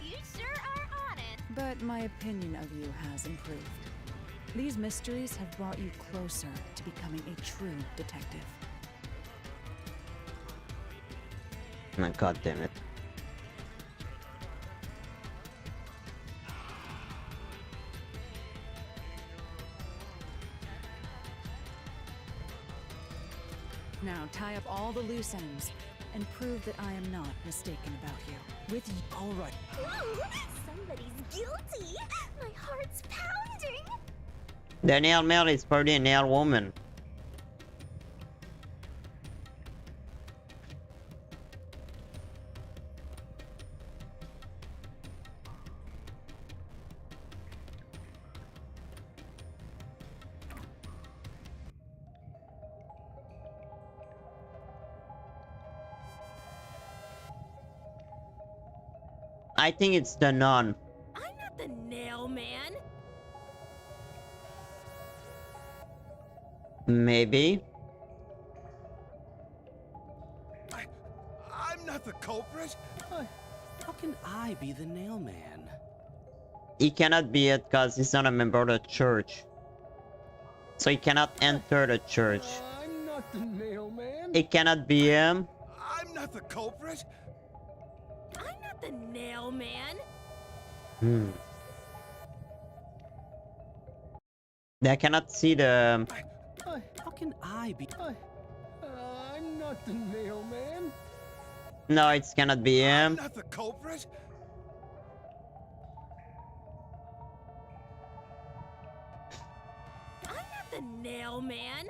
You sure are on it. But my opinion of you has improved. These mysteries have brought you closer to becoming a true detective. My god damn it. Now tie up all the loose ends and prove that I am not mistaken about you. With you. All right. Ooh, somebody's guilty. My heart's pounding. The nail man is probably a nail woman. I think it's the nun. I'm not the nail man. Maybe. I'm not the culprit. How can I be the nail man? He cannot be it because he's not a member of the church. So he cannot enter the church. I'm not the nail man. It cannot be him. I'm not the culprit. I'm not the nail man. I cannot see the... How can I be? I'm not the nail man. No, it cannot be I'm him. not the culprit. I'm not the nail man.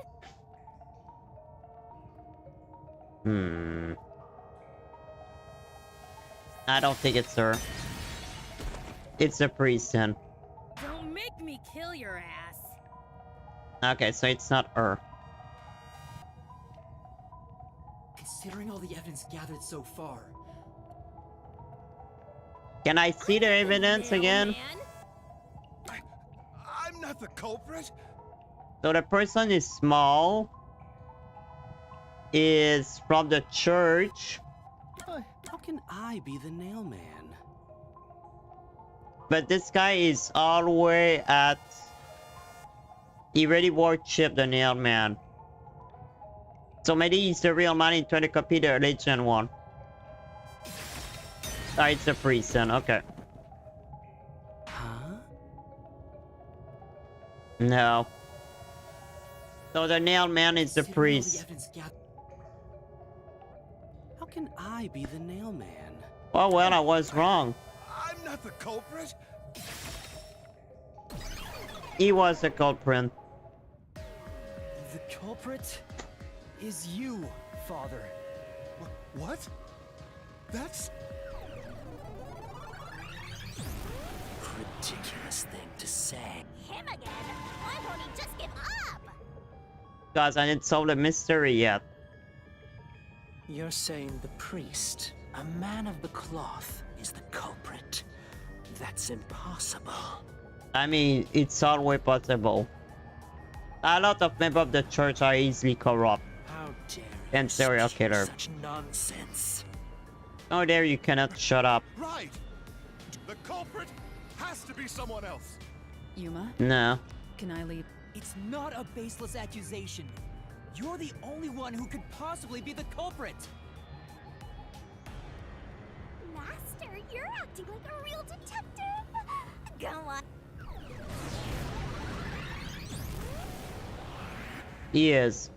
I don't think it's her. It's the priest then. Don't make me kill your ass. Okay, so it's not her. Considering all the evidence gathered so far, Can I see the evidence Nail again? man? I'm not the culprit. So the person is small. Is from the church. How can I be the nail man? But this guy is all the way at... He really worshipped the nail man. So maybe he's the real man and trying to copy the legend one. Oh, it's the priest then, okay. Huh? No. So the nail man is the considering all the priest. evidence gathered, How can I be the nail man? Oh well, I was wrong. I'm not the culprit. He was the culprit. the culprit is you, Father. What? That's... Ridiculous thing to say. Him again? Why won't he just give up? Because I didn't solve the mystery yet. You're saying the priest, a man of the cloth, is the culprit? That's impossible. I mean, it's always possible. A lot of members of the church are easily corrupt. How dare you And serial spew killer. such nonsense? Oh, there you cannot shut up. Right! The culprit has to be someone else. Yuma, No. can I leave? It's not a baseless accusation. You're the only one who could possibly be the culprit. Master, you're acting like a real detective. Go on. He is.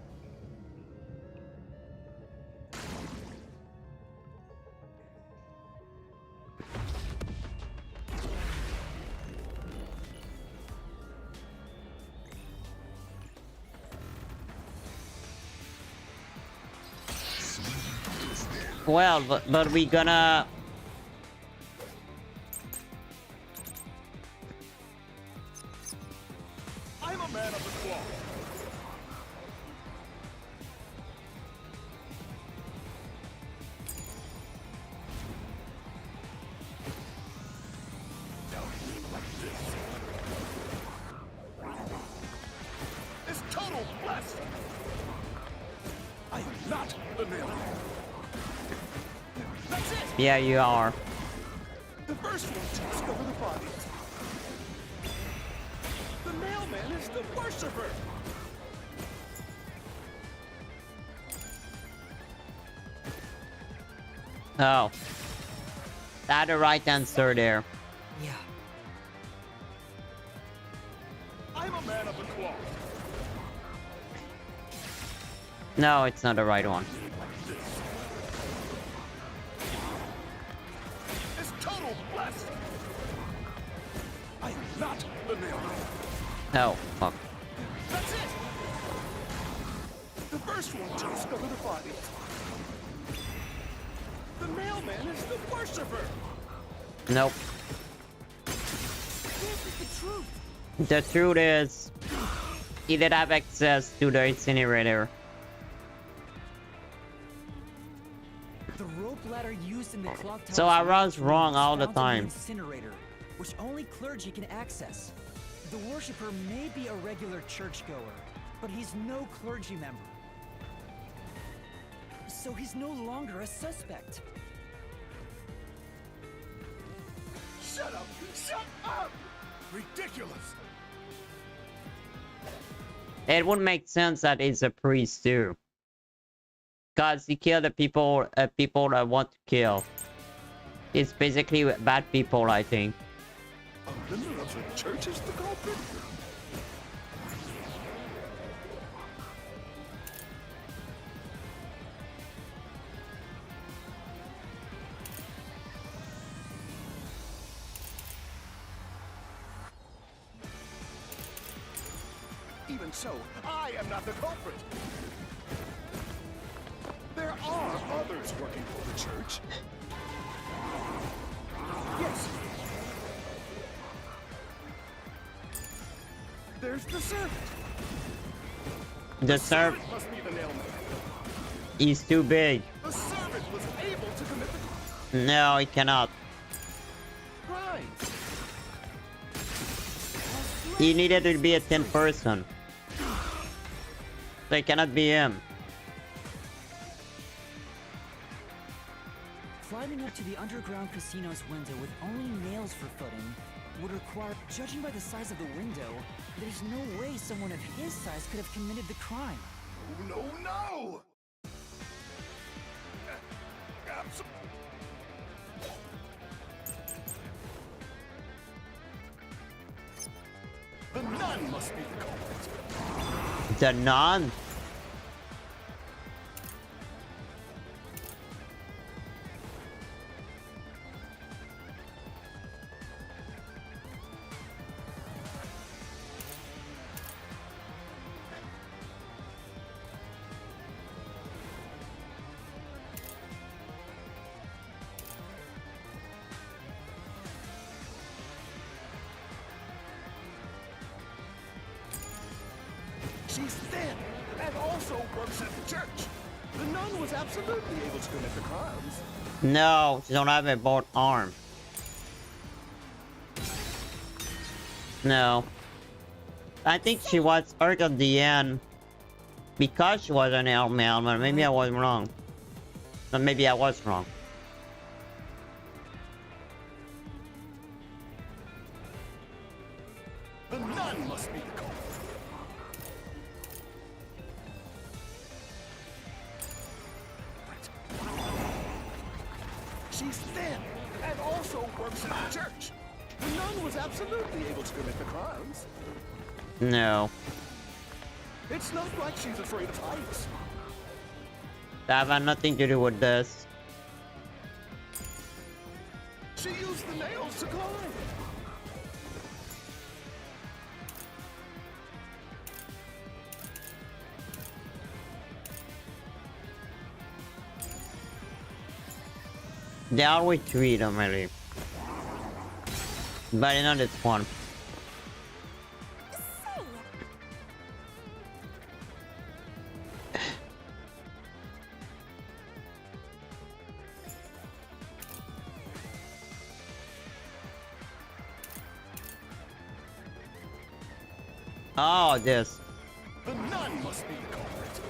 Well, but we gonna... I'm a man of the cloth. It's total blasphemy. I am not the mailman. That's it. Yeah, you are. The first one to discover the bodies. The mailman is the worshiper. Oh. That's the right answer there. Yeah. I'm a man of the cloth. No, it's not the right one. It's total blasphemy. I am not the mailman. Oh, fuck. That's it. The first one to discover the bodies. The mailman is the worshiper. Nope. This is the truth. The truth is, he did have access to the incinerator. The rope ladder used in the clock tower. So I was wrong all the found in time. Incinerator, which only clergy can access. The worshipper may be a regular churchgoer, but he's no clergy member. So he's no longer a suspect. Shut up! Shut up! Ridiculous! It would make sense that he's a priest too. Cause he killed the people that want to kill. It's basically bad people, I think. A member of the church is the culprit? Even so, I am not the culprit. There are others working for the church. Yes. There's the servant. The servant Must be the mailman. is too big. The servant was able to commit the No, he cannot. crime. He needed to be a 10 person. So it cannot be him. Climbing up to the underground casino's window with only nails for footing would require, judging by the size of the window, there's no way someone of his size could have committed the crime. No, no! The nun must be the culprit. The nun? She's thin and also works at the church. The nun was absolutely able to commit the crimes. No, she don't have a both arm. No. I think she was hurt at the end because she was an mailman, but maybe I was wrong. But maybe I was wrong. She's thin and also works at the church. The nun was absolutely able to commit the crimes. No. It's not like she's afraid of heights. That had nothing to do with this. She used the nails to climb. They always treat them really. But not this one. Oh, this. The nun must be the culprit.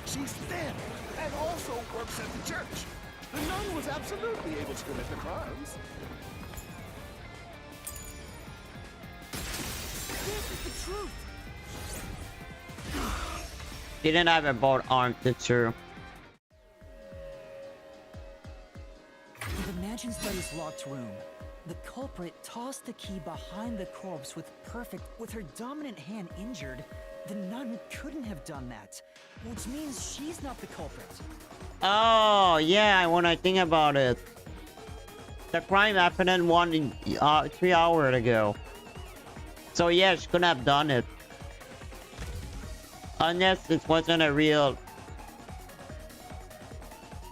She's thin and also works at the church. The nun was absolutely able to commit the crimes. This is the truth. Didn't have a both arms, it's true. In the mansion study's locked room, the culprit tossed the key behind the corpse with her dominant hand injured. The nun couldn't have done that, which means she's not the culprit. Oh, yeah, when I think about it. The crime happened in 3 hours ago. So yeah, she couldn't have done it. Unless it wasn't a real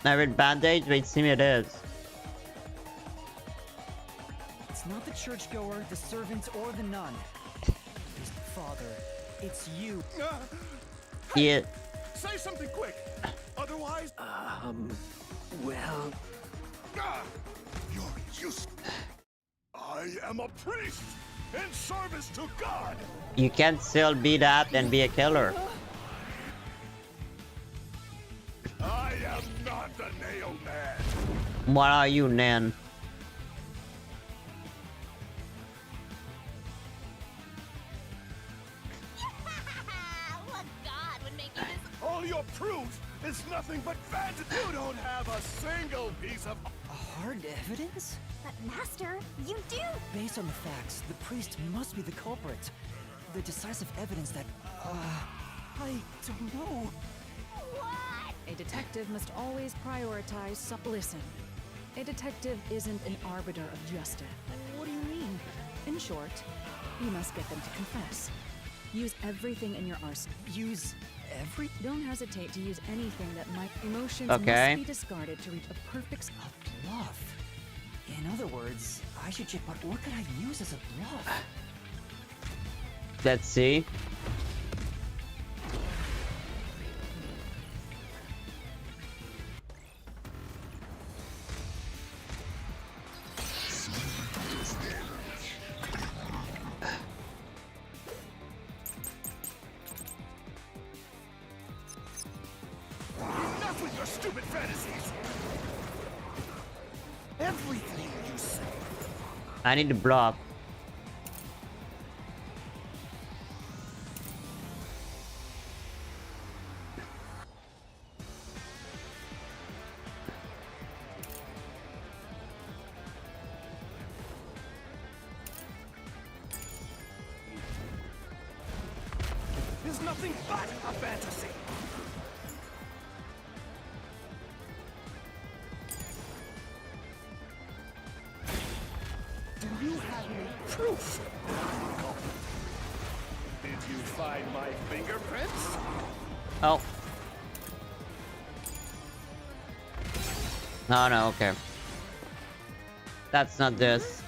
bandage, but it seems it is. It's not the churchgoer, the servants, or the nun. Father, it's you. Yeah. Say something quick. Otherwise... well... You're useless. I am a priest in service to God. You can still be that and be a killer. I am not the nail man. What are you, Nan? What god would make you this? All your proof is nothing but fantasy. You don't have a single piece of... Hard evidence? But master, you do. Based on the facts, the priest must be the culprit. The decisive evidence that, I don't know. What? A detective must always prioritize listen. A detective isn't an arbiter of justice. What do you mean? In short, you must get them to confess. Use everything in your arsenal. Use every... Don't hesitate to use anything that might... Emotions Okay. must be discarded to reach a perfect... A bluff. In other words, I should check, but what could I use as a bluff? Let's see. Enough with your stupid fantasies. Everything you say. I need to block. Is nothing but a fantasy. Do you have any proof? Did you find my fingerprints? Oh. No, no, okay. That's not this.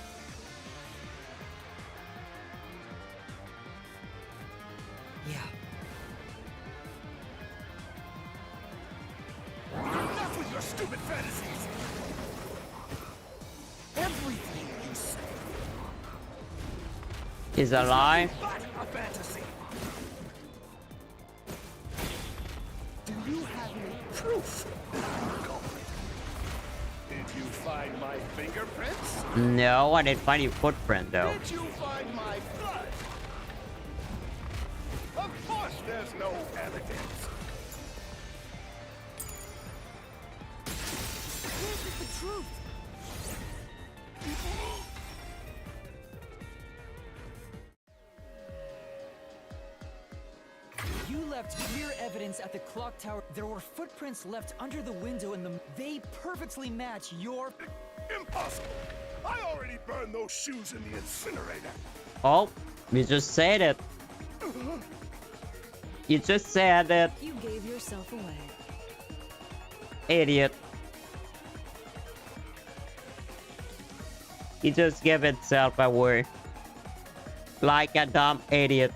Yeah. Enough with your stupid fantasies. Everything you say Is a lie. but a fantasy. Do you have any proof that I'm the culprit? Did you find my fingerprints? No, I didn't find your footprint though. Did you find my blood? Of course there's no evidence. This is the truth. You left clear evidence at the clock tower. There were footprints left under the window and they perfectly match your... Impossible! I already burned those shoes in the incinerator. Oh, you just said it. You just said it. You gave yourself away. Idiot. He just gave itself away. Like a dumb idiot.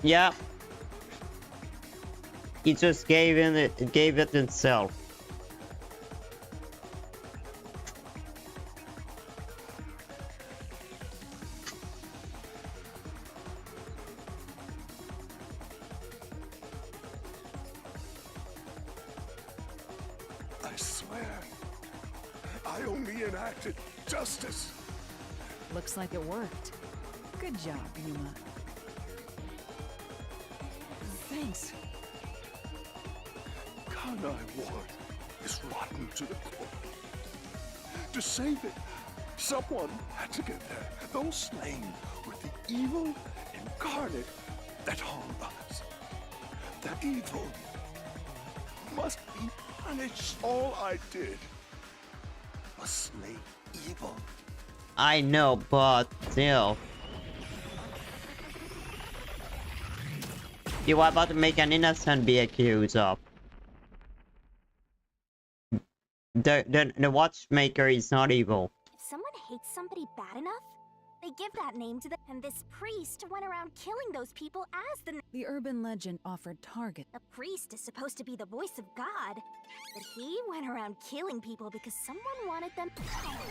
Yeah. He just gave it himself. I swear, I only enacted justice. Looks like it worked. Good job, Yuma. Thanks. Kanai Ward is rotten to the core. To save it, someone had to get there. Those slain were the evil incarnate that harmed us. That evil must be punished. All I did was slay evil. I know, but still. You are about to make an innocent be accused of. The watchmaker is not evil. If someone hates somebody bad enough, they give that name to them. And this priest went around killing those people as The urban legend offered target. A priest is supposed to be the voice of God, but he went around killing people because someone wanted them.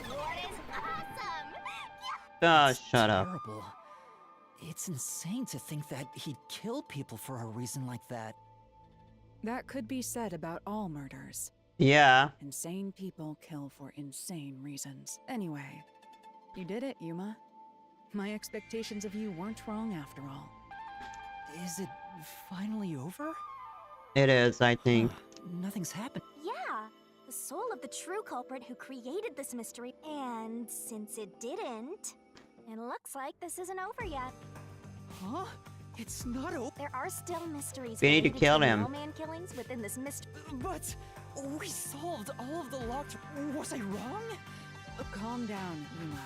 What is awesome? Oh, shut up. Terrible. It's insane to think that he'd kill people for a reason like that. That could be said about all murders. Yeah. Insane people kill for insane reasons. Anyway, you did it, Yuma. My expectations of you weren't wrong after all. Is it finally over? It is, I think. Nothing's happened. Yeah, the soul of the true culprit who created this mystery. And since it didn't, it looks like this isn't over yet. Huh? It's not over. There are still mysteries. We need to related kill the him. Mailman killings within this mystery. But we solved all of the locked. Was I wrong? Calm down, Yuma.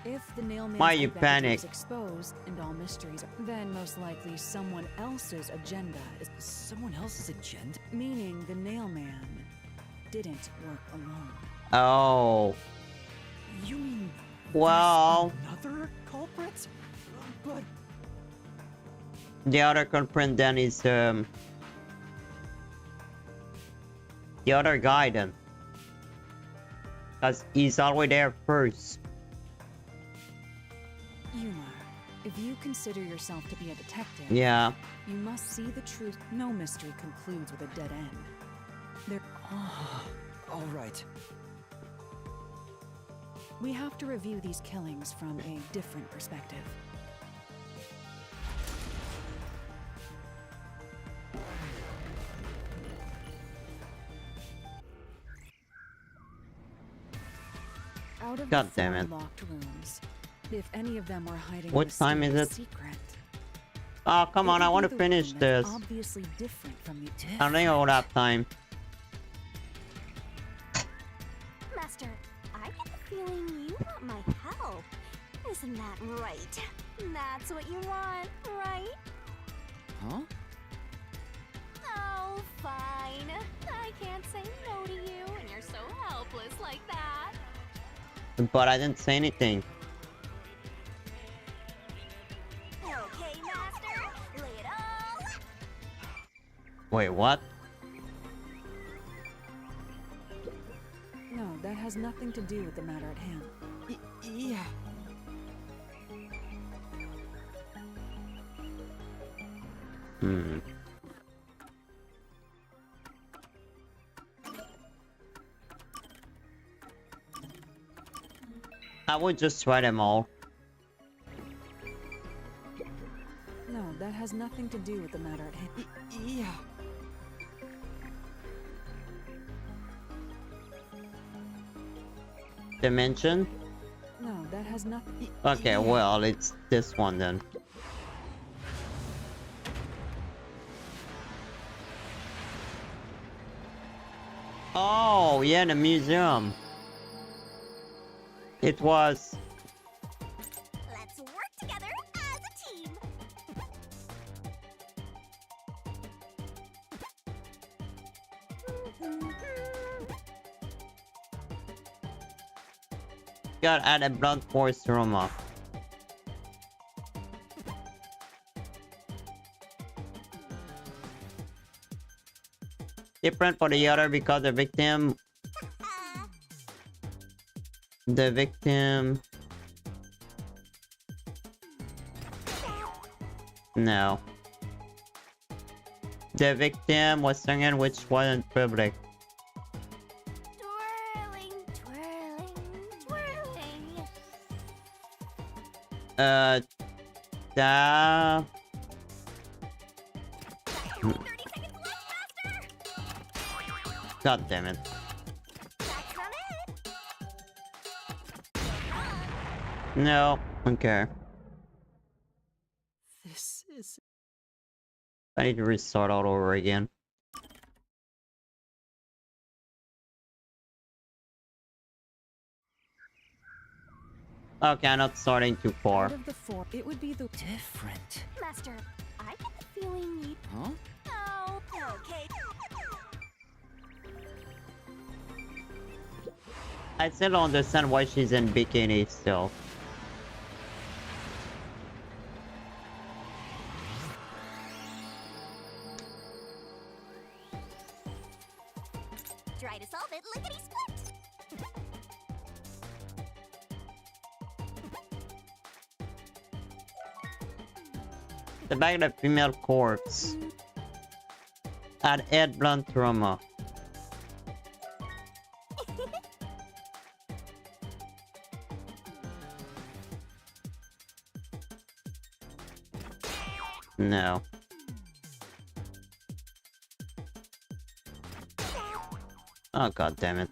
If the nailman's Why you identity panic? is exposed and all mysteries, then most likely someone else's agenda is Someone else's agenda? meaning the nailman didn't work alone. Oh. You mean Well, another culprit? But the other culprit then is the other guy then. Cause he's always there first. Yuma, if you consider yourself to be a detective, Yeah. you must see the truth. No mystery concludes with a dead end. There. all right. We have to review these killings from a different perspective. Out of God the damn 4 it. locked rooms, if any of them were hiding What a time is mysterious it? secret, Oh, come it on, I would want be to the finish one that's this. obviously different from the I don't think I will have time. Master, I get the feeling you want my help. Isn't that right? That's what you want, right? Huh? Oh, fine. I can't say no to you, and you're so helpless like that. But I didn't say anything. Okay, Master, lay it all. Wait, what? No, that has nothing to do with the matter at hand. Yeah. Hmm. I would just try them all. No, that has nothing to do with the matter at hand. Yeah. Dimension? No, that has nothing. Okay, well, it's this one then. Oh, yeah, the museum. It was. Let's work together as a team. Got add a blunt force trauma. Different for the other because the victim. No. The victim was singing which wasn't public. Twirling, twirling, twirling. Da. 30 seconds left, faster! God damn it. That's not it. No. Okay. This is... I need to restart all over again. Okay, I'm not starting too far. Out of the four, it would be the different. Master, I get the feeling you... Huh? Oh, okay. I still don't understand why she's in bikini still. Try to solve it, lickety split. The back of the female corpse. Add Ed blunt trauma. No. Oh god damn it.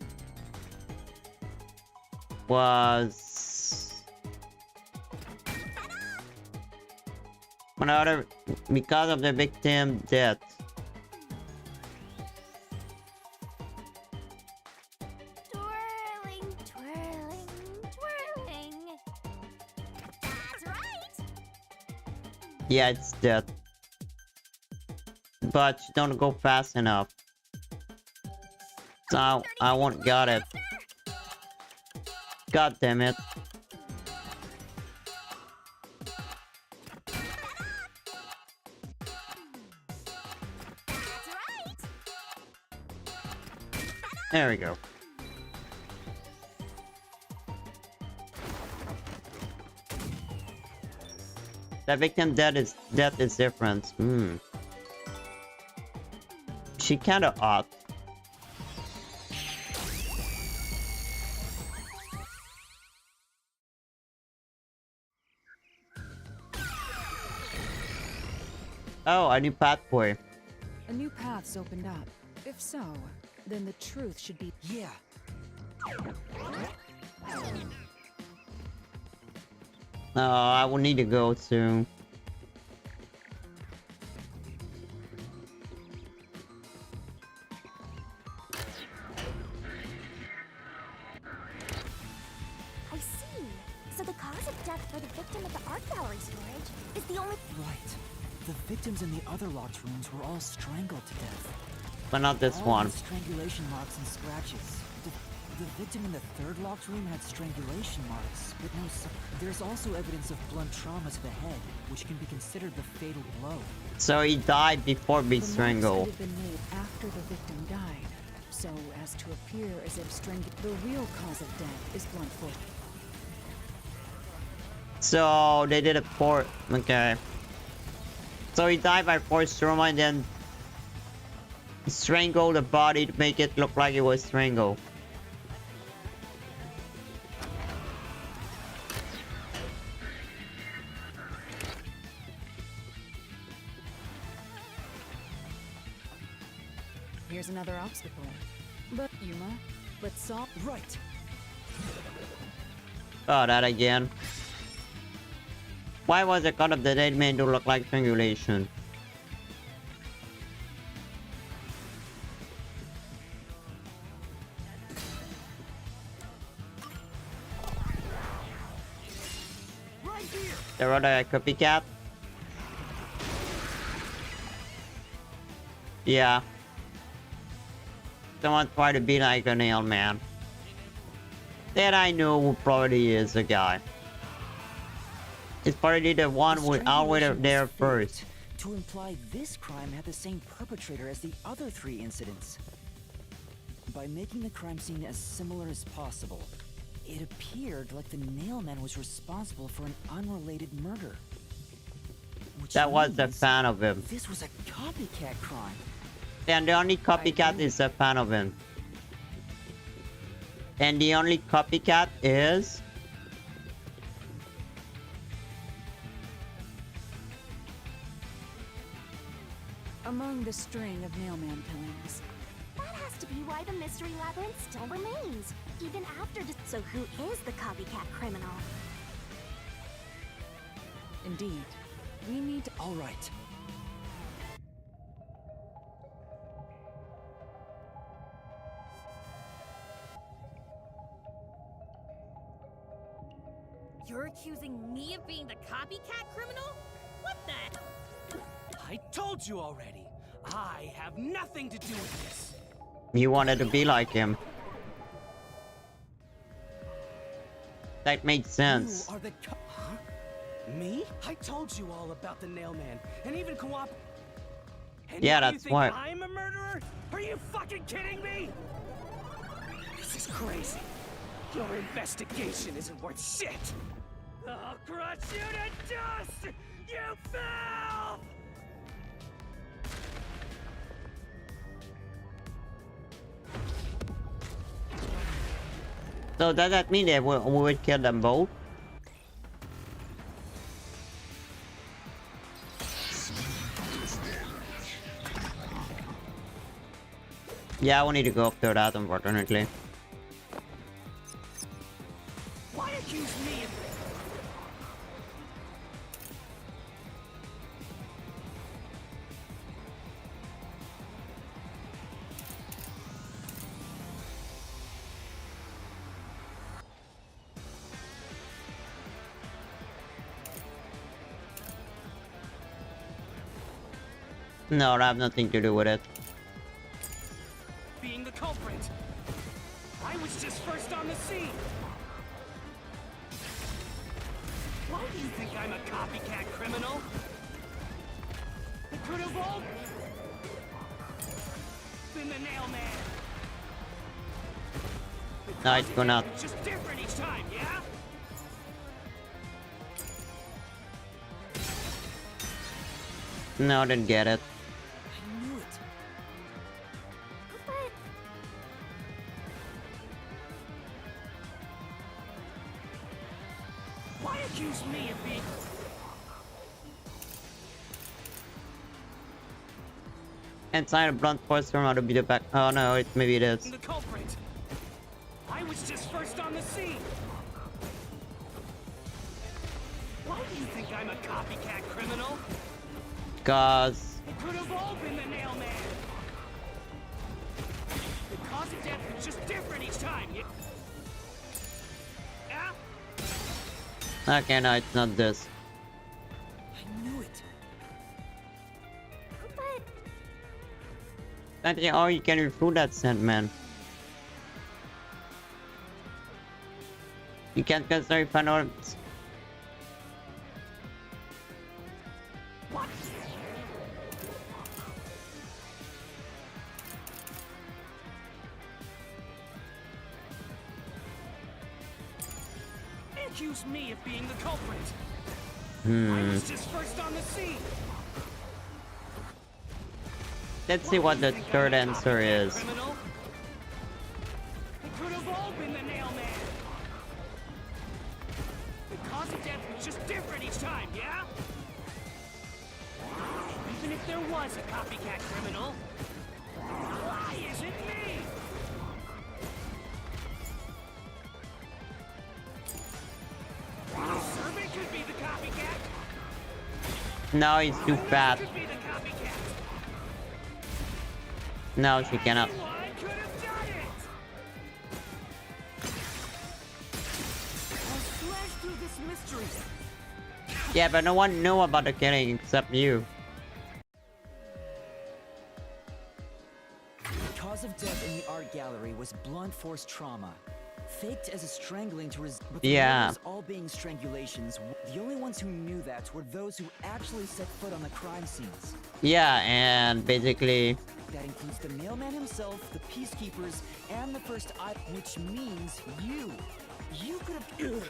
Was another because of the victim death. Twirling, twirling, twirling. That's right. Yeah, it's death. But you don't go fast enough. So I won't got it. God damn it. That's right. There we go. The victim death is different. Hmm. She kinda odd. Oh, a new pathway. a new path's opened up. If so, then the truth should be. Yeah. I will need to go soon. I see. So the cause of death for the victim at the art gallery storage is the only... Right. The victims in the other locked rooms were all strangled to death. But not this All one. had strangulation marks and scratches. The victim in the third locked room had strangulation marks, but no... There's also evidence of blunt trauma to the head, which can be considered the fatal blow. So he died before being The marks strangled. could have been made after the victim died, so as to appear as if the real cause of death is blunt force. So they did it for okay. So he died by force trauma and then strangled the body to make it look like it was strangled. Here's another obstacle. But Yuma, let's solve. Right. Oh, that again. Why was the cut of the dead man to look like strangulation? Right here. There was a copycat. Yeah. Someone tried to be like a nail man. That I know who probably is the guy. It's probably the one who always there first. To imply this crime had the same perpetrator as the other 3 incidents. By making the crime scene as similar as possible, it appeared like the nailman was responsible for an unrelated murder. Which That was a means fan of him. this was a copycat crime. And the only copycat is a fan of him. And the only copycat is... Among the string of nailman killings. That has to be why the mystery labyrinth still remains, even after. So who is the copycat criminal? Indeed. We need to. All right. You're accusing me of being the copycat criminal? What the? I told you already. I have nothing to do with this. You wanted to be like him. That makes sense. You are the Huh? Me? I told you all about the nailman, and even And Yeah, now that's you think what. I'm a murderer? Are you fucking kidding me? This is crazy. Your investigation isn't worth shit. I'll crush you to dust, you filth! So does that mean that we would kill them both? Yeah, we need to go after that, unfortunately. Why accuse me of No, I have nothing to do with it. being the culprit? I was just first on the scene. Why do you think I'm a copycat criminal? It could have all been the nailman. No, it's gonna. It's just different each time, yeah? No, I didn't get it. I knew it. But Why accuse me of being... And sign a blunt force from how to be the back. Oh no, maybe it is. the culprit? I was just first on the scene. Why do you think I'm a copycat criminal? Cause It could have all been the nailman. The cause of death was just different each time. Yeah? okay, no, it's not this. I knew it. but Oh, you can refute that scent, man. You can't consider if I know. What? Accuse me of being the culprit. I was just first on the scene. Let's see what the third answer is. Criminal? It could have all been the nailman. The cause of death was just different each time, yeah? Even if there was a copycat criminal. No, he's too fat. No, she cannot. Yeah, but no one knew about the killing except you. The cause of death in the art gallery was blunt force trauma. Faked as a strangling to but the murders all being strangulations. The only ones who knew that were those who actually set foot on the crime scenes. Yeah, and basically... That includes the mailman himself, the peacekeepers, and the first eye, which means you. You could have...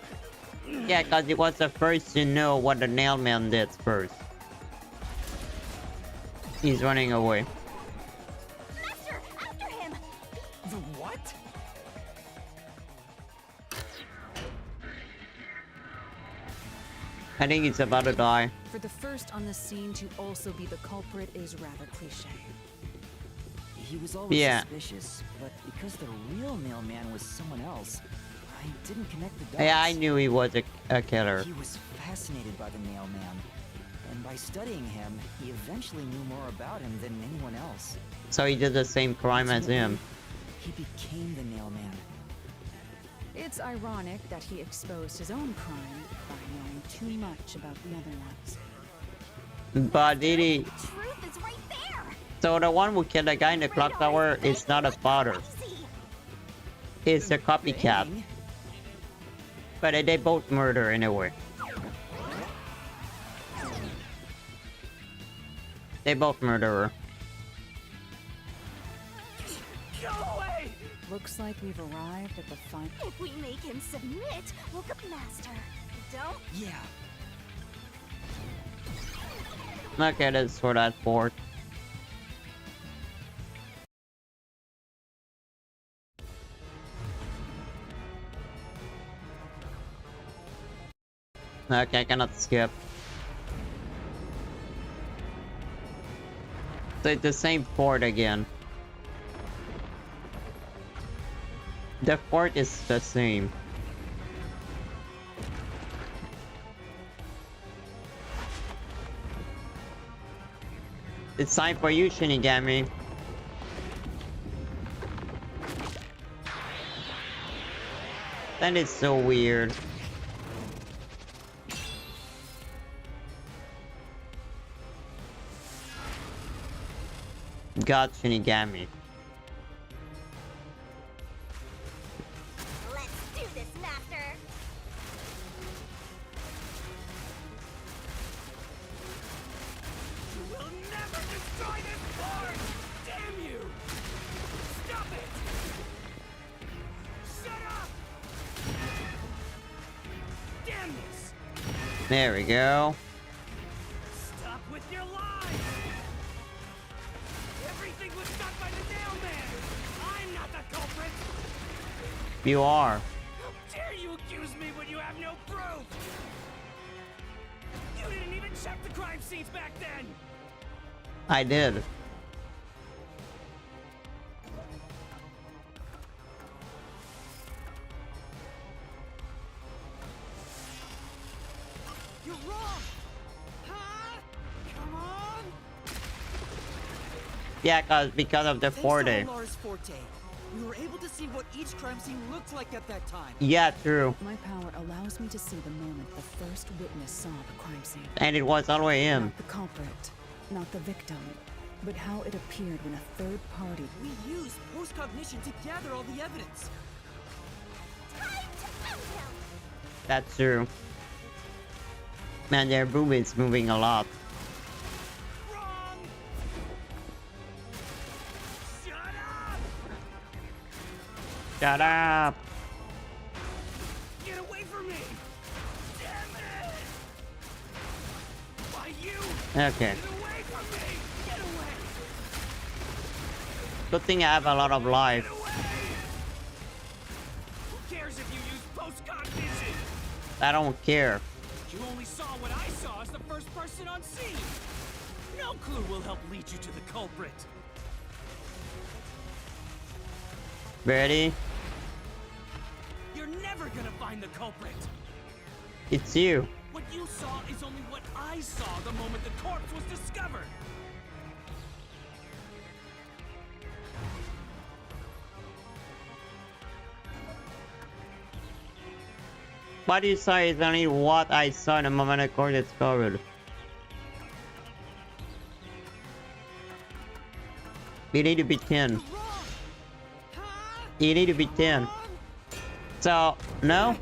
Yeah, because he was the first to know what the nailman did first. He's running away. Master, after him! The what? I think he's about to die. For the first on the scene to also be the culprit is rather cliche. He was always suspicious, but because the real mailman was someone else, I didn't connect the dots. Yeah, I knew he was a killer. He was fascinated by the mailman, and by studying him, he eventually knew more about him than anyone else. So he did the same crime as him. He became the mailman. It's ironic that he exposed his own crime by knowing too much about the other ones. But did he... The truth is right there! So the one who killed the guy in the clock tower is not a father. It's a copycat. But they both murder in a way. They both murder her. Go away! Looks like we've arrived at the final. If we make him submit, we'll go Master. Don't? Yeah. Okay, that's for that fort. Okay, I cannot skip. So it's the same fort again. The fort is the same. It's time for you, Shinigami. That is so weird. God, Shinigami. Let's do this, Master! You will never destroy this fort! Damn you! Stop it! Shut up! Damn this! There we go. Stop with your lies! Everything was done by the nailman! I'm not the culprit! You are. How dare you accuse me when you have no proof? You didn't even check the crime scenes back then! I did. You're wrong! Huh? Come on! Yeah, because of the Thanks to 4-day. Lars Forte, we were able to see what each crime scene looked like at that time. Yeah, true. My power allows me to see the moment the first witness saw the crime scene. And it was always him. Not the culprit, not the victim, but how it appeared when a third party. We used post-cognition to gather all the evidence. Time to end him! That's true. Man, their room is moving a lot. Wrong! Shut up! Shut up! Get away from me! Damn it! Why you? Okay. Get away from me! Get away! Good thing I have a lot of life. Get away! Who cares if you use post-cognition? I don't care. You only saw what I saw as the first person on scene. No clue will help lead you to the culprit. Ready? You're never gonna find the culprit. It's you. When What you saw is only what I saw the moment the corpse was discovered. What you saw is only what I saw the moment the corpse was discovered. You need to be 10. You need to be 10. So, no?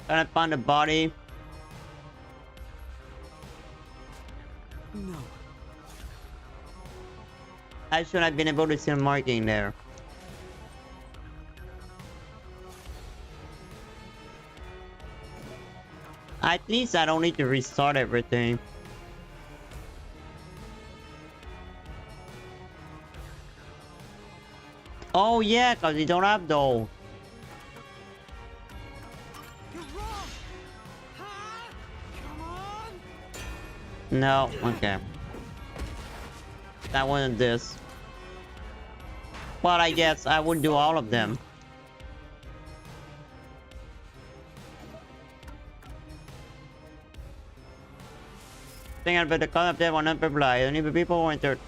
Gonna find the body. No. I should have been able to see a marking there. At least I don't need to restart everything. Oh yeah, cause you don't have those. You're wrong. Huh? Come on. No, okay. That wasn't this. Well, I guess I would do all of them. Think about the concept of one people only the people who entered.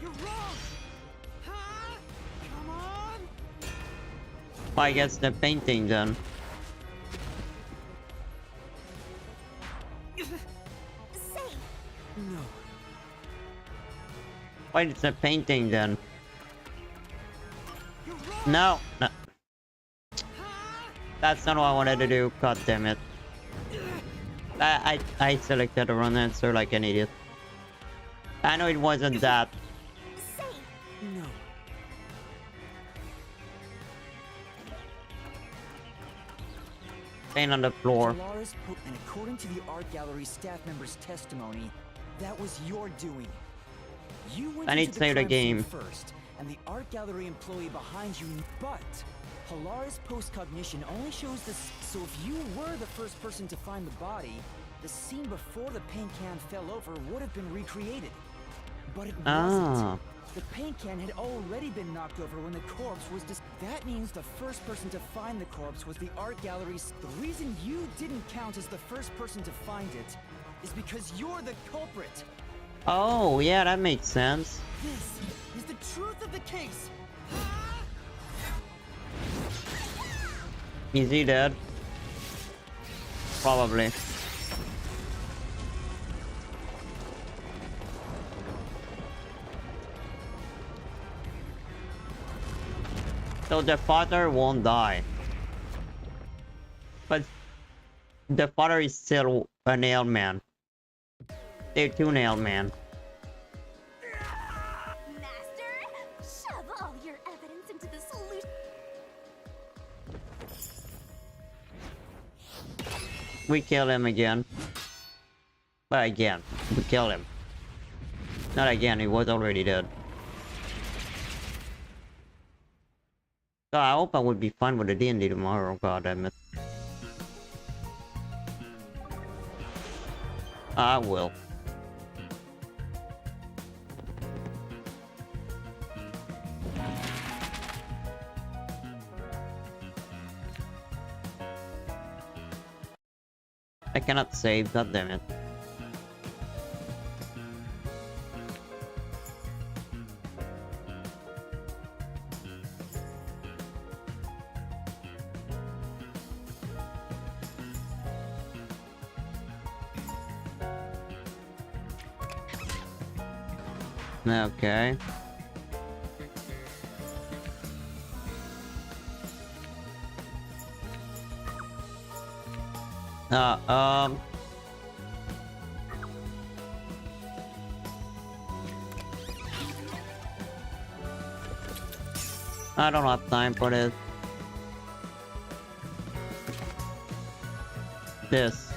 You're wrong. Huh? Come on. Well, I guess the painting then. No. Why it's a painting then? No, no. That's not what I wanted to do. God damn it. I selected the wrong answer like an idiot. I know it wasn't that. No. Paint on the floor. And according to the art gallery staff member's testimony, that was your doing. You went I need into to save the crime scene game. first, and the art gallery employee behind you, but Polaris post-cognition only shows this. So if you were the first person to find the body, the scene before the paint can fell over would have been recreated. But it wasn't. The paint can had already been knocked over when the corpse was That means the first person to find the corpse was the art gallery's. The reason you didn't count as the first person to find it is because you're the culprit. Oh, yeah, that makes sense. This is the truth of the case. Is he dead? Probably. So the father won't die. But the father is still a nail man. They're two nail man. Master, shove all your evidence into the solution. We kill him again. But again, we kill him. Not again, he was already dead. So I hope I would be fine with the D&D tomorrow, god damn it. I will. I cannot save, god damn it. Okay. I don't have time for this. This.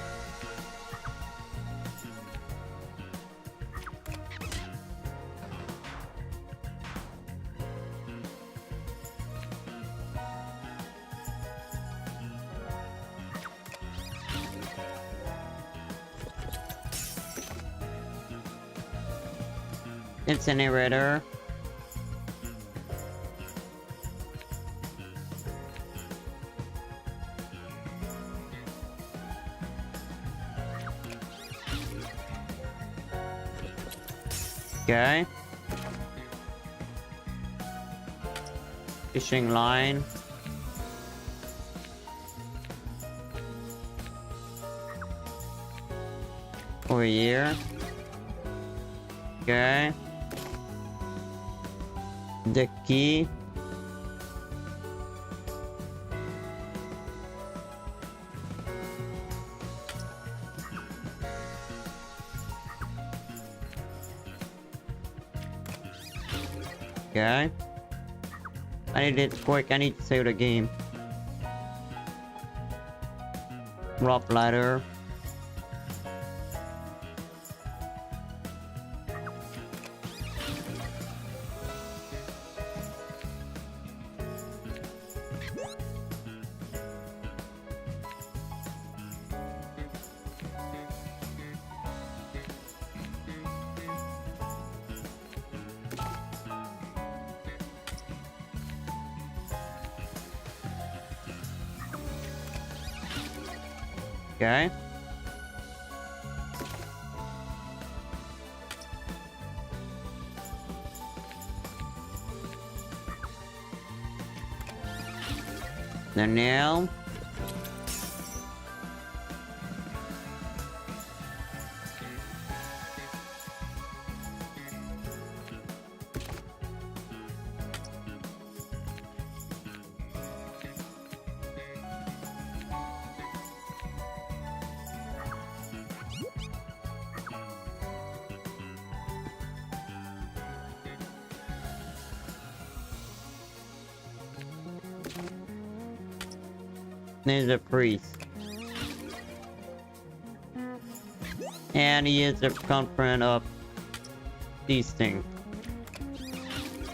Incinerator. Okay. Fishing line. Over here. Okay. The key. Okay. I need it quick. I need to save the game. Rock ladder. Okay. The nail. There's a priest. And he is the confront of these things.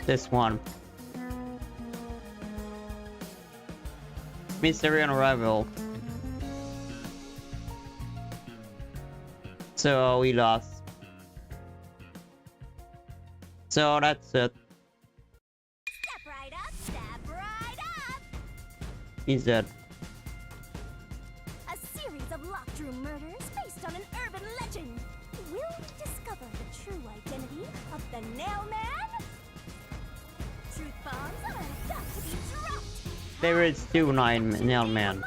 This one. Mystery on arrival. So we lost. So that's it. Step right up, step right up! He's dead. A series of locked room murders based on an urban legend. Will we discover the true identity of the Nail Man? Truth bombs are about to be dropped. There is two Nail Man.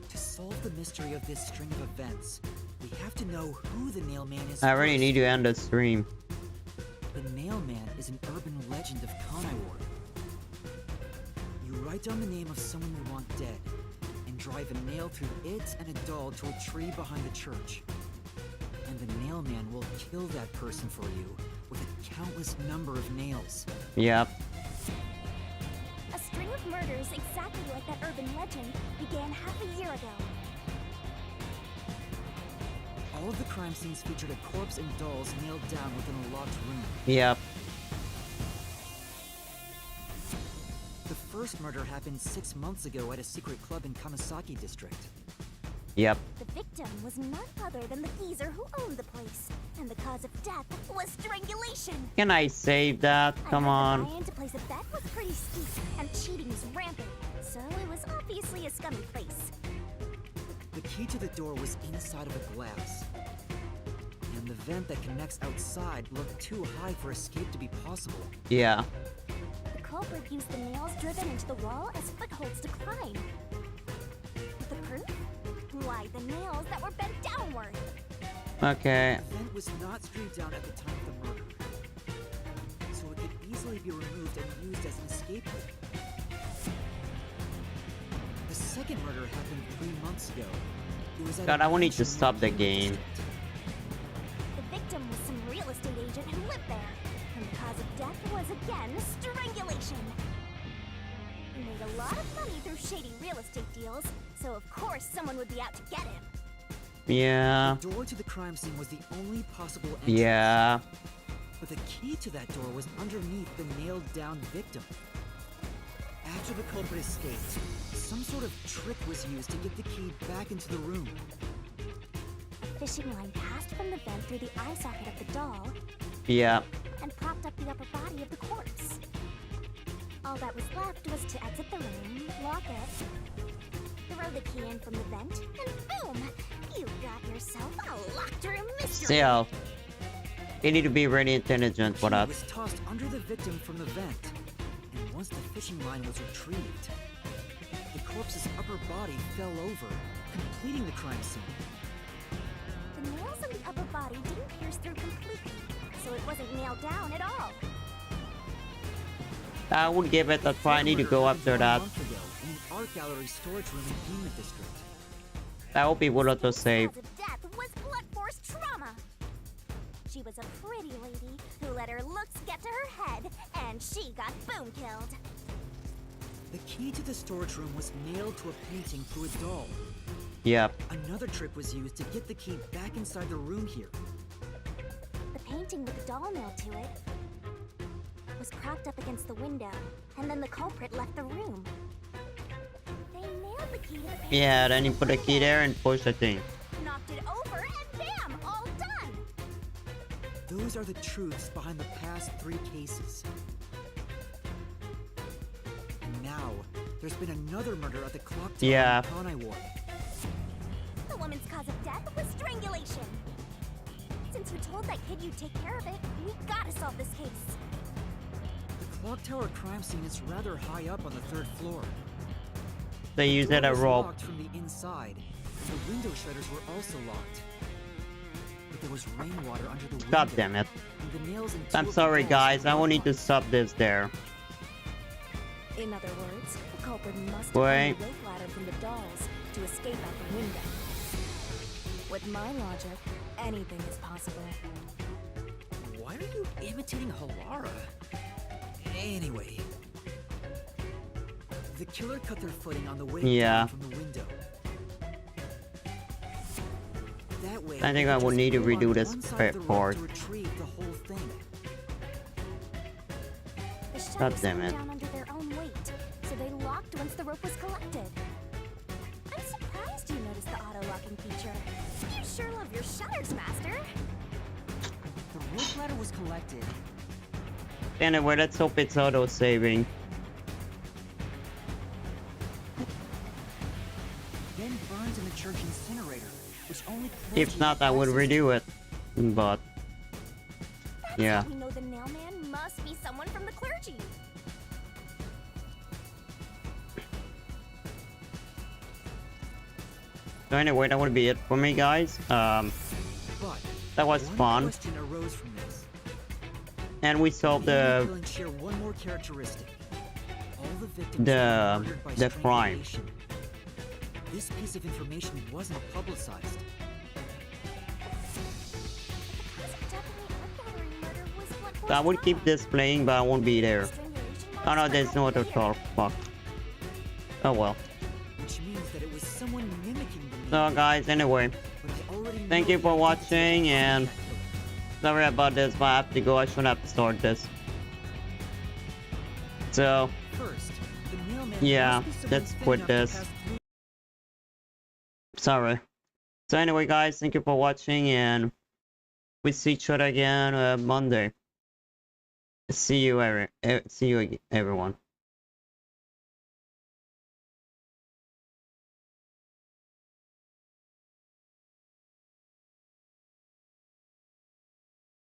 To solve the mystery of this string of events, we have to know who the Nail Man is. I really first. need to end the stream. The Nail Man is an urban legend of Conaiward. You write down the name of someone we want dead, and drive a nail through it and a doll to a tree behind the church. And the Nail Man will kill that person for you with a countless number of nails. Yep. A string of murders exactly like that urban legend began half a year ago. All of the crime scenes featured a corpse and dolls nailed down within a locked room. Yep. The first murder happened 6 months ago at a secret club in Kamasaki district. Yep. The victim was none other than the geezer who owned the place, and the cause of death was strangulation. Can I save that? Come I heard on. the buy-in to place a bet was pretty steep, and cheating was rampant, so it was obviously a scummy place. The key to the door was inside of a glass. And the vent that connects outside looked too high for escape to be possible. Yeah. The culprit used the nails driven into the wall as footholds to climb. The proof? Why, the nails that were bent downward. Okay. The vent was not screwed down at the time of the murder, so it could easily be removed and used as an escape route. The second murder happened 3 months ago. It was at God, a I want you to mansion stop the near game. district. The victim was some real estate agent who lived there, and the cause of death was again strangulation. He made a lot of money through shady real estate deals, so of course someone would be out to get him. Yeah. The door to the crime scene was the only possible entrance. Yeah. But the key to that door was underneath the nailed-down victim. After the culprit escaped, some sort of trick was used to get the key back into the room. fishing line passed from the vent through the eye socket of the doll Yeah. and propped up the upper body of the corpse. All that was left was to exit the room, lock it, throw the key in from the vent, and boom! You got yourself a locked room mystery! Still, you need to be really intelligent for The key that. was tossed under the victim from the vent, and once the fishing line was retrieved, the corpse's upper body fell over, completing the crime scene. The nails in the upper body didn't pierce through completely, so it wasn't nailed down at all. I would give it a try. I need to go after that. In an art gallery storage room in Demon District. I hope he will auto save. Cause of death was blunt force trauma. She was a pretty lady who let her looks get to her head, and she got boom killed. The key to the storage room was nailed to a painting through a doll. Yep. Another trick was used to get the key back inside the room here. The painting with the doll nailed to it was propped up against the window, and then the culprit left the room. They nailed the key to the painting. Yeah, then you put the key there and push the thing. Knocked it over, and bam! All done! Those are the truths behind the past 3 cases. And now, there's been another murder at the clock tower Yeah. in Kanai Ward. The woman's cause of death was strangulation. Since you told that kid you'd take care of it, we gotta solve this case. The clock tower crime scene is rather high up on the 3rd floor. They use The it door a was rope. locked from the inside. The window shutters were also locked. But there was rainwater under the window. God damn it. And the nails in 2 I'm of the sorry walls guys, were I will need to locked. stop this there. In other words, the culprit must have Wait. hung the rope ladder from the dolls to escape out the window. With my logic, anything is possible. Why are you imitating Halara? Anyway. The killer cut their footing on the way Yeah. down from the window. That way, I think they I could will just need to pull on redo this one side of the rope part. to retrieve the whole thing. The shutters God damn slid it. down under their own weight, so they locked once the rope was collected. I'm surprised you noticed the auto-locking feature. You sure love your shutters, Master. The rope ladder was collected. Anyway, let's hope it's auto-saving. Then burned in the church incinerator, which only If clergy not, had I would access to. redo it. But, That's yeah. how we know the nailman must be someone from the clergy. So anyway, that would be it for me, guys. But That was one fun. question arose from this. And we solved The the killings share one more characteristic. All the victims The- were murdered by the crime. strangulation. This piece of information wasn't publicized. Cause of death in the art gallery murder was blunt force I would keep trauma. this playing, but I won't be there. Strangulation Oh no, marks there's no were other here. talk. Fuck. Oh well. Which means that it was someone mimicking the So name, guys, anyway, but I already thank know you the for identity watching, of and that killer. sorry about this, but I have to go. I shouldn't have to start this. So, First, the mailman yeah, must be someone let's thin quit enough to this. pass through. sorry. So anyway, guys, thank you for watching, and we see each other again Monday. See you, everyone.